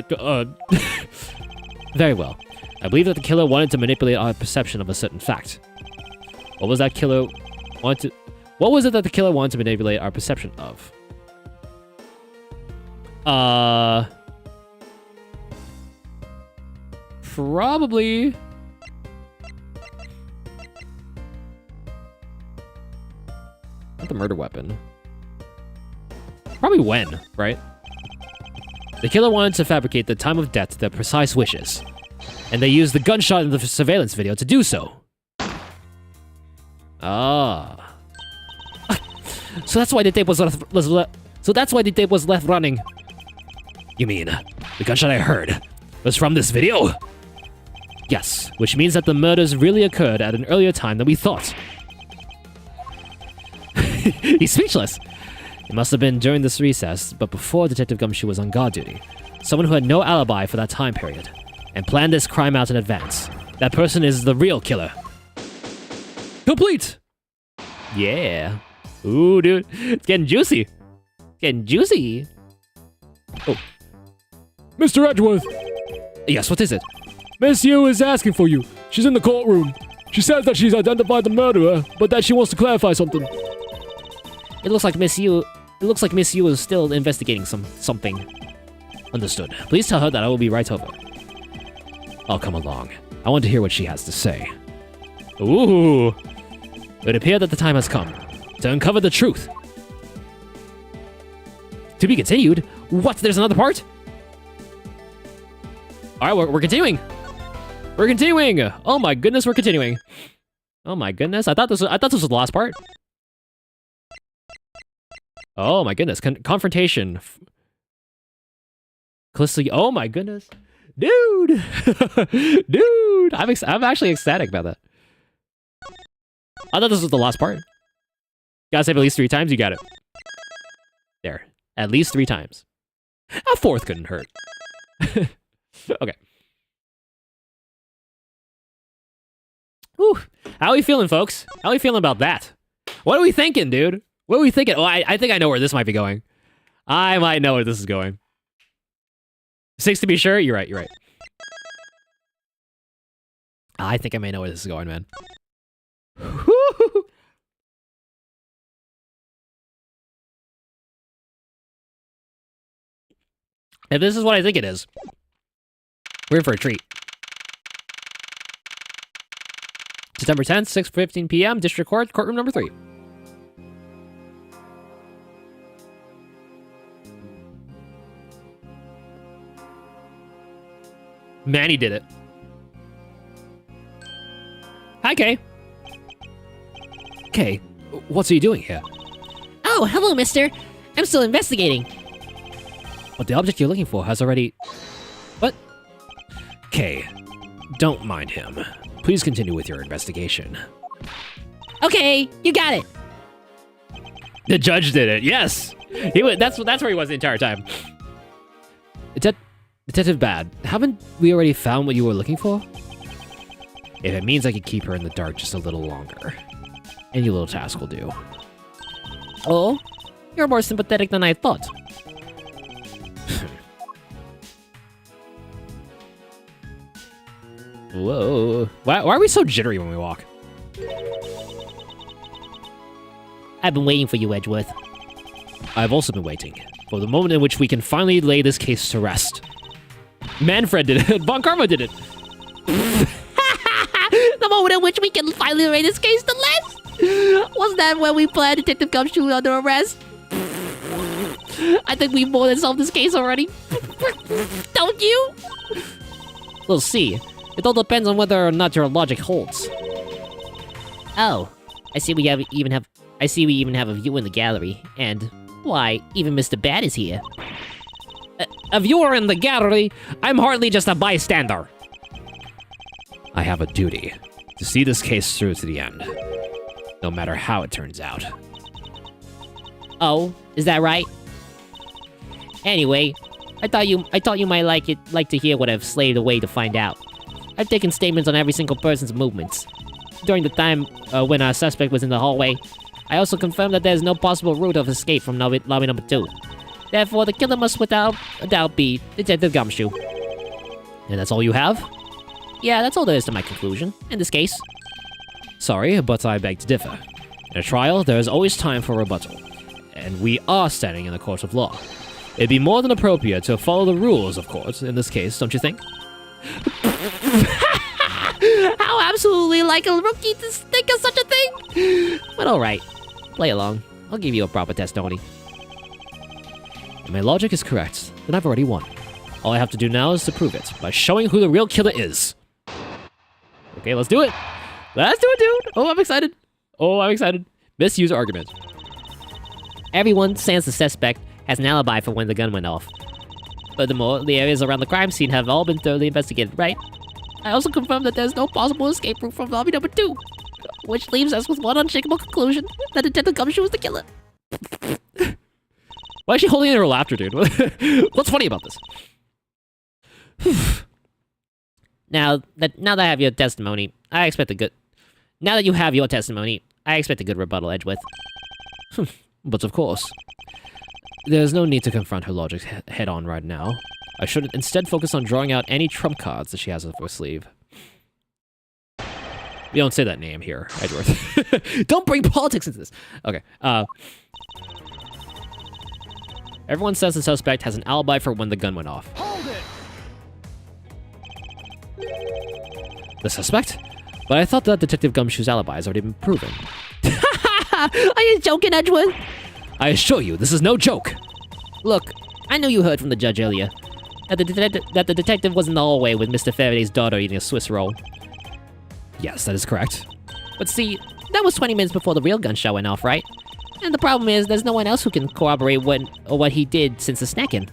Very well. I believe that the killer wanted to manipulate our perception of a certain fact. What was it that the killer wanted to manipulate our perception of? Probably... not the murder weapon. Probably when, right? The killer wanted to fabricate the time of death to their precise wishes. And they used the gunshot in the surveillance video to do so. Ah. So that's why the tape was left running. You mean, the gunshot I heard was from this video? Yes, which means that the murders really occurred at an earlier time than we thought. He's speechless. It must have been during this recess, but before Detective Gumshoe was on guard duty. Someone who had no alibi for that time period, and planned this crime out in advance. That person is the real killer. Complete! Yeah. Ooh, dude. It's getting juicy. Getting juicy. Oh. Mr. Edgeworth! Yes, what is it? Miss Yu is asking for you. She's in the courtroom. She says that she's identified the murderer, but that she wants to clarify something. It looks like Miss Yu is still investigating something. Understood. Please tell her that I will be right over. I'll come along. I want to hear what she has to say. Ooh. It appears that the time has come to uncover the truth. To be continued? What? There's another part? All right, we're continuing. We're continuing. Oh my goodness, we're continuing. Oh my goodness, I thought this was the last part. Oh my goodness, confrontation. Closely. Oh my goodness, dude, dude. I'm actually ecstatic about that. I thought this was the last part. Gotta save at least 3 times. You got it. There, at least 3 times. A 4th couldn't hurt. Okay. Whew. How are we feeling, folks? How are we feeling about that? What are we thinking, dude? What are we thinking? Oh, I think I know where this might be going. I might know where this is going. 6 to be sure? You're right, you're right. I think I may know where this is going, man. If this is what I think it is, we're in for a treat. September 10th, 6:15 p.m., District Court, courtroom number 3. Manny did it. Hi, Kay. Kay, what's he doing here? Oh, hello, mister. I'm still investigating. But the object you're looking for has already... What? Kay, don't mind him. Please continue with your investigation. Okay, you got it. The judge did it. Yes. That's where he was the entire time. Detective Bad, haven't we already found what you were looking for? If it means I could keep her in the dark just a little longer, any little task will do. Oh, you're more sympathetic than I thought. Whoa. Why are we so jittery when we walk? I've been waiting for you, Edgeworth. I've also been waiting for the moment in which we can finally lay this case to rest. Manfred did it. Von Karma did it. The moment in which we can finally lay this case to rest? Wasn't that when we put Detective Gumshoe under arrest? I think we've more than solved this case already. Don't you? We'll see. It all depends on whether or not your logic holds. Oh, I see we even have a view in the gallery, and why, even Mr. Bad is here. A viewer in the gallery? I'm hardly just a bystander. I have a duty to see this case through to the end, no matter how it turns out. Oh, is that right? Anyway, I thought you might like to hear what I've slaved away to find out. I've taken statements on every single person's movements. During the time when our suspect was in the hallway, I also confirmed that there's no possible route of escape from lobby number 2. Therefore, the killer must without a doubt be Detective Gumshoe. And that's all you have? Yeah, that's all there is to my conclusion, in this case. Sorry, but I beg to differ. In a trial, there is always time for rebuttal, and we are standing in the court of law. It'd be more than appropriate to follow the rules of court in this case, don't you think? How absolutely like a rookie to think of such a thing! But alright, play along. I'll give you a proper testimony. If my logic is correct, then I've already won. All I have to do now is to prove it by showing who the real killer is. Okay, let's do it. Let's do it, dude. Oh, I'm excited. Oh, I'm excited. Misuse argument. Everyone, sans the suspect, has an alibi for when the gun went off. Furthermore, the areas around the crime scene have all been thoroughly investigated, right? I also confirmed that there's no possible escape route from lobby number 2, which leaves us with one unshakable conclusion, that Detective Gumshoe was the killer. Why is she holding in her laughter, dude? What's funny about this? Now that I have your testimony, I expect a good... Now that you have your testimony, I expect a good rebuttal, Edgeworth. But of course, there's no need to confront her logic head-on right now. I should instead focus on drawing out any trump cards that she has up her sleeve. We don't say that name here, Edgeworth. Don't bring politics into this. Okay, everyone says the suspect has an alibi for when the gun went off. Hold it! The suspect? But I thought that Detective Gumshoe's alibi has already been proven. Are you joking, Edgeworth? I assure you, this is no joke. Look, I know you heard from the judge earlier that the detective was in the hallway with Mr. Faraday's daughter eating a Swiss roll. Yes, that is correct. But see, that was 20 minutes before the real gunshot went off, right? And the problem is, there's no one else who can corroborate what he did since the snacking.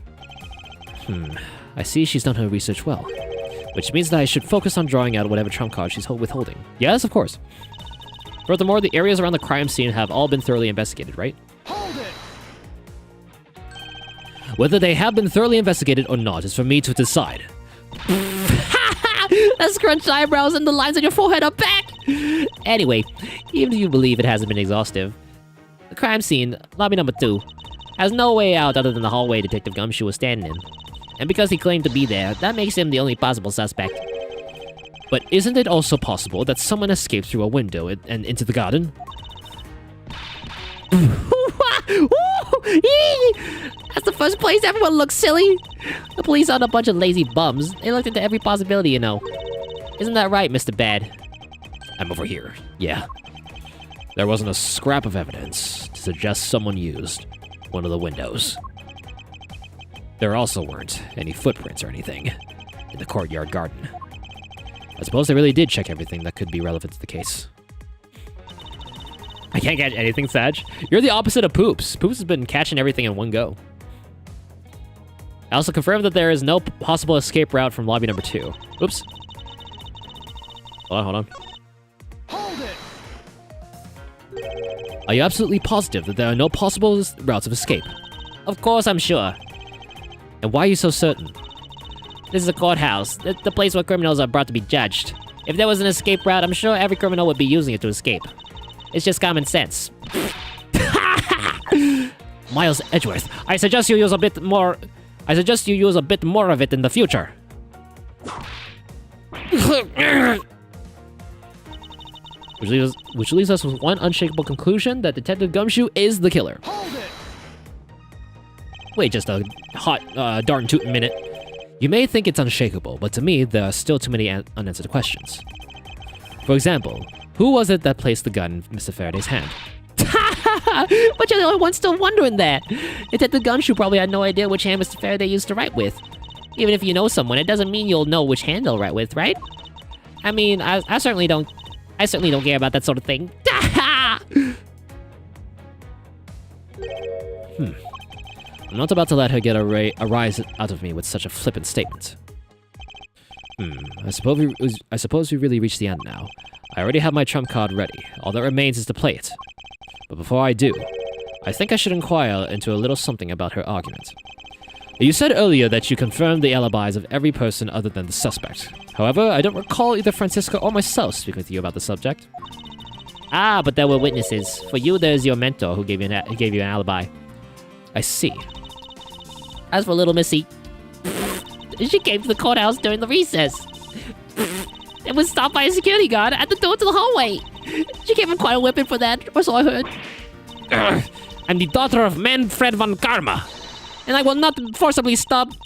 I see she's done her research well. Which means that I should focus on drawing out whatever trump card she's withholding. Yes, of course. Furthermore, the areas around the crime scene have all been thoroughly investigated, right? Hold it! Whether they have been thoroughly investigated or not is for me to decide. That scrunched eyebrows and the lines on your forehead are back! Anyway, even if you believe it hasn't been exhaustive, the crime scene, lobby number 2, has no way out other than the hallway Detective Gumshoe was standing in. And because he claimed to be there, that makes him the only possible suspect. But isn't it also possible that someone escaped through a window and into the garden? That's the first place everyone looks silly. The police aren't a bunch of lazy bums. They looked into every possibility, you know. Isn't that right, Mr. Bad? I'm over here. Yeah. There wasn't a scrap of evidence to suggest someone used one of the windows. There also weren't any footprints or anything in the courtyard garden. I suppose they really did check everything that could be relevant to the case. I can't catch anything, Sag. You're the opposite of Poops. Poops has been catching everything in one go. I also confirmed that there is no possible escape route from lobby number 2. Oops. Hold on. Hold it! Are you absolutely positive that there are no possible routes of escape? Of course I'm sure. And why are you so certain? This is a courthouse, the place where criminals are brought to be judged. If there was an escape route, I'm sure every criminal would be using it to escape. It's just common sense. Miles Edgeworth, I suggest you use a bit more of it in the future. which leaves us with one unshakable conclusion that Detective Gumshoe is the killer. Hold it! Wait just a hot darn toot minute. You may think it's unshakable, but to me, there are still too many unanswered questions. For example, who was it that placed the gun in Mr. Faraday's hand? But you're the only one still wondering that. Detective Gumshoe probably had no idea which hand Mr. Faraday used to write with. Even if you know someone, it doesn't mean you'll know which hand they'll write with, right? I mean, I certainly don't care about that sort of thing. I'm not about to let her get a rise out of me with such a flippant statement. I suppose we really reached the end now. I already have my trump card ready. All that remains is to play it. But before I do, I think I should inquire into a little something about her argument. You said earlier that you confirmed the alibis of every person other than the suspect. However, I don't recall either Francisca or myself speaking with you about the subject. Ah, but there were witnesses. For you, there's your mentor who gave you an alibi. I see. As for little Missy, she came to the courthouse during the recess. And was stopped by a security guard at the door to the hallway. She gave him quite a whipping for that, or so I heard. I'm the daughter of Manfred von Karma. And I will not be forcibly stopped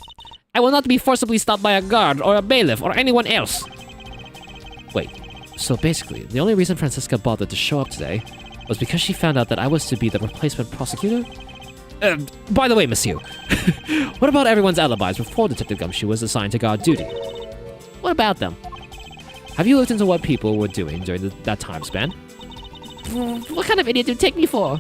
by a guard or a bailiff or anyone else. Wait, so basically, the only reason Francisca bothered to show up today was because she found out that I was to be the replacement prosecutor? By the way, monsieur, what about everyone's alibis before Detective Gumshoe was assigned to guard duty? What about them? Have you looked into what people were doing during that time span? What kind of idiot do you take me for?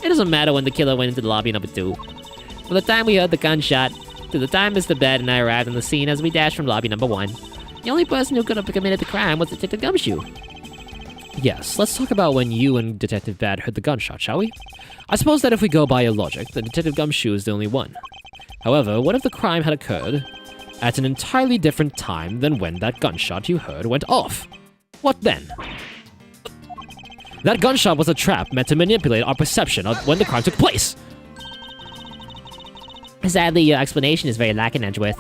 It doesn't matter when the killer went into the lobby number 2. From the time we heard the gunshot, to the time Mr. Bed and I arrived on the scene as we dashed from lobby number 1, the only person who could have committed the crime was Detective Gumshoe. Yes, let's talk about when you and Detective Bad heard the gunshot, shall we? I suppose that if we go by your logic, then Detective Gumshoe is the only one. However, what if the crime had occurred at an entirely different time than when that gunshot you heard went off? What then? That gunshot was a trap meant to manipulate our perception of when the crime took place. Sadly, your explanation is very lacking, Edgeworth.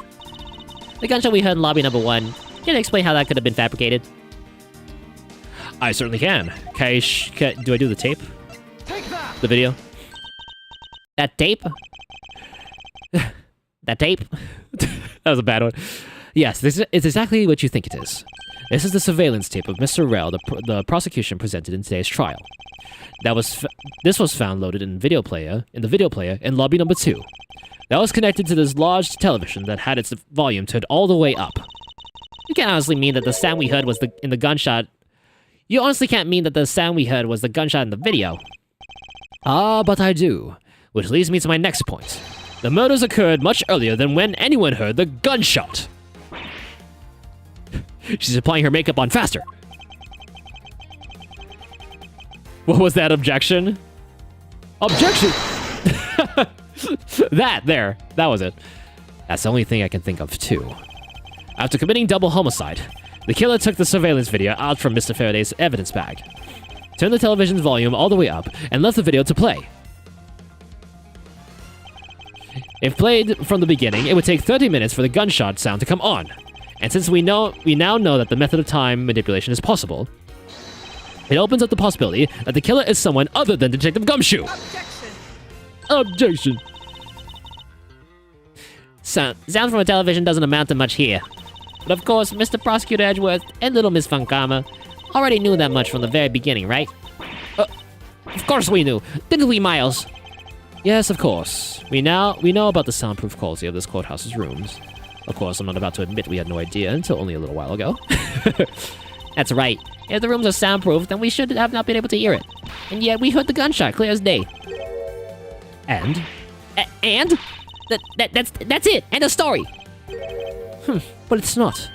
The gunshot we heard in lobby number 1, can you explain how that could have been fabricated? I certainly can. Do I do the tape? Take that! The video? That tape? That tape? That was a bad one. Yes, it's exactly what you think it is. This is the surveillance tape of Mr. Rell the prosecution presented in today's trial. This was found loaded in the video player in lobby number 2. That was connected to this large television that had its volume turned all the way up. You can't honestly mean that the sound we heard was in the gunshot. You honestly can't mean that the sound we heard was the gunshot in the video. Ah, but I do. Which leads me to my next point. The murders occurred much earlier than when anyone heard the gunshot. She's applying her makeup on faster. What was that objection? Objection! That was it. That's the only thing I can think of, too. After committing double homicide, the killer took the surveillance video out from Mr. Faraday's evidence bag, turned the television's volume all the way up, and left the video to play. If played from the beginning, it would take 30 minutes for the gunshot sound to come on. And since we now know that the method of time manipulation is possible, it opens up the possibility that the killer is someone other than Detective Gumshoe. Objection. Sound from a television doesn't amount to much here. But of course, Mr. Prosecutor Edgeworth and little Miss Funkama already knew that much from the very beginning, right? Of course we knew. Didn't we, Miles? Yes, of course. We know about the soundproof quality of this courthouse's rooms. Of course, I'm not about to admit we had no idea until only a little while ago. That's right. If the rooms are soundproof, then we should have not been able to hear it. And yet we heard the gunshot clear as day. And? And? That's it. End of story. But it's not.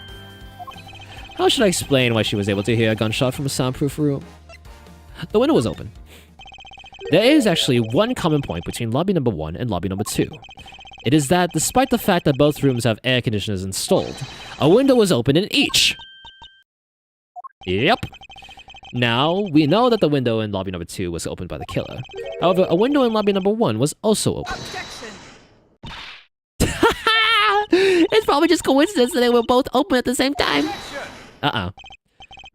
How should I explain why she was able to hear a gunshot from a soundproof room? The window was open. There is actually one common point between lobby number 1 and lobby number 2. It is that despite the fact that both rooms have air conditioners installed, a window was open in each. Yep. Now, we know that the window in lobby number 2 was opened by the killer. However, a window in lobby number 1 was also opened. It's probably just coincidence that they were both open at the same time.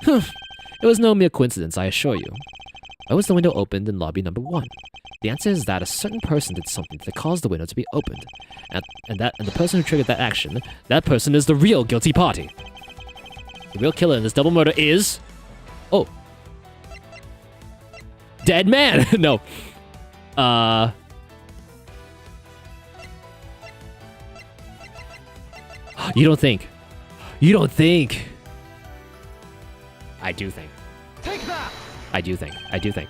It was no mere coincidence, I assure you. Why was the window opened in lobby number 1? The answer is that a certain person did something that caused the window to be opened. And the person who triggered that action, that person is the real guilty party. The real killer in this double murder is... Oh. Dead man! No. You don't think. You don't think. I do think. Take that! I do think.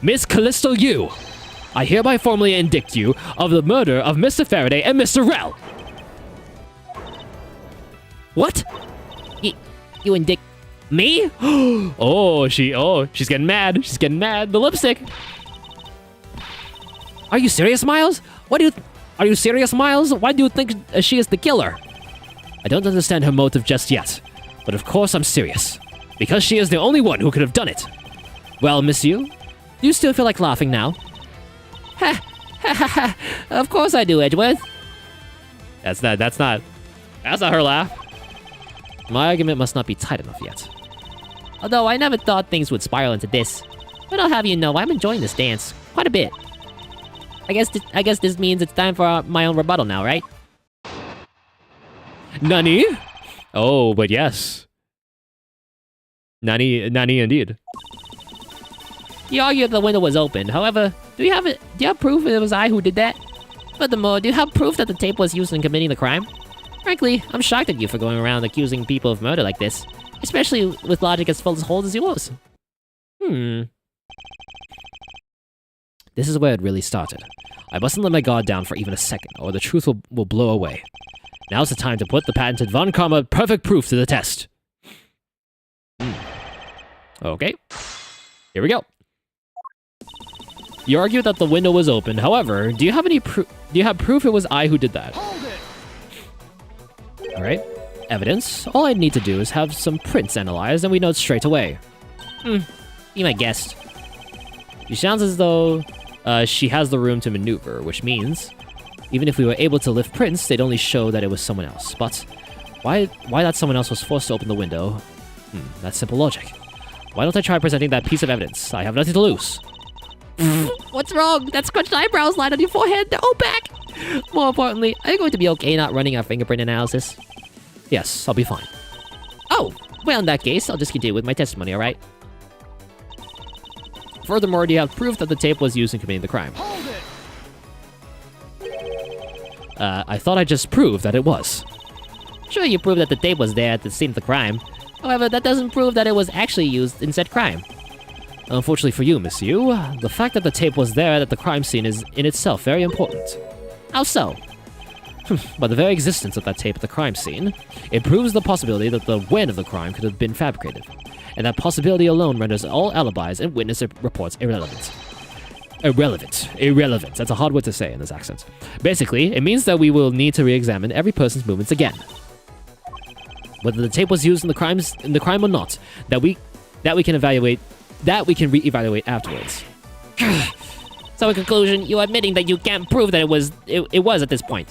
Miss Callisto Yu, I hereby formally indict you of the murder of Mr. Faraday and Mr. Rell. What? You indict me? She's getting mad. She's getting mad. The lipstick. Are you serious, Miles? Are you serious, Miles? Why do you think she is the killer? I don't understand her motive just yet, but of course I'm serious, because she is the only one who could have done it. Well, Miss Yu, do you still feel like laughing now? Of course I do, Edgeworth. That's not her laugh. My argument must not be tight enough yet. Although I never thought things would spiral into this. But I'll have you know, I'm enjoying this dance quite a bit. I guess this means it's time for my own rebuttal now, right? Nani? Oh, but yes. Nani indeed. You argue the window was open. However, do you have proof it was I who did that? Furthermore, do you have proof that the tape was used in committing the crime? Frankly, I'm shocked at you for going around accusing people of murder like this, especially with logic as full as hold as yours. This is where it really started. I mustn't let my guard down for even a second, or the truth will blow away. Now's the time to put the patented Von Karma perfect proof to the test. Okay. Here we go. You argue that the window was open. However, do you have any proof? Do you have proof it was I who did that? Hold it! All right. Evidence. All I need to do is have some prints analyzed, and we know it straight away. Be my guest. She sounds as though she has the room to maneuver, which means even if we were able to lift prints, they'd only show that it was someone else. But why that someone else was forced to open the window? That's simple logic. Why don't I try presenting that piece of evidence? I have nothing to lose. What's wrong? That scrunched eyebrows line on your forehead, they're all back! More importantly, are you going to be okay not running our fingerprint analysis? Yes, I'll be fine. Oh, Well, in that case, I'll just continue with my testimony, alright? Furthermore, do you have proof that the tape was used in committing the crime? Hold it! I thought I just proved that it was. Sure, you proved that the tape was there at the scene of the crime. However, that doesn't prove that it was actually used in said crime. Unfortunately for you, Miss Yu, the fact that the tape was there at the crime scene is in itself very important. How so? By the very existence of that tape at the crime scene, it proves the possibility that the when of the crime could have been fabricated. And that possibility alone renders all alibis and witness reports irrelevant. Irrelevant. That's a hard word to say in this accent. Basically, it means that we will need to re-examine every person's movements again. Whether the tape was used in the crime or not, that we can re-evaluate afterwards. So in conclusion, you're admitting that you can't prove that it was at this point.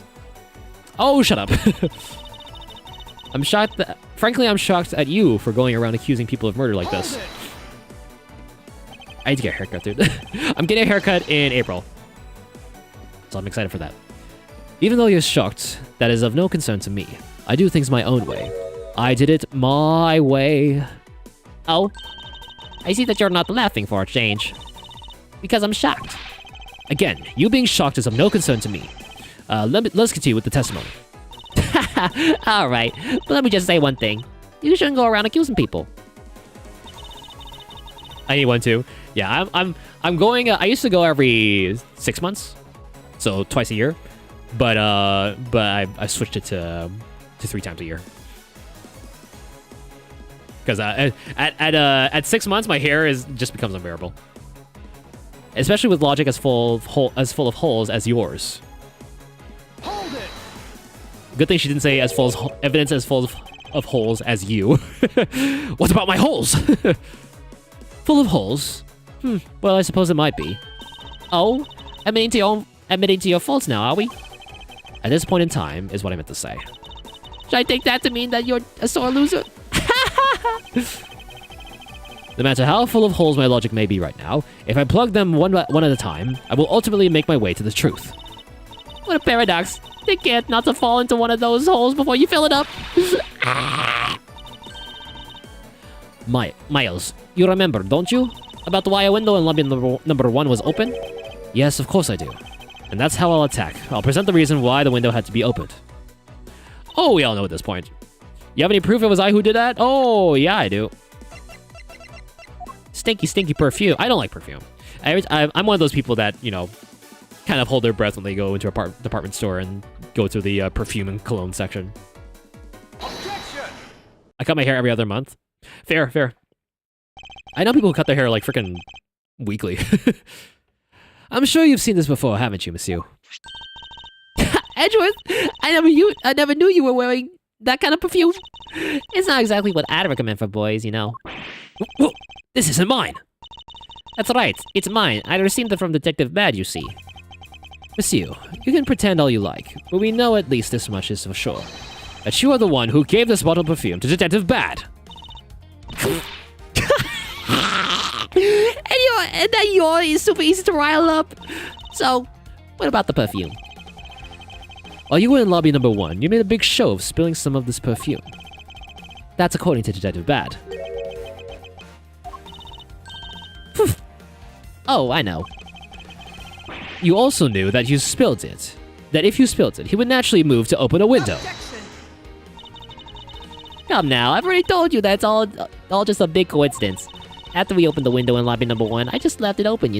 Oh, shut up. I'm shocked at you for going around accusing people of murder like this. I need to get a haircut, dude. I'm getting a haircut in April. So I'm excited for that. Even though you're shocked, that is of no concern to me. I do things my own way. I did it my way. Oh? I see that you're not laughing for a change. Because I'm shocked. Again, you being shocked is of no concern to me. Let's continue with the testimony. Alright, but let me just say one thing. You shouldn't go around accusing people. I need one too. Yeah, I'm going. I used to go every 6 months, so twice a year. But I switched it to 3 times a year. Because at 6 months, my hair just becomes unbearable. Especially with logic as full of holes as yours. Hold it! Good thing she didn't say as full as evidence as full of holes as you. What about my holes? Full of holes? Well, I suppose it might be. Oh? Admitting to your faults now, are we? At this point in time, is what I meant to say. Should I take that to mean that you're a sore loser? No matter how full of holes my logic may be right now, if I plug them one at a time, I will ultimately make my way to the truth. What a paradox. Take care not to fall into one of those holes before you fill it up. Miles, you remember, don't you? About why a window in lobby number 1 was open? Yes, of course I do. And that's how I'll attack. I'll present the reason why the window had to be opened. Oh, we all know at this point. You have any proof it was I who did that? Oh, yeah, I do. Stinky perfume. I don't like perfume. I'm one of those people that, kind of hold their breath when they go into a department store and go to the perfume and cologne section. Objection! I cut my hair every other month. Fair. I know people who cut their hair like freaking weekly. I'm sure you've seen this before, haven't you, monsieur? Edgeworth, I never knew you were wearing that kind of perfume. It's not exactly what I'd recommend for boys, Whoa, this isn't mine. That's right, it's mine. I received it from Detective Bad, you see. Monsieur, you can pretend all you like, but we know at least this much is for sure. That you are the one who gave this bottle of perfume to Detective Bad. And that yours is super easy to rile up. So, what about the perfume? While you were in lobby number 1, you made a big show of spilling some of this perfume. That's according to Detective Bad. Oh, I know. You also knew that you spilled it. That if you spilled it, he would naturally move to open a window. Objection! Come now, I've already told you that's all just a big coincidence. After we opened the window in lobby number 1, I just left it open,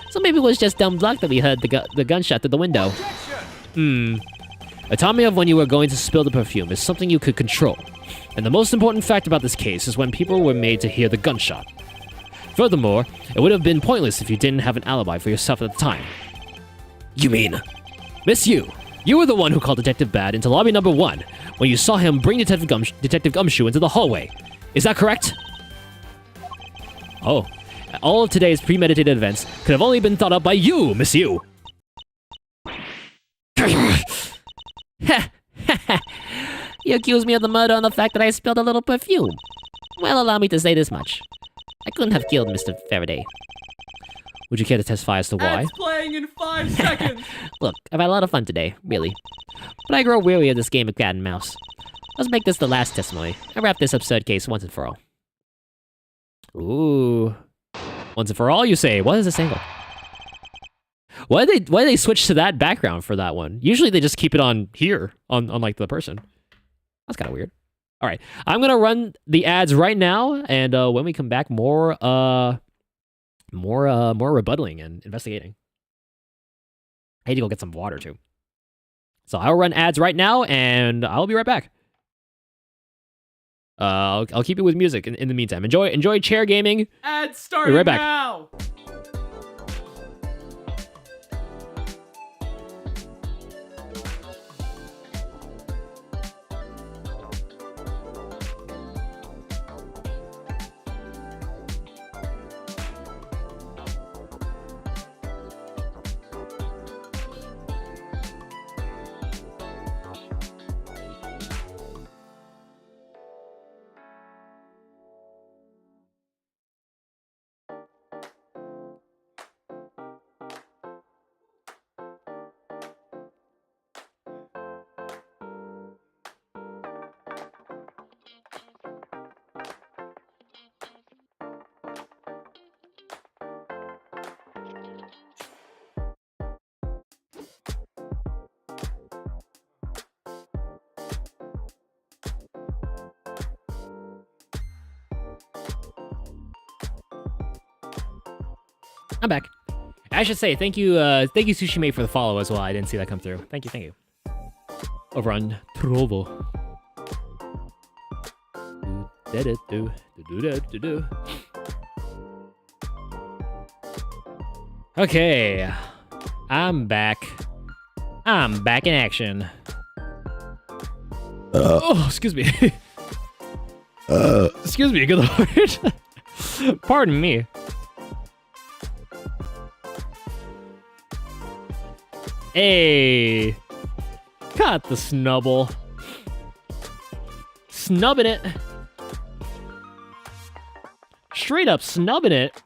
So maybe it was just dumb luck that we heard the gunshot through the window. Objection! A timing of when you were going to spill the perfume is something you could control. And the most important fact about this case is when people were made to hear the gunshot. Furthermore, it would have been pointless if you didn't have an alibi for yourself at the time. You mean, Miss Yu, you were the one who called Detective Bad into lobby number 1 when you saw him bring Detective Gumshoe into the hallway. Is that correct? Oh, all of today's premeditated events could have only been thought up by you, Miss Yu. You accused me of the murder on the fact that I spilled a little perfume. Well, allow me to say this much. I couldn't have killed Mr. Faraday. Would you care to testify as to why? It's playing in 5 seconds. Look, I've had a lot of fun today, really. But I grow weary of this game of cat and mouse. Let's make this the last testimony and wrap this absurd case once and for all. Ooh. Once and for all, you say? What is this angle? Why did they switch to that background for that one? Usually they just keep it on here, on like the person. That's kind of weird. All right, I'm gonna run the ads right now, and when we come back, more rebuttaling and investigating. I need to go get some water too. So I'll run ads right now, and I'll be right back. I'll keep it with music in the meantime. Enjoy chair gaming. Ads starting right back. now. I'm back. I should say thank you Sushi Mate for the follow as well. I didn't see that come through. Thank you. Over on Trovo. Okay, I'm back. I'm back in action. Oh, excuse me. Excuse me, good lord. Pardon me. Hey, got the snubble. Snubbing it. Straight up snubbing it.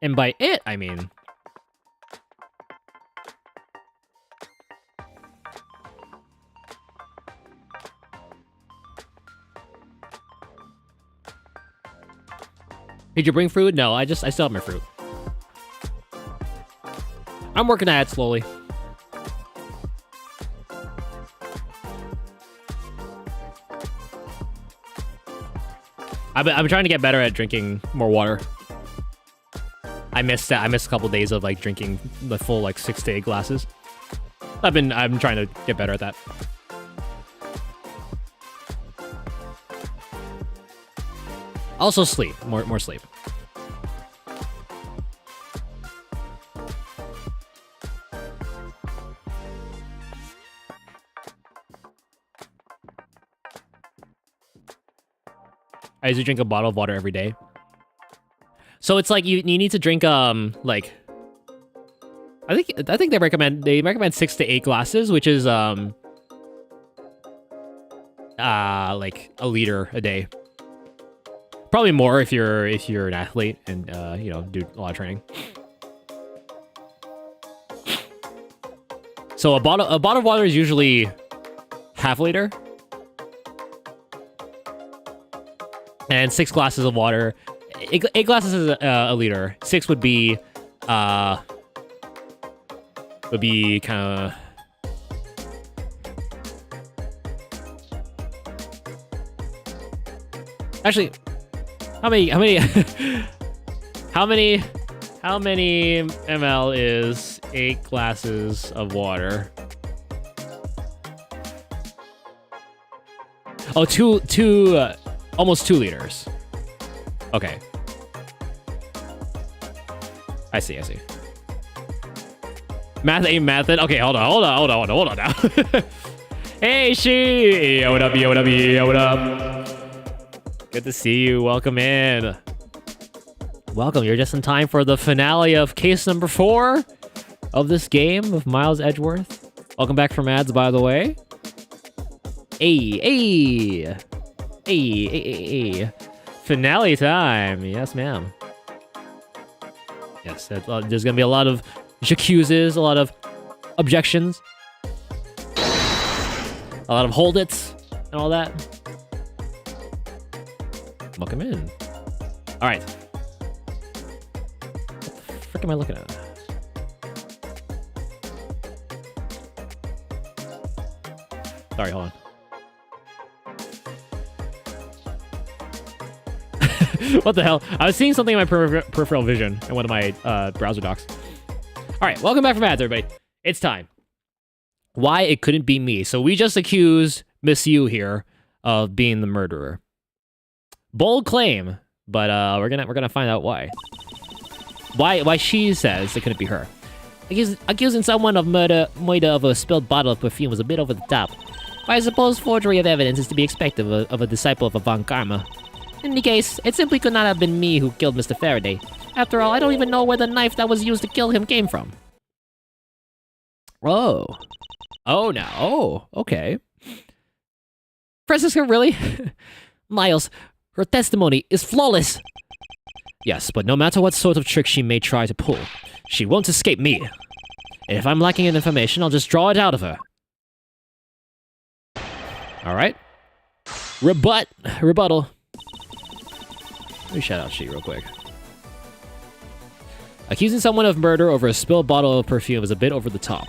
And by it, I mean... Did you bring fruit? No, I still have my fruit. I'm working at it slowly. I've been trying to get better at drinking more water. I missed a couple days of like drinking the full like 6 to 8 glasses. I'm trying to get better at that. Also sleep, more sleep. I usually drink a bottle of water every day. So it's like you need to drink like I think they recommend 6 to 8 glasses, which is like a liter a day. Probably more if you're an athlete and you know, do a lot of training. So a bottle of water is usually half a liter. And 6 glasses of water. 8 glasses is a liter. 6 would be kind of. Actually, how many how many ml is 8 glasses of water? Oh, almost 2 liters. Okay. I see. Math ain't method. Okay, hold on now. Hey, she. What up? Good to see you. Welcome in. Welcome. You're just in time for the finale of case number 4 of this game of Miles Edgeworth. Welcome back from ads, by the way. Hey. Finale time. Yes, ma'am. Yes, there's going to be a lot of accuses, a lot of objections. A lot of hold it's and all that. Welcome in. All right. What the frick am I looking at? Sorry, hold on. What the hell? I was seeing something in my peripheral vision in one of my browser docs. All right, welcome back from ads, everybody. It's time. Why it couldn't be me. So we just accused Miss U here of being the murderer. Bold claim, but we're gonna find out why. Why she says it couldn't be her. Accusing someone of murder of a spilled bottle of perfume was a bit over the top. But I suppose forgery of evidence is to be expected of a disciple of Von Karma. In any case, it simply could not have been me who killed Mr. Faraday. After all, I don't even know where the knife that was used to kill him came from. Oh. Oh, no. Oh, okay. Francisca, really? Miles, her testimony is flawless. Yes, but no matter what sort of trick she may try to pull, she won't escape me. And if I'm lacking in information, I'll just draw it out of her. All right. Rebuttal. Let me shout out she real quick. Accusing someone of murder over a spilled bottle of perfume is a bit over the top.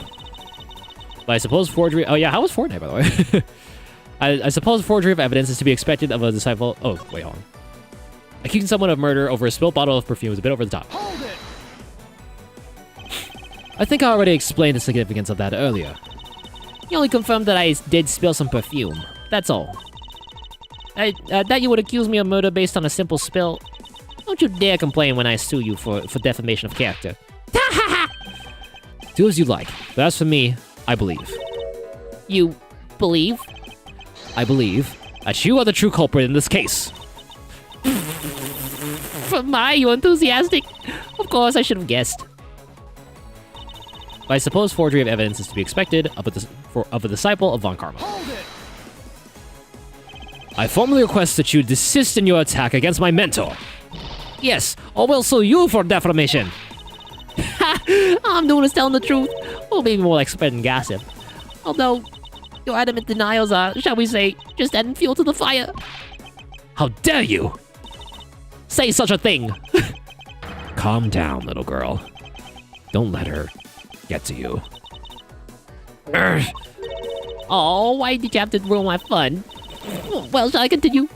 But I suppose forgery... Oh yeah, how was Fortnite, by the way? I suppose forgery of evidence is to be expected of a disciple... Oh, wait, hold on. Accusing someone of murder over a spilled bottle of perfume is a bit over the top. Hold it! I think I already explained the significance of that earlier. You only confirmed that I did spill some perfume. That's all. That you would accuse me of murder based on a simple spill? Don't you dare complain when I sue you for defamation of character. Do as you like. But as for me, I believe. You believe? I believe that you are the true culprit in this case. You enthusiastic? Of course, I should have guessed. But I suppose forgery of evidence is to be expected of a disciple of Von Karma. Hold it! I formally request that you desist in your attack against my mentor. Yes, or we'll sue you for defamation. I'm doing is telling the truth. Or maybe more like spreading gossip. Although, your adamant denials are, shall we say, just adding fuel to the fire. How dare you! Say such a thing! Calm down, little girl. Don't let her get to you. Oh, why did you have to ruin my fun? Well, shall I continue?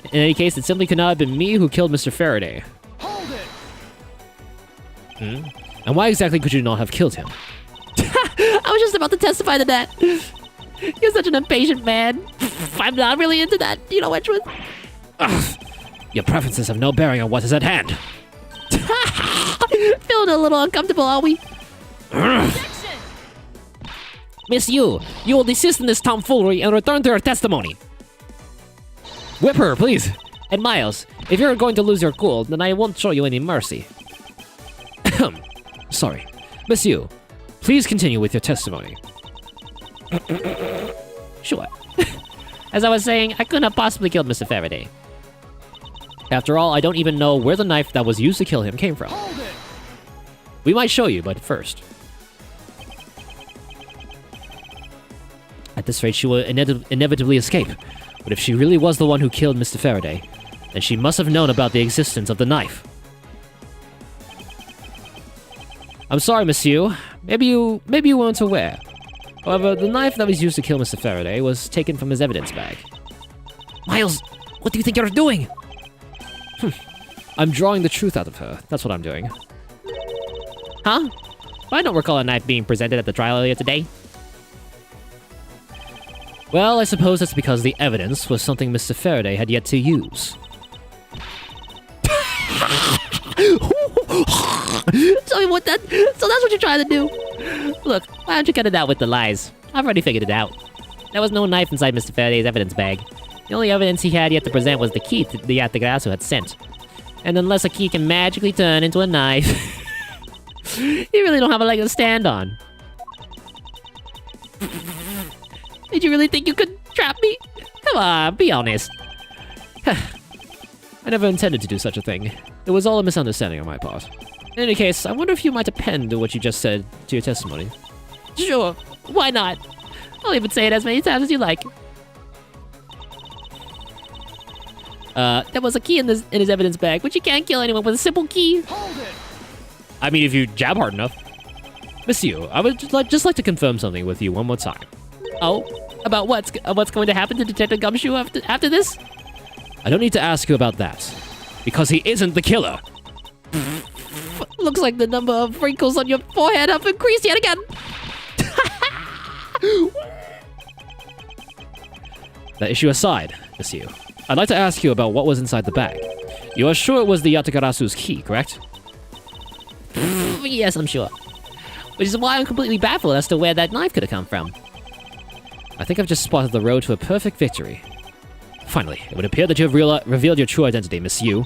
In any case, it simply could not have been me who killed Mr. Faraday. Hold it! And why exactly could you not have killed him? I was just about to testify to that. You're such an impatient man. I'm not really into that, you know, Edgeworth. Your preferences have no bearing on what is at hand. Feeling a little uncomfortable, are we? Miss Yu, you will desist in this tomfoolery and return to your testimony. Whip her, please. And Miles, if you're going to lose your cool, then I won't show you any mercy. Sorry. Miss Yu, please continue with your testimony. Sure. As I was saying, I couldn't have possibly killed Mr. Faraday. After all, I don't even know where the knife that was used to kill him came from. Hold it! We might show you, but first. At this rate, she will inevitably escape. But if she really was the one who killed Mr. Faraday, then she must have known about the existence of the knife. I'm sorry, monsieur. Maybe you weren't aware. However, the knife that was used to kill Mr. Faraday was taken from his evidence bag. Miles, what do you think you're doing? I'm drawing the truth out of her. That's what I'm doing. Huh? I don't recall a knife being presented at the trial earlier today. Well, I suppose that's because the evidence was something Mr. Faraday had yet to use. So that's what you're trying to do? Look, why don't you cut it out with the lies? I've already figured it out. There was no knife inside Mr. Faraday's evidence bag. The only evidence he had yet to present was the key the Yatagrasu had sent. And unless a key can magically turn into a knife, you really don't have a leg to stand on. Did you really think you could trap me? Come on, be honest. I never intended to do such a thing. It was all a misunderstanding on my part. In any case, I wonder if you might append to what you just said to your testimony. Sure, why not? I'll even say it as many times as you like. There was a key in his evidence bag, but you can't kill anyone with a simple key. Hold it. I mean, if you jab hard enough. Monsieur, I would just like to confirm something with you one more time. Oh, about what's going to happen to Detective Gumshoe after this? I don't need to ask you about that, because he isn't the killer. Looks like the number of wrinkles on your forehead have increased yet again. That issue aside, Monsieur, I'd like to ask you about what was inside the bag. You are sure it was the Yatagarasu's key, correct? Yes, I'm sure. Which is why I'm completely baffled as to where that knife could have come from. I think I've just spotted the road to a perfect victory. Finally, it would appear that you have revealed your true identity, Monsieur.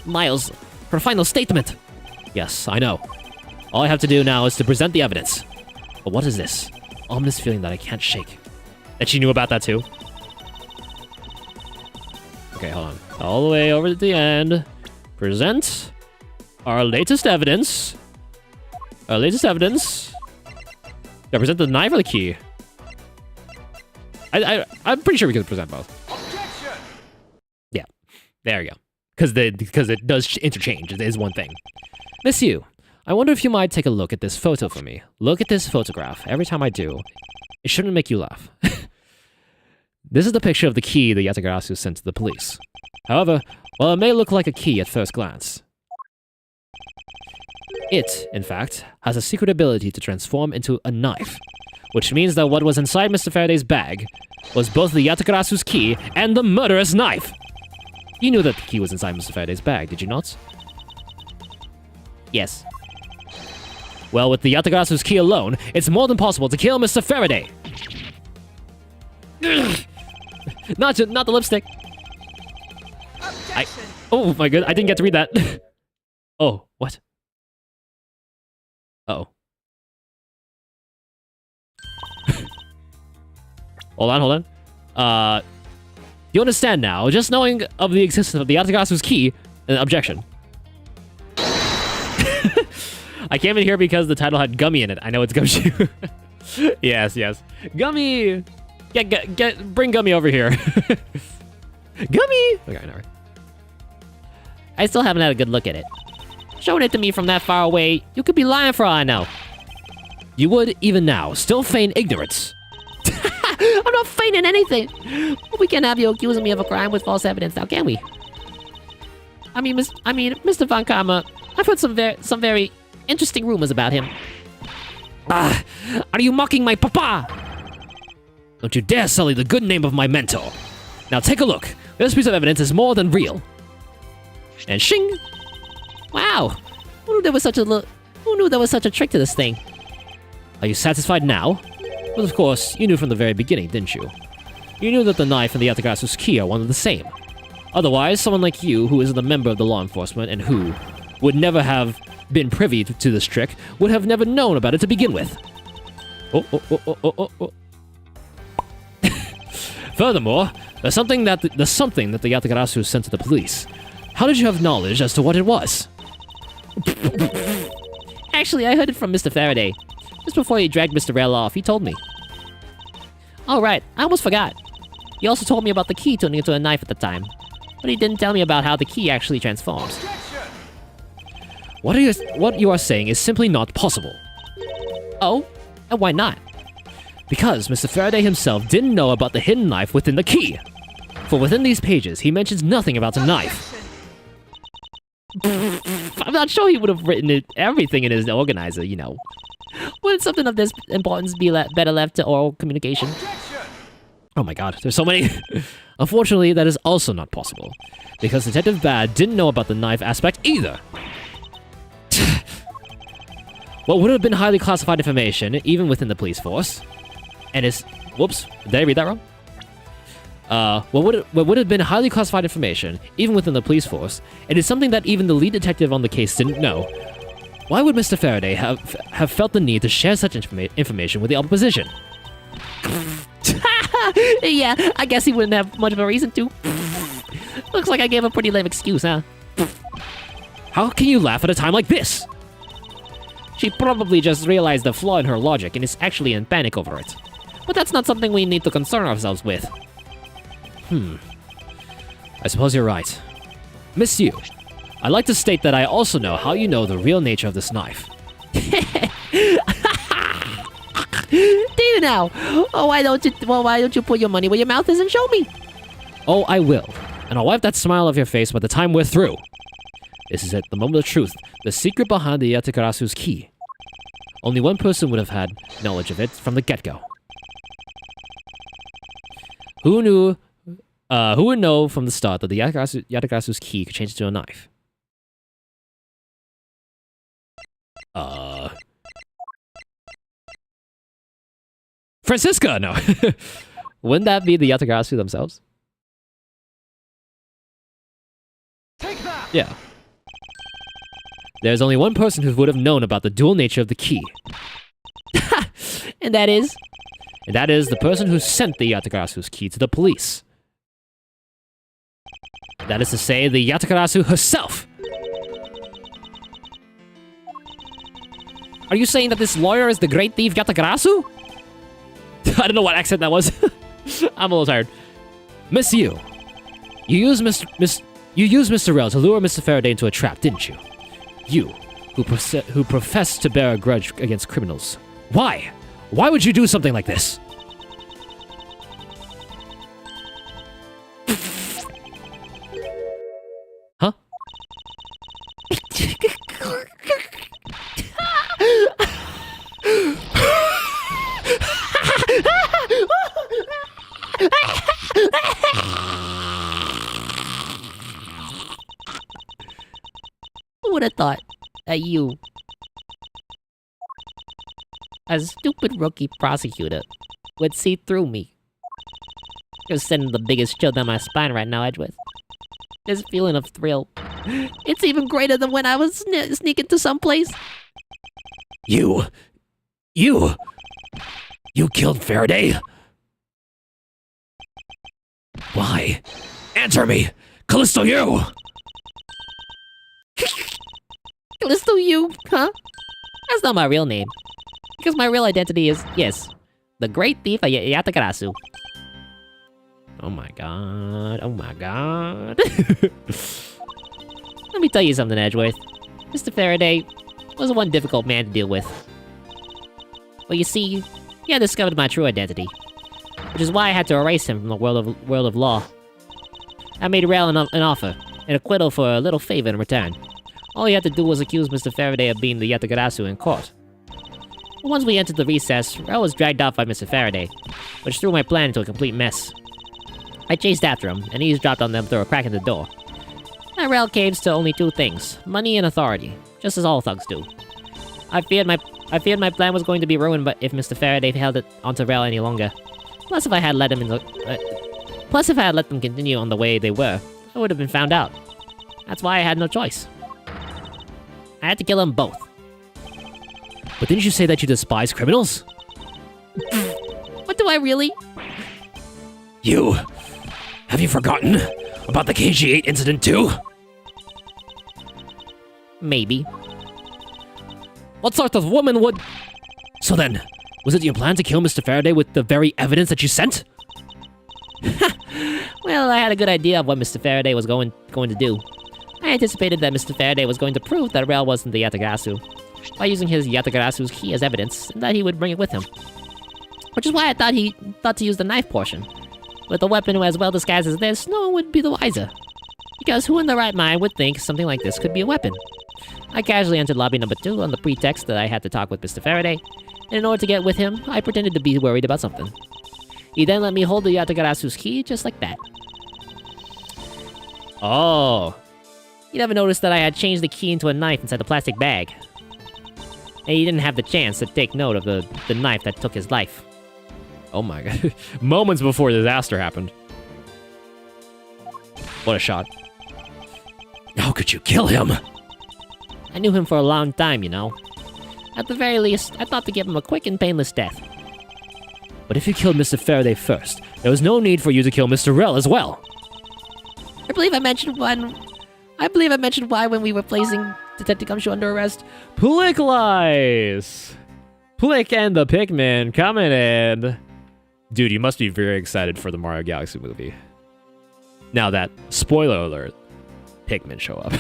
Miles, for a final statement. Yes, I know. All I have to do now is to present the evidence. But what is this? Ominous feeling that I can't shake. That she knew about that too? Okay, hold on. All the way over to the end. Present our latest evidence. Our latest evidence. Yeah, present the knife or the key? I'm pretty sure we could present both. Objection. Yeah, there you go. Because it does interchange. It is one thing. Monsieur, I wonder if you might take a look at this photo for me. Look at this photograph. Every time I do, it shouldn't make you laugh. This is the picture of the key the Yatagarasu sent to the police. However, while it may look like a key at first glance, it, in fact, has a secret ability to transform into a knife, which means that what was inside Mr. Faraday's bag was both the Yatagarasu's key and the murderous knife. You knew that the key was inside Mr. Faraday's bag, did you not? Yes. Well, with the Yatagarasu's key alone, it's more than possible to kill Mr. Faraday. Not the lipstick. Objection. Oh my god, I didn't get to read that. Oh, what? Uh-oh. Hold on. You understand now, just knowing of the existence of the Yatagarasu's key, objection. I came in here because the title had Gummy in it. I know it's Gumshoe. Yes. Gummy! Bring Gummy over here. Gummy! Okay, never. I still haven't had a good look at it. Showing it to me from that far away, you could be lying for all I know. You would, even now, still feign ignorance. I'm not feigning anything. We can't have you accusing me of a crime with false evidence now, can we? I mean, Mr. Von Karma, I've heard some very interesting rumors about him. Ah, are you mocking my papa? Don't you dare sully the good name of my mentor. Now take a look. This piece of evidence is more than real. And shing! Wow. Who knew there was such a trick to this thing? Are you satisfied now? Well, of course, you knew from the very beginning, didn't you? You knew that the knife and the Yatagarasu's key are one and the same. Otherwise, someone like you, who isn't a member of the law enforcement and who would never have been privy to this trick, would have never known about it to begin with. Oh. Furthermore, there's something that the Yatagarasu sent to the police. How did you have knowledge as to what it was? Actually, I heard it from Mr. Faraday. Just before he dragged Mr. Rail off, he told me. Oh, right. I almost forgot. He also told me about the key turning into a knife at the time. But he didn't tell me about how the key actually transforms. Objection. What you are saying is simply not possible. Oh? And why not? Because Mr. Faraday himself didn't know about the hidden knife within the key. For within these pages, he mentions nothing about a knife. I'm not sure he would have written everything in his organizer, you know. Wouldn't something of this importance be better left to oral communication? Objection. Oh my god, there's so many. Unfortunately, that is also not possible. Because Detective Bad didn't know about the knife aspect either. What would have been highly classified information, even within the police force, and is... Whoops, did I read that wrong? What would have been highly classified information, even within the police force, and is something that even the lead detective on the case didn't know. Why would Mr. Faraday have felt the need to share such information with the opposition? Yeah, I guess he wouldn't have much of a reason to. Looks like I gave a pretty lame excuse, huh? How can you laugh at a time like this? She probably just realized the flaw in her logic and is actually in panic over it. But that's not something we need to concern ourselves with. I suppose you're right. Miss Yu, I'd like to state that I also know how you know the real nature of this knife. Do you now? Oh, why don't you put your money where your mouth is and show me? Oh, I will. And I'll wipe that smile off your face by the time we're through. This is it, the moment of truth. The secret behind the Yatakarasu's key. Only one person would have had knowledge of it from the get-go. Who would know from the start that the Yatakarasu's key could change into a knife? Francisca, no. Wouldn't that be the Yatakarasu themselves? Take that! Yeah. There's only one person who would have known about the dual nature of the key. And that is? And that is the person who sent the Yatakarasu's key to the police. That is to say, the Yatakarasu herself. Are you saying that this lawyer is the great thief Yatakarasu? I don't know what accent that was. I'm a little tired. Miss Yu, you used Mr. Rel to lure Mr. Faraday into a trap, didn't you? You, who profess to bear a grudge against criminals. Why? Why would you do something like this? Huh? Who would have thought that you, a stupid rookie prosecutor, would see through me? You're sending the biggest chill down my spine right now, Edgeworth. This feeling of thrill. It's even greater than when I was sneaking to someplace. You killed Faraday? Why? Answer me! Callisto Yu! Callisto Yu, huh? That's not my real name. Because my real identity is, yes, the great thief of Yatakarasu. Oh my god, oh my god. Let me tell you something, Edgeworth. Mr. Faraday was one difficult man to deal with. Well, you see, he had discovered my true identity, which is why I had to erase him from the world of law. I made Rel an offer, an acquittal for a little favor in return. All he had to do was accuse Mr. Faraday of being the Yatakarasu in court. But once we entered the recess, Rel was dragged off by Mr. Faraday, which threw my plan into a complete mess. I chased after him, and eavesdropped on them through a crack in the door. Now Rel caves to only two things, money and authority, just as all thugs do. I feared my plan was going to be ruined but if Mr. Faraday held it onto Rel any longer. Plus if I had let them continue on the way they were, I would have been found out. That's why I had no choice. I had to kill them both. But didn't you say that you despise criminals? What do I really? Have you forgotten about the KG-8 incident too? Maybe. What sort of woman would... So then, was it your plan to kill Mr. Faraday with the very evidence that you sent? Well, I had a good idea of what Mr. Faraday was going to do. I anticipated that Mr. Faraday was going to prove that Rel wasn't the Yatakarasu, by using his Yatakarasu's key as evidence, and that he would bring it with him. Which is why I thought to use the knife portion. With a weapon as well disguised as this, no one would be the wiser. Because who in their right mind would think something like this could be a weapon? I casually entered lobby number 2 on the pretext that I had to talk with Mr. Faraday, and in order to get with him, I pretended to be worried about something. He then let me hold the Yatakarasu's key just like that. Oh. He never noticed that I had changed the key into a knife inside the plastic bag. And he didn't have the chance to take note of the knife that took his life. Oh my god. Moments before disaster happened. What a shot. How could you kill him? I knew him for a long time, you know. At the very least, I thought to give him a quick and painless death. But if you killed Mr. Faraday first, there was no need for you to kill Mr. Rel as well. I believe I mentioned why when we were placing Detective Gumshoe under arrest. Plick Lice! Plick and the Pikmin coming in. Dude, you must be very excited for the Mario Galaxy movie. Now that, spoiler alert, Pikmin show up.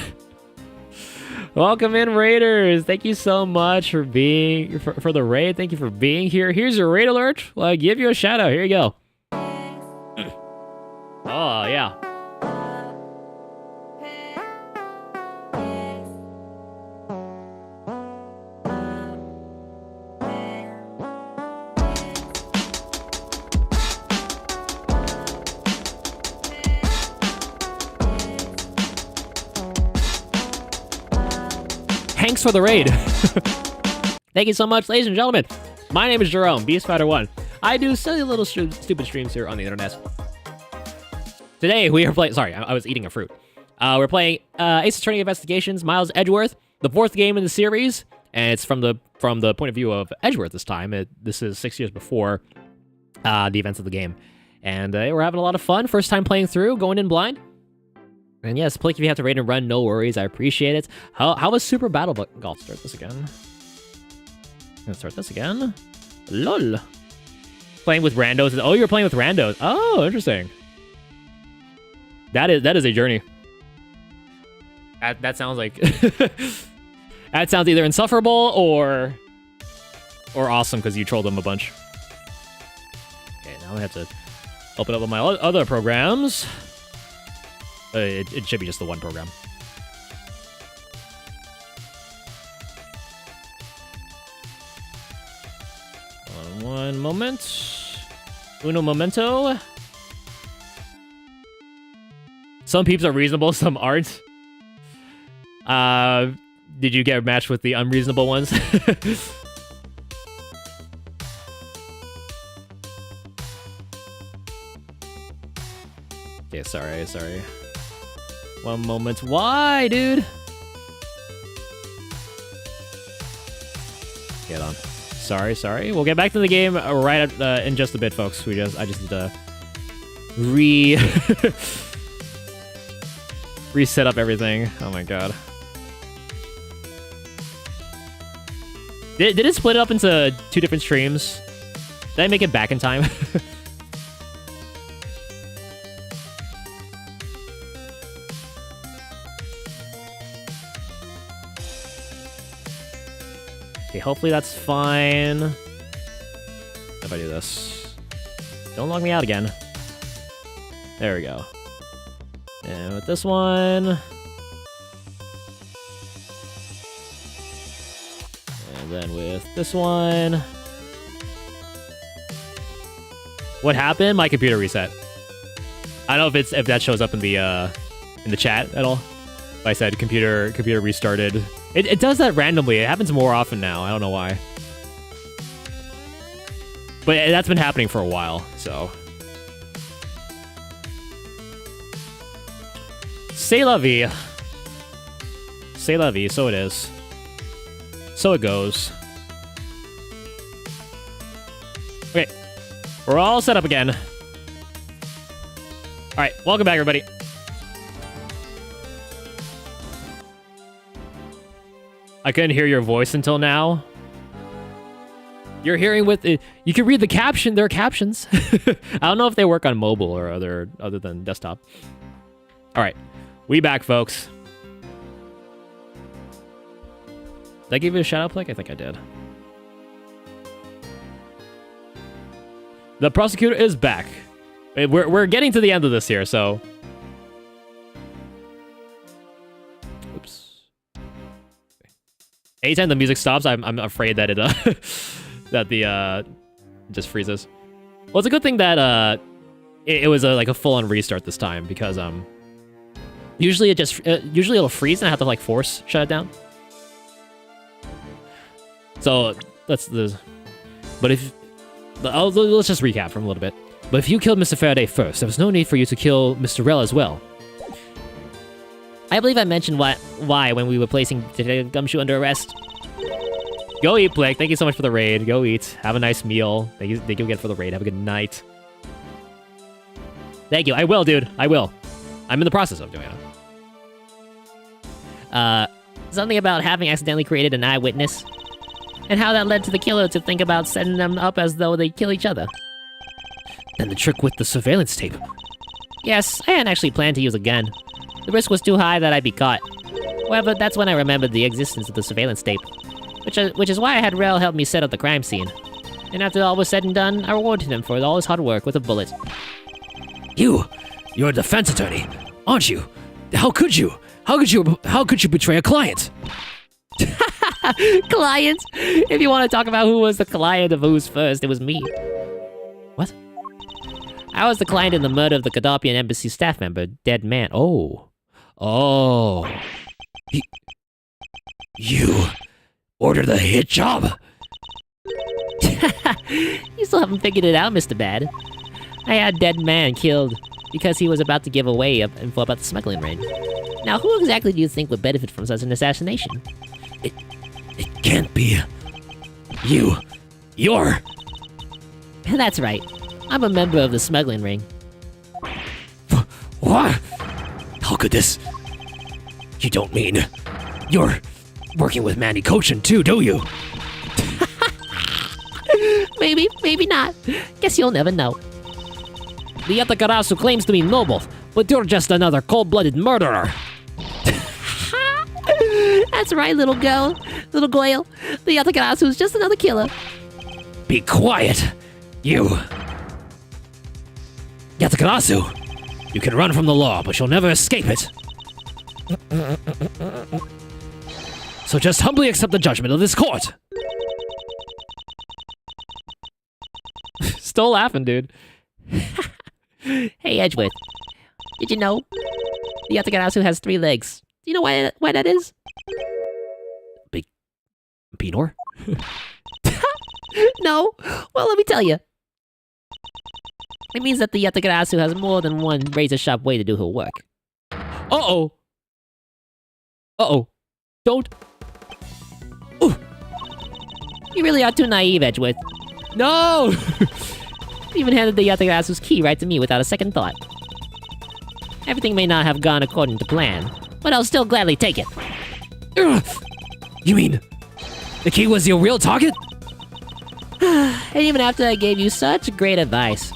Welcome in, Raiders. Thank you so much for being for the raid. Thank you for being here. Here's your raid alert. Well, I give you a shout out. Here you go. Oh, yeah. Thanks for the raid. Thank you so much, ladies and gentlemen. My name is Jerome, BeastFighter1. I do silly little stupid streams here on the internet. Today we are playing. Sorry, I was eating a fruit. We're playing Ace Attorney Investigations, Miles Edgeworth, the 4th game in the series, and it's from the point of view of Edgeworth this time. This is 6 years before the events of the game, and we're having a lot of fun. First time playing through, going in blind. And yes, Plick, if you have to raid and run, no worries. I appreciate it. How was Super Battle Golf? Start this again. Let's start this again. LOL. Playing with randos. Oh, you're playing with randos. Oh, interesting. That is a journey. That sounds like that sounds either insufferable or awesome because you trolled them a bunch. Okay, now I have to open up my other programs. It should be just the one program. One moment. Uno momento. Some peeps are reasonable, some aren't. Did you get matched with the unreasonable ones? Okay, sorry. One moment. Why, dude? Get on. Sorry. We'll get back to the game right in just a bit, folks. I just need to reset up everything. Oh my god. Did it split up into 2 different streams? Did I make it back in time? Okay, hopefully that's fine. If I do this. Don't log me out again. There we go. And with this one. And then with this one. What happened? My computer reset. I don't know if that shows up in the chat at all. I said computer restarted. It does that randomly. It happens more often now. I don't know why. But that's been happening for a while, so. C'est la vie. C'est la vie, so it is. So it goes. Okay. We're all set up again. Alright, welcome back, everybody. I couldn't hear your voice until now. You're hearing with it. You can read the caption. There are captions. I don't know if they work on mobile or other than desktop. All right, we back, folks. Did I give you a shout out, Plick? I think I did. The prosecutor is back. We're getting to the end of this here, so. Oops. Anytime the music stops, I'm afraid that it just freezes. Well, it's a good thing that it was like a full-on restart this time because usually it'll freeze and I have to like force shut it down. So let's just recap from a little bit. But if you killed Mr. Faraday first, there was no need for you to kill Mr. Rell as well. I believe I mentioned why when we were placing Detective Gumshoe under arrest. Go eat, Blake. Thank you so much for the raid. Go eat. Have a nice meal. Thank you again for the raid. Have a good night. Thank you. I will, dude. I will. I'm in the process of doing it. Something about having accidentally created an eyewitness. And how that led to the killer to think about setting them up as though they kill each other. And the trick with the surveillance tape. Yes, I hadn't actually planned to use a gun. The risk was too high that I'd be caught. However, that's when I remembered the existence of the surveillance tape. Which is why I had Rel help me set up the crime scene. And after all was said and done, I rewarded him for all his hard work with a bullet. You're a defense attorney, aren't you? How could you? How could you betray a client? Client? If you want to talk about who was the client of who's first, it was me. What? I was the client in the murder of the Gaddafian embassy staff member, Dead Man. Oh. You ordered a hit job? You still haven't figured it out, Mr. Bad. I had Dead Man killed because he was about to give away info about the smuggling ring. Now, who exactly do you think would benefit from such an assassination? It can't be you. You're... That's right. I'm a member of the smuggling ring. What? How could this... You don't mean... You're working with Manny Cochin too, do you? Maybe not. Guess you'll never know. The Yatakarasu claims to be noble, but you're just another cold-blooded murderer. That's right, little girl. Little Goyle. The Yatakarasu is just another killer. Be quiet, you. Yatakarasu, you can run from the law, but you'll never escape it. So just humbly accept the judgment of this court. Still laughing, dude. Hey, Edgeworth. Did you know the Yatakarasu has 3 legs? Do you know why that is? Big Pinor? No. Well, let me tell you. It means that the Yatakarasu has more than one razor-sharp way to do her work. Uh-oh. Don't. Ooh. You really are too naive, Edgeworth. No! You even handed the Yatakarasu's key right to me without a second thought. Everything may not have gone according to plan, but I'll still gladly take it. You mean... The key was your real target? And even after I gave you such great advice,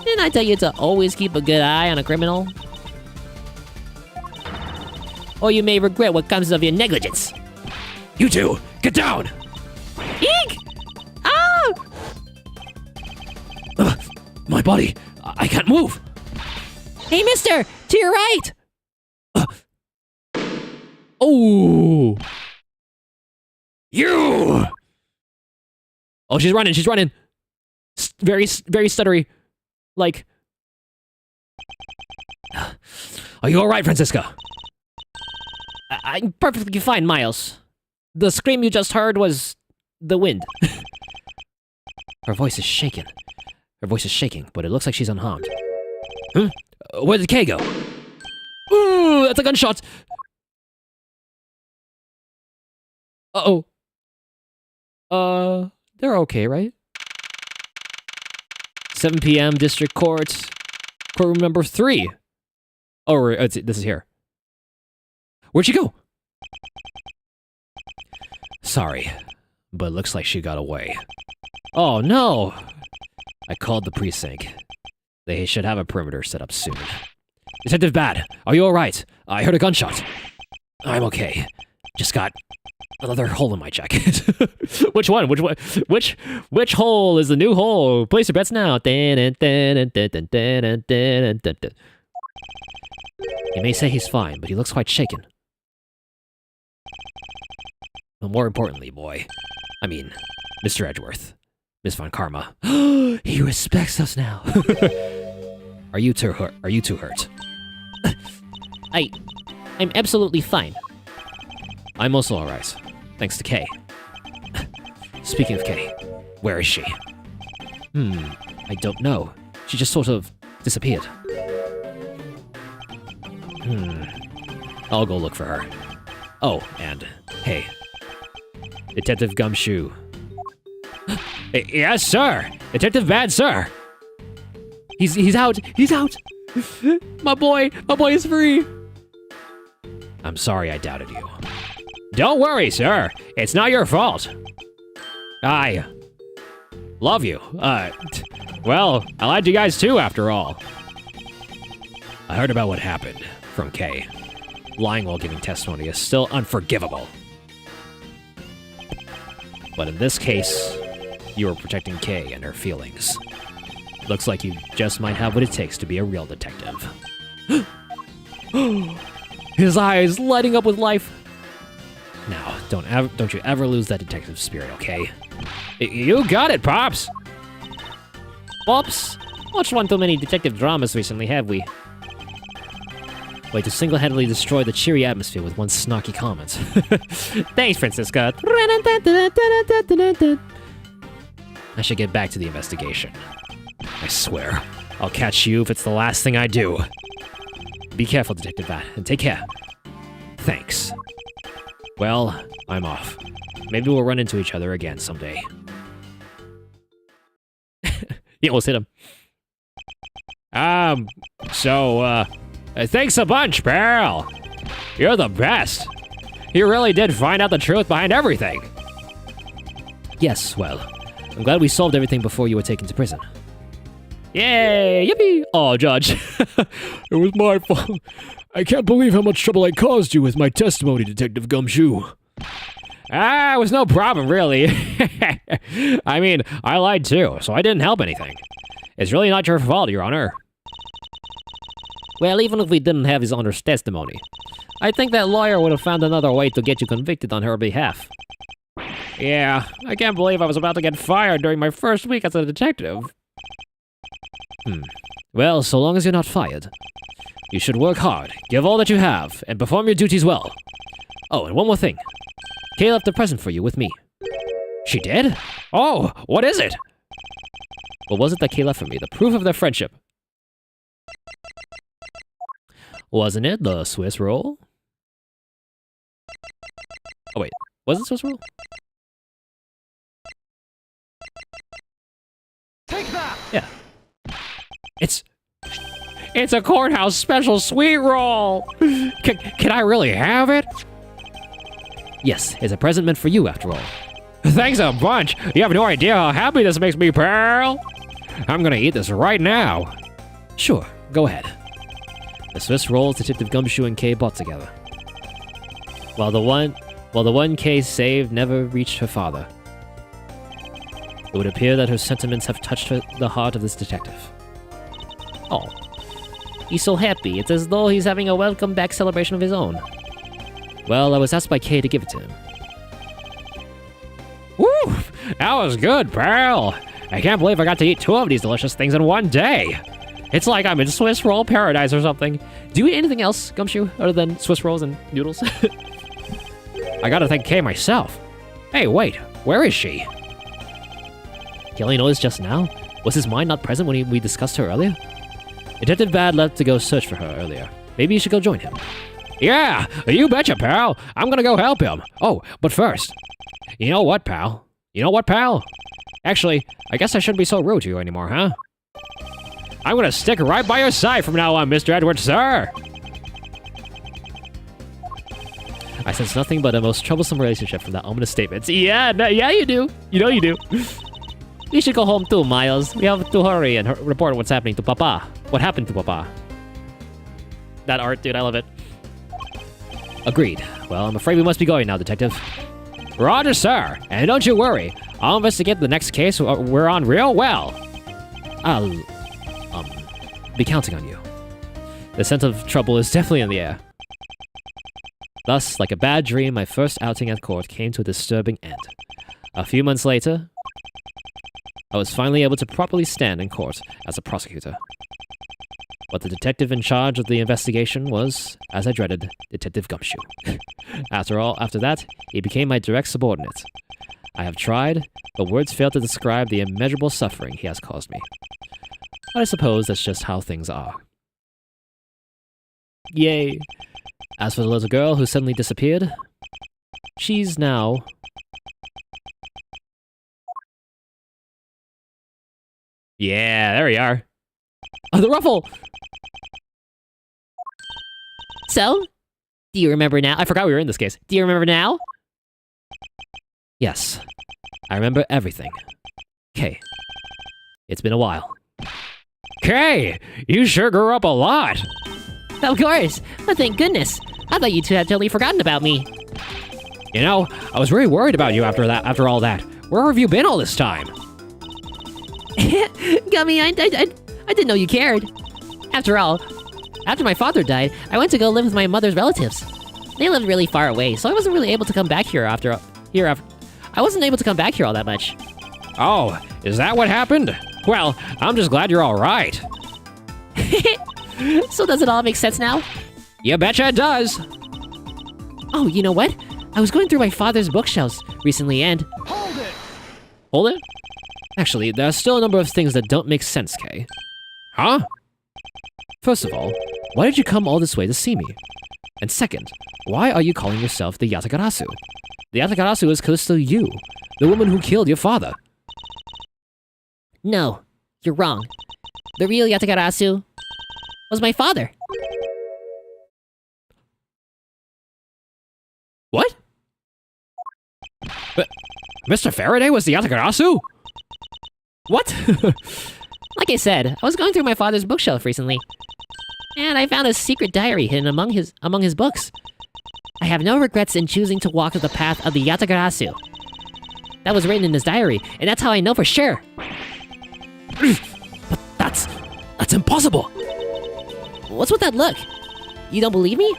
didn't I tell you to always keep a good eye on a criminal? Or you may regret what comes of your negligence. You two, get down! Eek! Ah! My body, I can't move! Hey, mister! To your right! Oh! You! Oh, she's running. Very stuttery. Like... Are you alright, Francisca? I'm perfectly fine, Miles. The scream you just heard was the wind. Her voice is shaking, but it looks like she's unharmed. Huh? Where did Kay go? Ooh, that's a gunshot! Uh-oh. They're okay, right? 7 p.m. District Court. Courtroom number 3. Oh, this is here. Where'd she go? Sorry, but it looks like she got away. Oh, no. I called the precinct. They should have a perimeter set up soon. Detective Bad, are you alright? I heard a gunshot. I'm okay. Just got another hole in my jacket. Which one? Which hole is the new hole? Place your bets now. You may say he's fine, but he looks quite shaken. But more importantly, boy, I mean, Mr. Edgeworth, Miss Von Karma, he respects us now. Are you too hurt? I'm absolutely fine. I'm also alright, thanks to Kay. Speaking of Kay, where is she? I don't know. She just sort of disappeared. I'll go look for her. Oh, and hey, Detective Gumshoe. Yes, sir. Detective Bad, sir. He's out. He's out. My boy is free. I'm sorry I doubted you. Don't worry, sir. It's not your fault. I love you. Well, I lied to you guys too, after all. I heard about what happened from Kay. Lying while giving testimony is still unforgivable. But in this case, you are protecting Kay and her feelings. Looks like you just might have what it takes to be a real detective. His eyes lighting up with life. Now, don't you ever lose that detective spirit, okay? You got it, Pops! Pops, watched one too many detective dramas recently, have we? Way to single-handedly destroy the cheery atmosphere with one snarky comment. Thanks, Francisca. I should get back to the investigation. I swear, I'll catch you if it's the last thing I do. Be careful, Detective Bat, and take care. Thanks. Well, I'm off. Maybe we'll run into each other again someday. You almost hit him. Thanks a bunch, pal. You're the best. You really did find out the truth behind everything. Yes, well, I'm glad we solved everything before you were taken to prison. Yay! Yippee! Oh, Judge. It was my fault. I can't believe how much trouble I caused you with my testimony, Detective Gumshoe. It was no problem, really. I mean, I lied too, so I didn't help anything. It's really not your fault, Your Honor. Well, even if we didn't have his Honor's testimony, I think that lawyer would have found another way to get you convicted on her behalf. Yeah, I can't believe I was about to get fired during my first week as a detective. Well, so long as you're not fired, you should work hard, give all that you have, and perform your duties well. Oh, and one more thing. Kay left a present for you with me. She did? Oh, what is it? What was it that Kay left for me? The proof of their friendship. Wasn't it the Swiss roll? Oh wait, was it Swiss roll? Take that! Yeah. It's a courthouse special sweet roll! Can I really have it? Yes, it's a present meant for you after all. Thanks a bunch! You have no idea how happy this makes me, pal! I'm gonna eat this right now. Sure, go ahead. The Swiss rolls Detective Gumshoe and Kay bought together. While the one Kay saved never reached her father, it would appear that her sentiments have touched the heart of this detective. Oh, he's so happy. It's as though he's having a welcome back celebration of his own. Well, I was asked by Kay to give it to him. Woo! That was good, pal! I can't believe I got to eat 2 of these delicious things in one day! It's like I'm in Swiss roll paradise or something. Do you eat anything else, Gumshoe, other than Swiss rolls and noodles? I gotta thank Kay myself. Hey, wait, where is she? He only noticed just now? Was his mind not present when we discussed her earlier? Detective Bad left to go search for her earlier. Maybe you should go join him. Yeah, you betcha, pal. I'm gonna go help him. Oh, but first, you know what, pal? Actually, I guess I shouldn't be so rude to you anymore, huh? I'm gonna stick right by your side from now on, Mr. Edgeworth, sir! I sense nothing but a most troublesome relationship from that ominous statement. Yeah, you do. You know you do. We should go home too, Miles. We have to hurry and report what's happening to Papa. What happened to Papa? That art, dude, I love it. Agreed. Well, I'm afraid we must be going now, Detective. Roger, sir. And don't you worry. I'll investigate the next case we're on real well. I'll, be counting on you. The scent of trouble is definitely in the air. Thus, like a bad dream, my first outing at court came to a disturbing end. A few months later, I was finally able to properly stand in court as a prosecutor. But the detective in charge of the investigation was, as I dreaded, Detective Gumshoe. After that, he became my direct subordinate. I have tried, but words fail to describe the immeasurable suffering he has caused me. But I suppose that's just how things are. Yay. As for the little girl who suddenly disappeared, she's now... Yeah, there we are. Oh, the ruffle! So, do you remember now? I forgot we were in this case. Do you remember now? Yes. I remember everything. Okay. It's been a while. Kay, you sure grew up a lot. Of course. But thank goodness. I thought you two had totally forgotten about me. You know, I was really worried about you after all that. Where have you been all this time? Gummy, I didn't know you cared. After all, after my father died, I went to go live with my mother's relatives. They lived really far away, so I wasn't really able to come back here after. I wasn't able to come back here all that much. Oh, is that what happened? Well, I'm just glad you're all right. So does it all make sense now? You betcha it does. Oh, you know what? I was going through my father's bookshelves recently and... Hold it! Hold it? Actually, there are still a number of things that don't make sense, Kay. Huh? First of all, why did you come all this way to see me? And second, why are you calling yourself the Yatagarasu? The Yatagarasu is Callisto Yu, the woman who killed your father. No, you're wrong. The real Yatagarasu was my father. What? But Mr. Faraday was the Yatagarasu? What? Like I said, I was going through my father's bookshelf recently, and I found a secret diary hidden among his books. I have no regrets in choosing to walk the path of the Yatagarasu. That was written in his diary, and that's how I know for sure. But that's impossible. What's with that look? You don't believe me?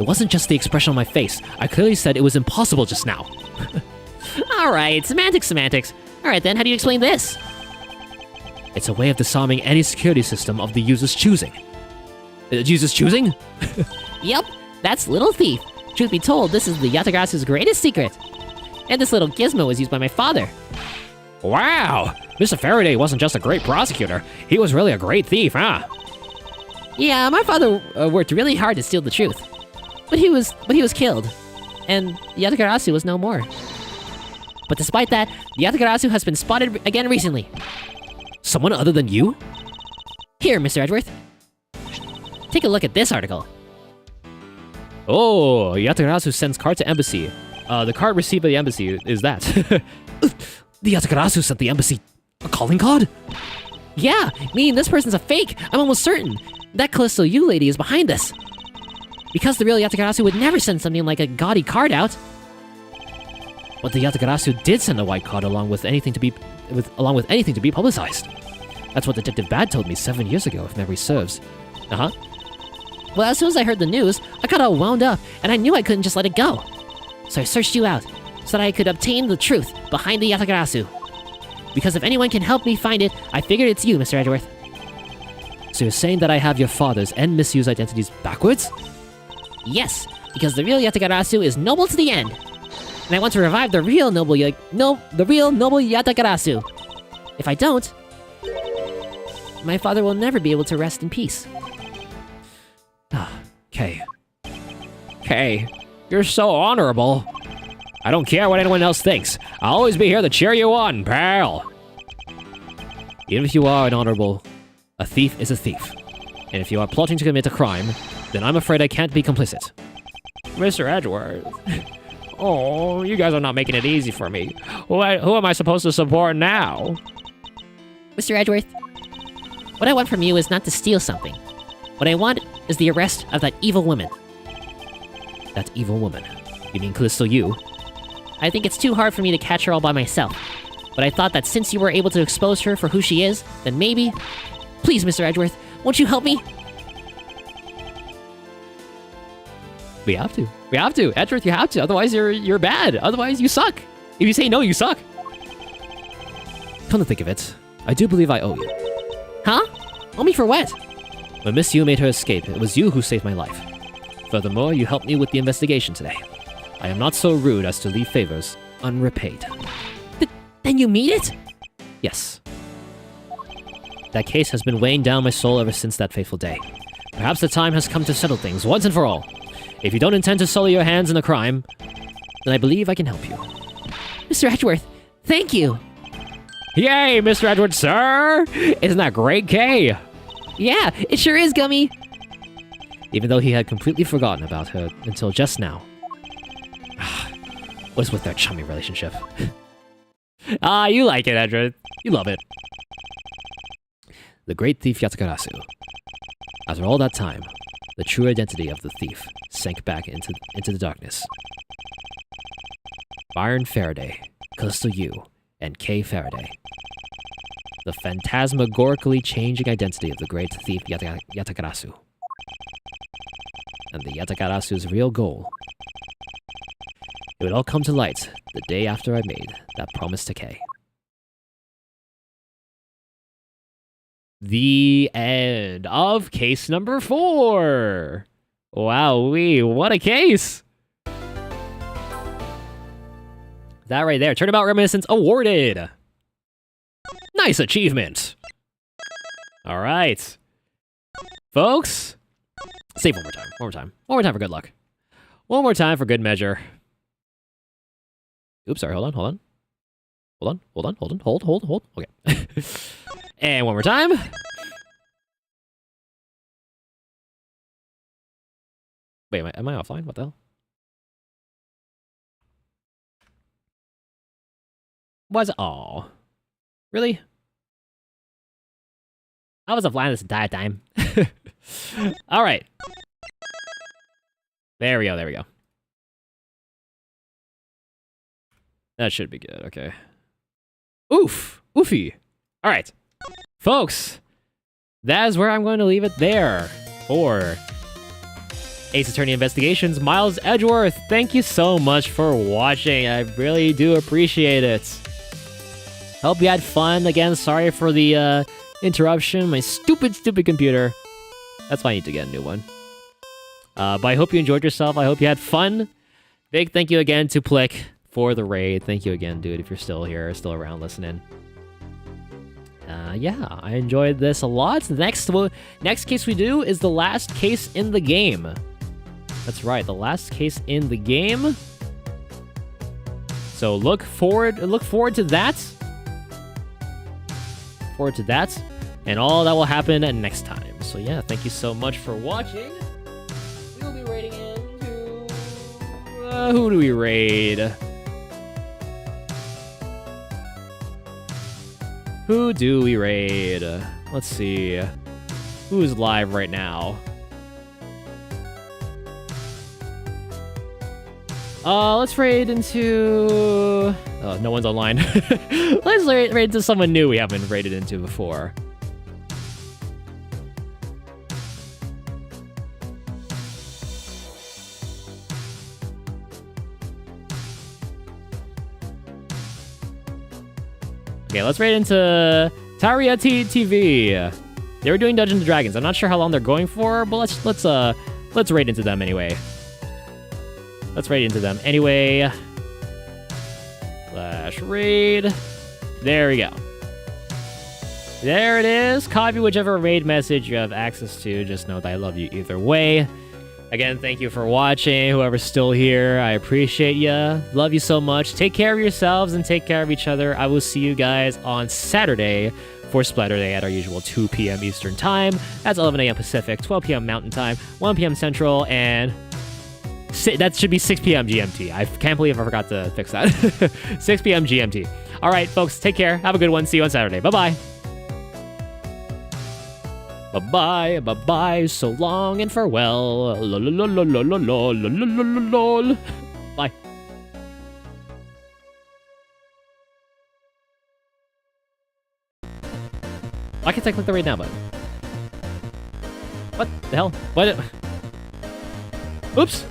It wasn't just the expression on my face. I clearly said it was impossible just now. Alright, semantics. Alright then, how do you explain this? It's a way of disarming any security system of the user's choosing. User's choosing? Yep, that's Little Thief. Truth be told, this is the Yatagarasu's greatest secret. And this little gizmo was used by my father. Wow! Mr. Faraday wasn't just a great prosecutor. He was really a great thief, huh? Yeah, my father worked really hard to steal the truth. But he was killed. And Yatagarasu was no more. But despite that, the Yatagarasu has been spotted again recently. Someone other than you? Here, Mr. Edgeworth. Take a look at this article. Oh, Yatagarasu sends card to embassy. The card received by the embassy is that. The Yatagarasu sent the embassy a calling card? Yeah, meaning this person's a fake. I'm almost certain. That Callisto Yu lady is behind this. Because the real Yatagarasu would never send something like a gaudy card out. But the Yatagarasu did send a white card along with anything to be publicized. That's what Detective Bad told me 7 years ago, if memory serves. Uh-huh. Well, as soon as I heard the news, I got all wound up, and I knew I couldn't just let it go. So I searched you out, so that I could obtain the truth behind the Yatagarasu. Because if anyone can help me find it, I figured it's you, Mr. Edgeworth. So you're saying that I have your father's and misused identities backwards? Yes, because the real Yatagarasu is noble to the end. And I want to revive the real noble Yatagarasu. If I don't, my father will never be able to rest in peace. Kay. Kay, you're so honorable. I don't care what anyone else thinks. I'll always be here to cheer you on, pal. Even if you are honorable, a thief is a thief. And if you are plotting to commit a crime, then I'm afraid I can't be complicit. Mr. Edgeworth. Oh, you guys are not making it easy for me. Who am I supposed to support now? Mr. Edgeworth, what I want from you is not to steal something. What I want is the arrest of that evil woman. That evil woman? You mean Callisto Yu? I think it's too hard for me to catch her all by myself. But I thought that since you were able to expose her for who she is, then maybe... Please, Mr. Edgeworth, won't you help me? We have to. We have to. Edgeworth, you have to. Otherwise, you're bad. Otherwise, you suck. If you say no, you suck. Come to think of it, I do believe I owe you. Huh? Owe me for what? When Miss Yu made her escape, it was you who saved my life. Furthermore, you helped me with the investigation today. I am not so rude as to leave favors unrepaid. Then you mean it? Yes. That case has been weighing down my soul ever since that fateful day. Perhaps the time has come to settle things once and for all. If you don't intend to sully your hands in the crime, then I believe I can help you. Mr. Edgeworth, thank you! Yay, Mr. Edgeworth, sir! Isn't that great, Kay? Yeah, it sure is, Gummy! Even though he had completely forgotten about her until just now. What is with their chummy relationship? You like it, Edgeworth. You love it. the great thief Yatakarasu. After all that time, the true identity of the thief sank back into the darkness. Byron Faraday, Coastal U, and Kay Faraday. The phantasmagorically changing identity of the great thief Yatakarasu. And the Yatakarasu's real goal. It would all come to light the day after I made that promise to Kay. The end of case number 4. Wowee, what a case! That right there, Turnabout Reminiscence awarded! Nice achievement! Alright. Folks, save one more time, one more time. One more time for good luck. One more time for good measure. Oops, sorry, hold on. Hold. Okay. And one more time. Wait, am I offline? What the hell? Was oh, really? I was offline this entire time. All right. There we go. That should be good. Okay. Oofy. All right, folks. That is where I'm going to leave it there for Ace Attorney Investigations. Miles Edgeworth, thank you so much for watching. I really do appreciate it. Hope you had fun. Again, sorry for the interruption. My stupid computer. That's why I need to get a new one. But I hope you enjoyed yourself. I hope you had fun. Big thank you again to Plick for the raid. Thank you again, dude, if you're still here, still around listening. Yeah, I enjoyed this a lot. The next case we do is the last case in the game. That's right, the last case in the game. So look forward to that. And all that will happen next time. So yeah, thank you so much for watching. We'll be raiding into... who do we raid? Who do we raid? Let's see. Who's live right now? Let's raid into... Oh, no one's online. Let's raid into someone new we haven't raided into before. Okay, let's raid into Taria TV. They were doing Dungeons and Dragons. I'm not sure how long they're going for, but let's raid into them anyway. /raid. There we go. There it is. Copy whichever raid message you have access to. Just know that I love you either way. Again, thank you for watching. Whoever's still here, I appreciate ya. Love you so much. Take care of yourselves and take care of each other. I will see you guys on Saturday for Splatter Day at our usual 2 p.m. Eastern Time. That's 11 a.m. Pacific, 12 p.m. Mountain Time, 1 p.m. Central, and that should be 6 p.m. GMT. I can't believe I forgot to fix that. 6 p.m. GMT. All right, folks, take care. Have a good one. See you on Saturday. Bye-bye. Bye-bye, so long and farewell. Lol. Bye. Why can't I click the right now button? What the hell? What? Oops.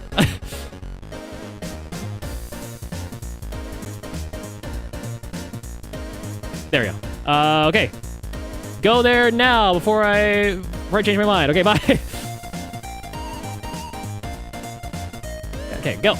There we go. Okay. Go there now before I change my mind. Okay, bye. Okay, go.